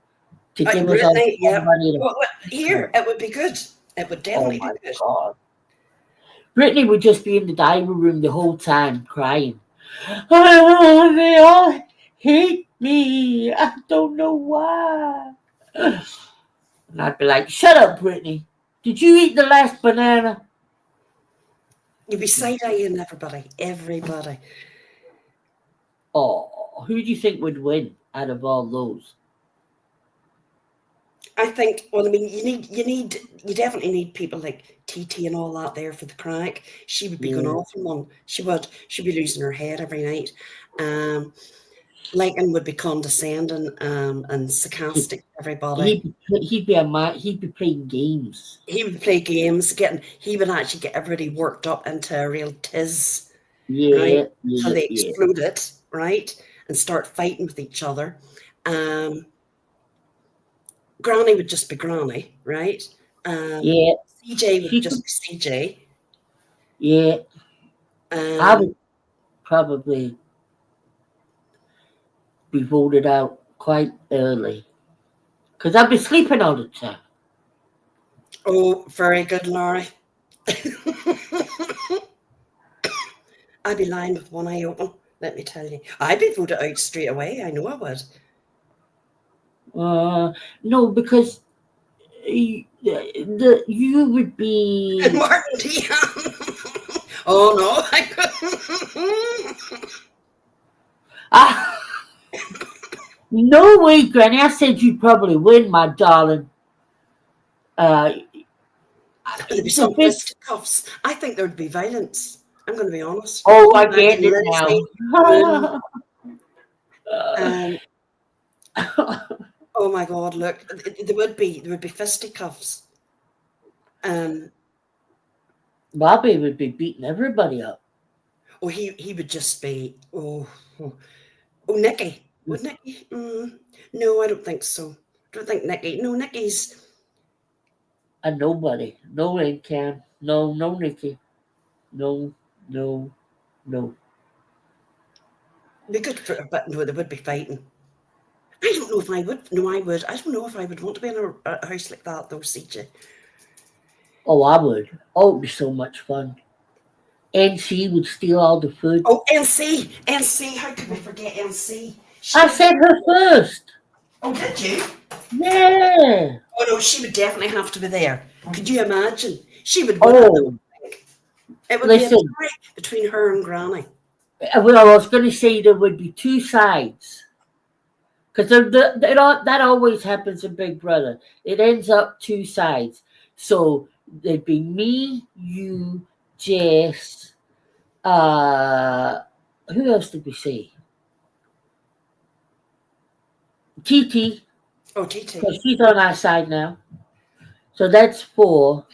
to give us all money. Well, here, it would be good. It would definitely be good. God. Brittany would just be in the dining room the whole time crying. Oh, they all hate me. I don't know why. And I'd be like, shut up, Brittany. Did you eat the last banana? You'd be side-eyeing everybody. Oh, who do you think would win out of all those? I think, well, I mean, you definitely need people like TT and all that there for the Craic. She would be going off in one. She'd be losing her head every night. Lycan would be condescending and sarcastic to everybody. He'd be playing games. He would play games, he would actually get everybody worked up into a real tiz. Yeah. Right? Yeah, so they explode it, right? And start fighting with each other. Granny would just be Granny, right? CJ would just be CJ. Yeah. I would probably be voted out quite early because I'd be sleeping all the time. Oh, very good, Laurie. I'd be lying with one eye open, let me tell you. I'd be voted out straight away. I know I would. No, because you would be. Martin T. Oh, no. No way, Granny. I said you'd probably win, my darling. There'd be The some big- fisticuffs. I think there'd be violence. I'm going to be honest. Oh, I get Imagine it Lindsay, now. oh my God! Look, there would be fisticuffs. Bobby would be beating everybody up. Oh, he would just be Nikki. Would Nikki? No, I don't think so. I don't think Nikki. No, Nikki's A nobody. No one can. No, Nikki. No. be good for a bit. No, they would be fighting. I don't know if I would. No, I would. I don't know if I would want to be in a house like that, though, CJ. Oh, I would. Oh, it'd be so much fun. NC would steal all the food. Oh, NC. How could we forget NC? I said her first. Oh, did you? Yeah. Oh no, she would definitely have to be there. Could you imagine? She would. Oh, it would listen. be a tie between her and Granny. Well, I was going to say there would be two sides. Because that always happens in Big Brother. It ends up two sides. So there'd be me, you, Jess. Who else did we say? TT. Oh, TT. Because she's on our side now. So that's 4.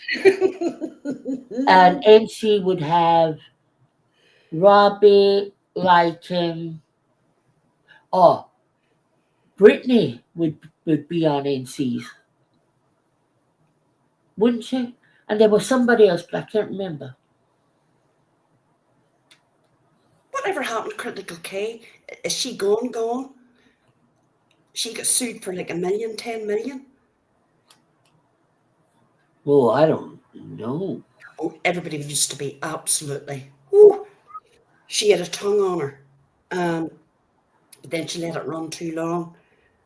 And NC would have Robbie, Lycan. Oh, Brittany would be on NC's. Wouldn't she? And there was somebody else, but I can't remember. Whatever happened to Critical K? Is she gone? She got sued for like 10 million. Oh, I don't know. Oh, everybody used to be absolutely. Whoo, she had a tongue on her. Then she let it run too long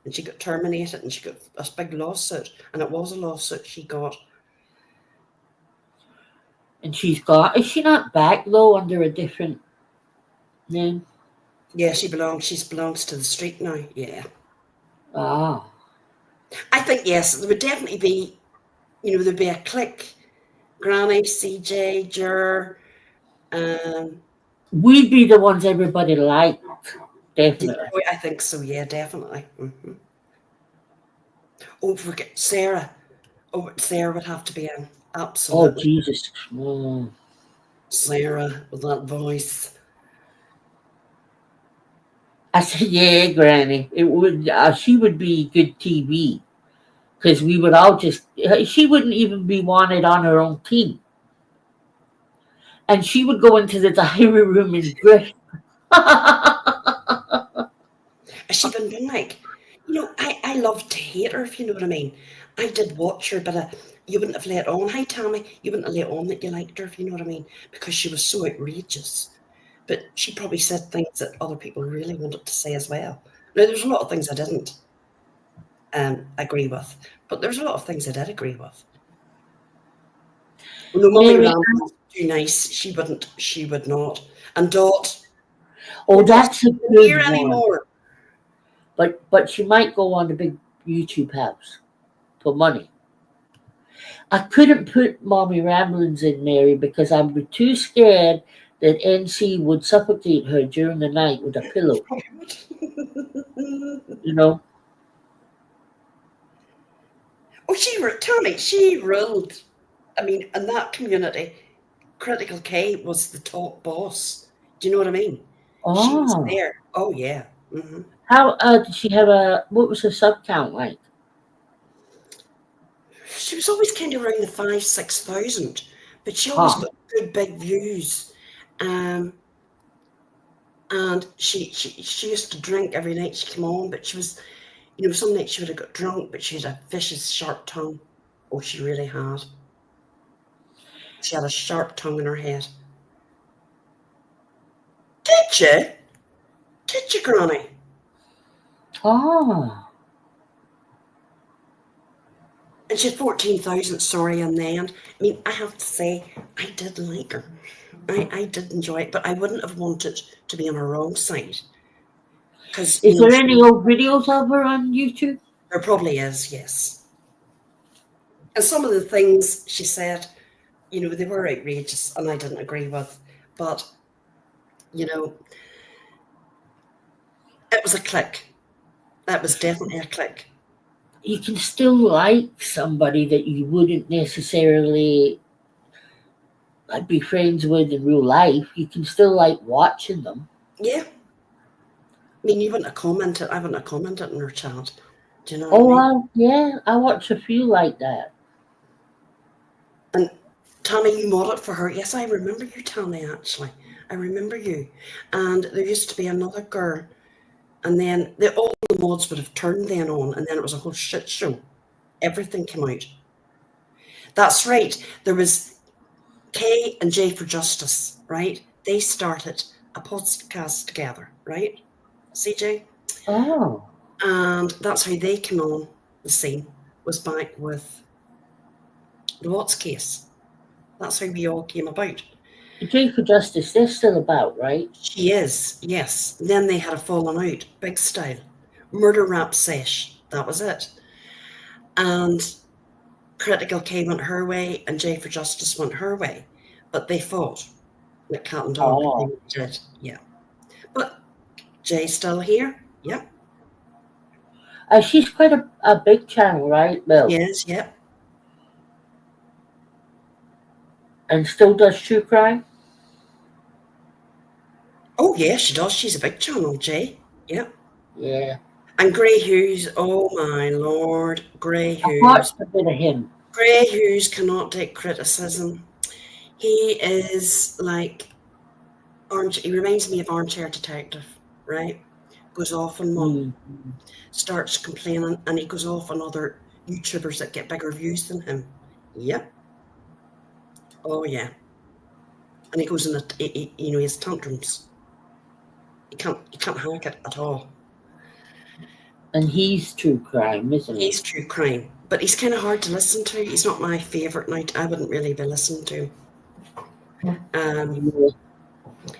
and she got terminated and she got a big lawsuit. And it was a lawsuit she got. And is she not back though under a different name? Yeah, she belongs to the street now. Yeah. Ah. I think, yes, there would definitely be, there'd be a clique. Granny, CJ, Juror. We'd be the ones everybody liked. Definitely. I think so, yeah, definitely. Mm-hmm. Oh, forget Sarah. Oh, Sarah would have to be in. Absolutely. Oh, Jesus. Oh. Sarah with that voice. I said, yeah, Granny. It would. She would be good TV. Because we would all she wouldn't even be wanted on her own team. And she would go into the diary room and grift. Has she been like, I loved to hate her, if you know what I mean. I did watch her, but you wouldn't have let on. Hi, Tammy. You wouldn't have let on that you liked her, if you know what I mean, because she was so outrageous. But she probably said things that other people really wanted to say as well. Now, there's a lot of things I didn't agree with, but there's a lot of things I did agree with. No, Mummy Ram was too nice. She would not. And Dot. Oh, that's a good here one. Anymore. But she might go on the big YouTube house for money. I couldn't put Mommy Ramblings in, Mary, because I would be too scared that NC would suffocate her during the night with a pillow. Oh, Tommy, she ruled. I mean, in that community, Critical K was the top boss. Do you know what I mean? Oh. She was there. Oh, yeah. Mm-hmm. How did she have what was her sub count like? She was always kind of around the 5,000-6,000, but she always got good big views. And she used to drink every night she came on, but she was, some nights she would have got drunk, but she had a vicious, sharp tongue. Oh, she really had. She had a sharp tongue in her head. Did you? Did you, Granny? Ah. And she had 14,000, sorry, in the end. I mean, I have to say, I did like her. I did enjoy it, but I wouldn't have wanted to be on her wrong side. Because Is there any old videos of her on YouTube? There probably is, yes. And some of the things she said, you know, they were outrageous and I didn't agree with. But, you know, it was a click. That was definitely a click. You can still like somebody that you wouldn't necessarily like be friends with in real life. You can still like watching them. Yeah. I mean, you wouldn't have commented. I wouldn't have commented in her chat. Do you know what I mean? Yeah, I watch a few like that. And Tammy, you modded for her. Yes, I remember you, Tammy, actually. I remember you. And there used to be another girl. And then all the mods would have turned then on. And then it was a whole shit show. Everything came out. That's right. There was Kay and Jay for Justice, right? They started a podcast together, right? CJ? Oh. And that's how they came on the scene, was back with the Watts case. That's how we all came about. Jay for Justice, they're still about, right? She is, yes. Then they had a falling out, big style. Murder rap sesh, that was it. And Critical K went her way and Jay for Justice went her way. But they fought like cat and dog. Oh. They did, yeah. But Jay's still here, yep. She's quite a big channel, right, Bill? Yes, yep. And still does true crime? Oh, yeah, she does. She's a big channel, Jay. Yep. Yeah. And Grey Hughes, oh my lord, Grey I Hughes. watched a bit of him. Grey Hughes cannot take criticism. He is like, he reminds me of Armchair Detective, right? Goes off on one, starts complaining, and he goes off on other YouTubers that get bigger views than him. Yep. Oh, yeah. And he goes in, you know, he has tantrums. You can't hack it at all. And he's true crime, isn't he? He's true crime, but he's kind of hard to listen to. He's not my favourite now. I wouldn't really be listening to him.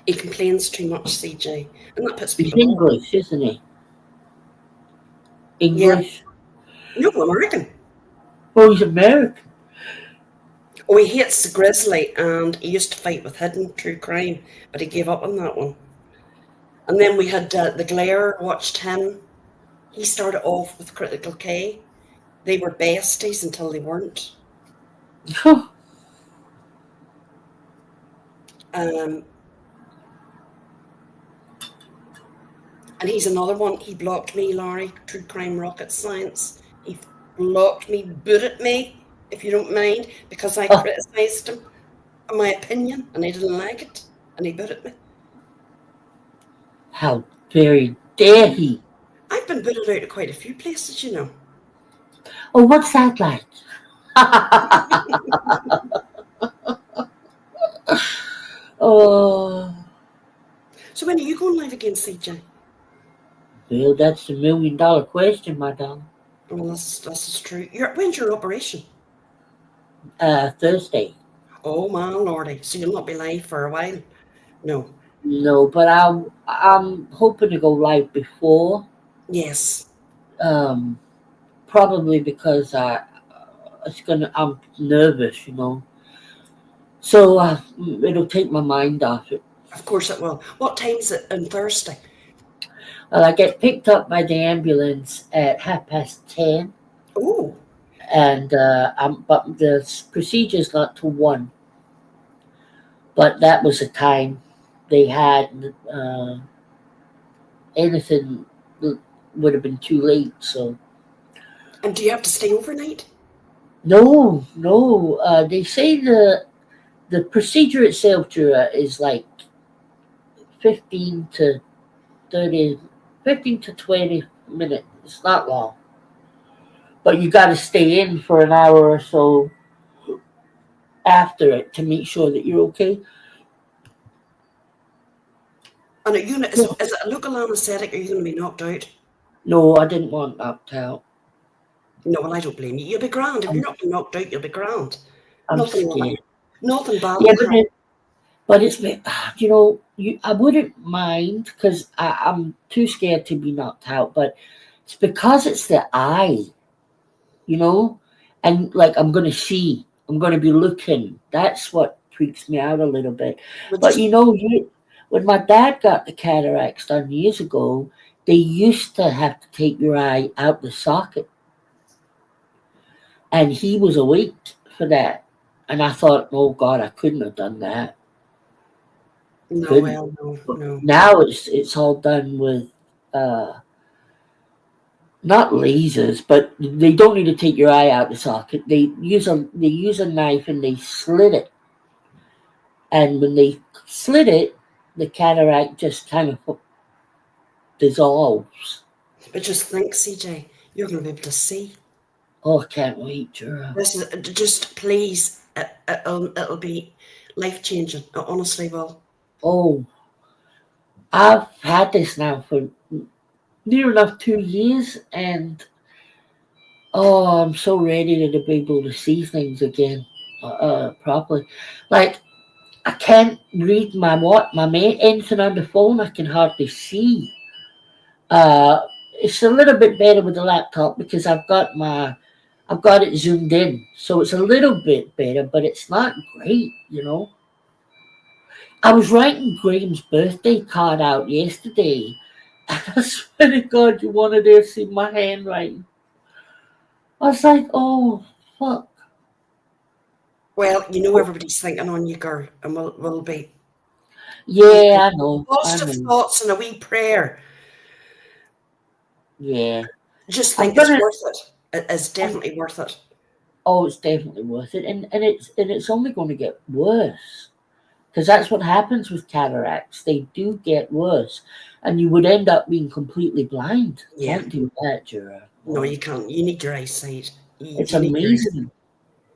He complains too much, CJ, and that puts He's people English, isn't he? English? Yeah. No, American. Oh, he's American. Oh, he hates the Grizzly, and he used to fight with Hidden True Crime, but he gave up on that one. And then we had the Glare, watched him. He started off with Critical K. They were besties until they weren't. And he's another one. He blocked me, Larry, True Crime Rocket Science. He blocked me, booted me, if you don't mind, because I criticised him on my opinion, and he didn't like it, and he booted me. How very dare he? I've been booted out of quite a few places, you know. Oh, what's that like? Oh. So when are you going live again, CJ? Well, that's the $1 million question, my darling. Well, this is true. When's your operation? Thursday. Oh, my lordy. So you'll not be live for a while? No. No, but I'm hoping to go live before. Yes. Probably because I'm nervous, you know. So it'll take my mind off it. Of course it will. What time is it on Thursday? Well, I get picked up by the ambulance at 10:30. Oh. And but the procedure's not till 1. But that was the time they had. Anything would have been too late. So. And do you have to stay overnight? No. They say the procedure itself, Juror, is like 15 to 20 minutes. It's not long. But you got to stay in for an hour or so after it to make sure that you're okay. And is it a local anaesthetic? Are you going to be knocked out? No, I didn't want knocked out. No, well, I don't blame you. You'll be grand. If you're not knocked out, you'll be grand. I'm Nothing scared. Nothing bad. Yeah, but it's, you know, I wouldn't mind because I'm too scared to be knocked out, but it's because it's the eye, you know, and like I'm going to be looking. That's what freaks me out a little bit. But you know, when my dad got the cataracts done years ago, they used to have to take your eye out the socket. And he was awake for that. And I thought, oh God, I couldn't have done that. No, well, no. Now it's all done with not lasers, but they don't need to take your eye out the socket. They use a knife and they slit it. And when they slit it, the cataract just kind of dissolves. But just think, CJ, you're going to be able to see. Oh, I can't wait, Juror. This is just please. It'll be life changing. It honestly will. Oh, I've had this now for near enough 2 years, and oh, I'm so ready to be able to see things again properly. Like, I can't read anything on the phone. I can hardly see. It's a little bit better with the laptop because I've got it zoomed in, so it's a little bit better, but it's not great, you know. I was writing Graham's birthday card out yesterday, and I swear to God, you wanted to see my handwriting. I was like, oh, fuck. Well, you know everybody's thinking on you, girl, and we'll be. Yeah, I know. Positive thoughts and a wee prayer. Yeah. Just think it's worth it. It's definitely worth it. Oh, it's definitely worth it, and it's only going to get worse, because that's what happens with cataracts. They do get worse, and you would end up being completely blind. Yeah. Can't do that, Juror. No, you can't. You need your eyesight. It's amazing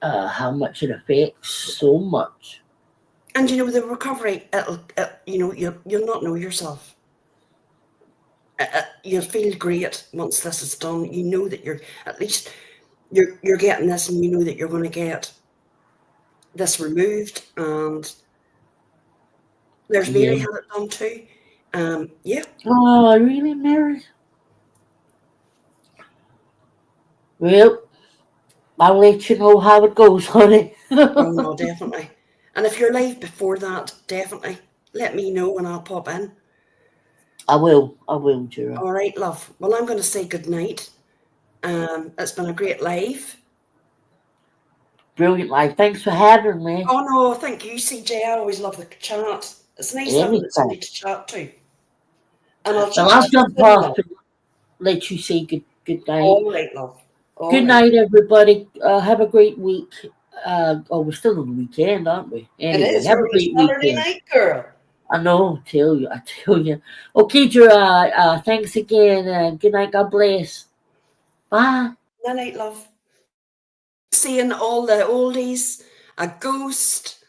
how much it affects so much. And you know the recovery. You'll not know yourself. You'll feel great once this is done. You know that you're getting this, and you know that you're going to get this removed. And there's Mary had it done too. Yeah. Oh, really, Mary? Well, I'll let you know how it goes, honey. Oh no, definitely. And if you're live before that, definitely let me know and I'll pop in. I will, Juror. All right, love. Well, I'm going to say good night. It's been a great live. Brilliant live. Thanks for having me. Oh no, thank you, CJ. I always love the chat. It's nice having somebody to chat to. And I'll jump off and let you say good night. All right, love. Good night, everybody. Have a great week. We're still on the weekend, aren't we? Anyway, it is. Have a great Saturday weekend. Night, girl. I know. I tell you. Okay, Juror. Thanks again. Good night. God bless. Bye. Good night, love. Seeing all the oldies, A Ghost,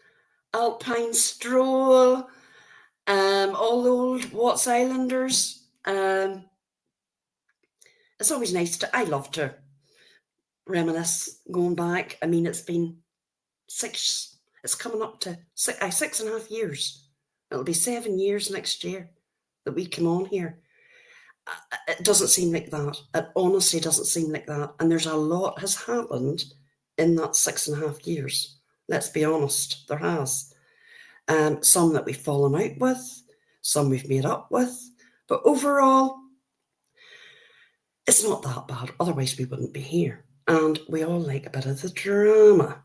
Alpine Stroll, all the old Watts Islanders. It's always nice I love to reminisce going back. I mean, it's been it's coming up to 6.5 years. It'll be 7 years next year that we come on here. It doesn't seem like that. It honestly doesn't seem like that. And there's a lot has happened in that 6.5 years. Let's be honest, there has. Some that we've fallen out with, some we've made up with. But overall, it's not that bad. Otherwise, we wouldn't be here. And we all like a bit of the drama.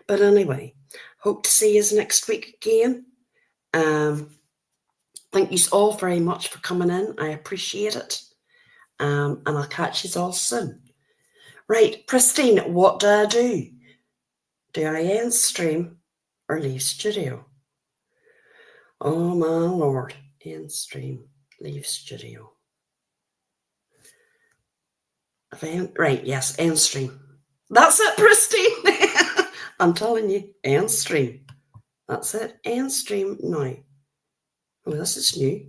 But anyway, hope to see you next week again. Thank you all very much for coming in. I appreciate it. And I'll catch you all soon. Right, Pristine, what do I do? Do I end stream or leave studio? Oh my lord. End stream, leave studio. Right, yes, end stream. That's it, Pristine. I'm telling you, end stream. That's it, end stream now. Oh, this is new.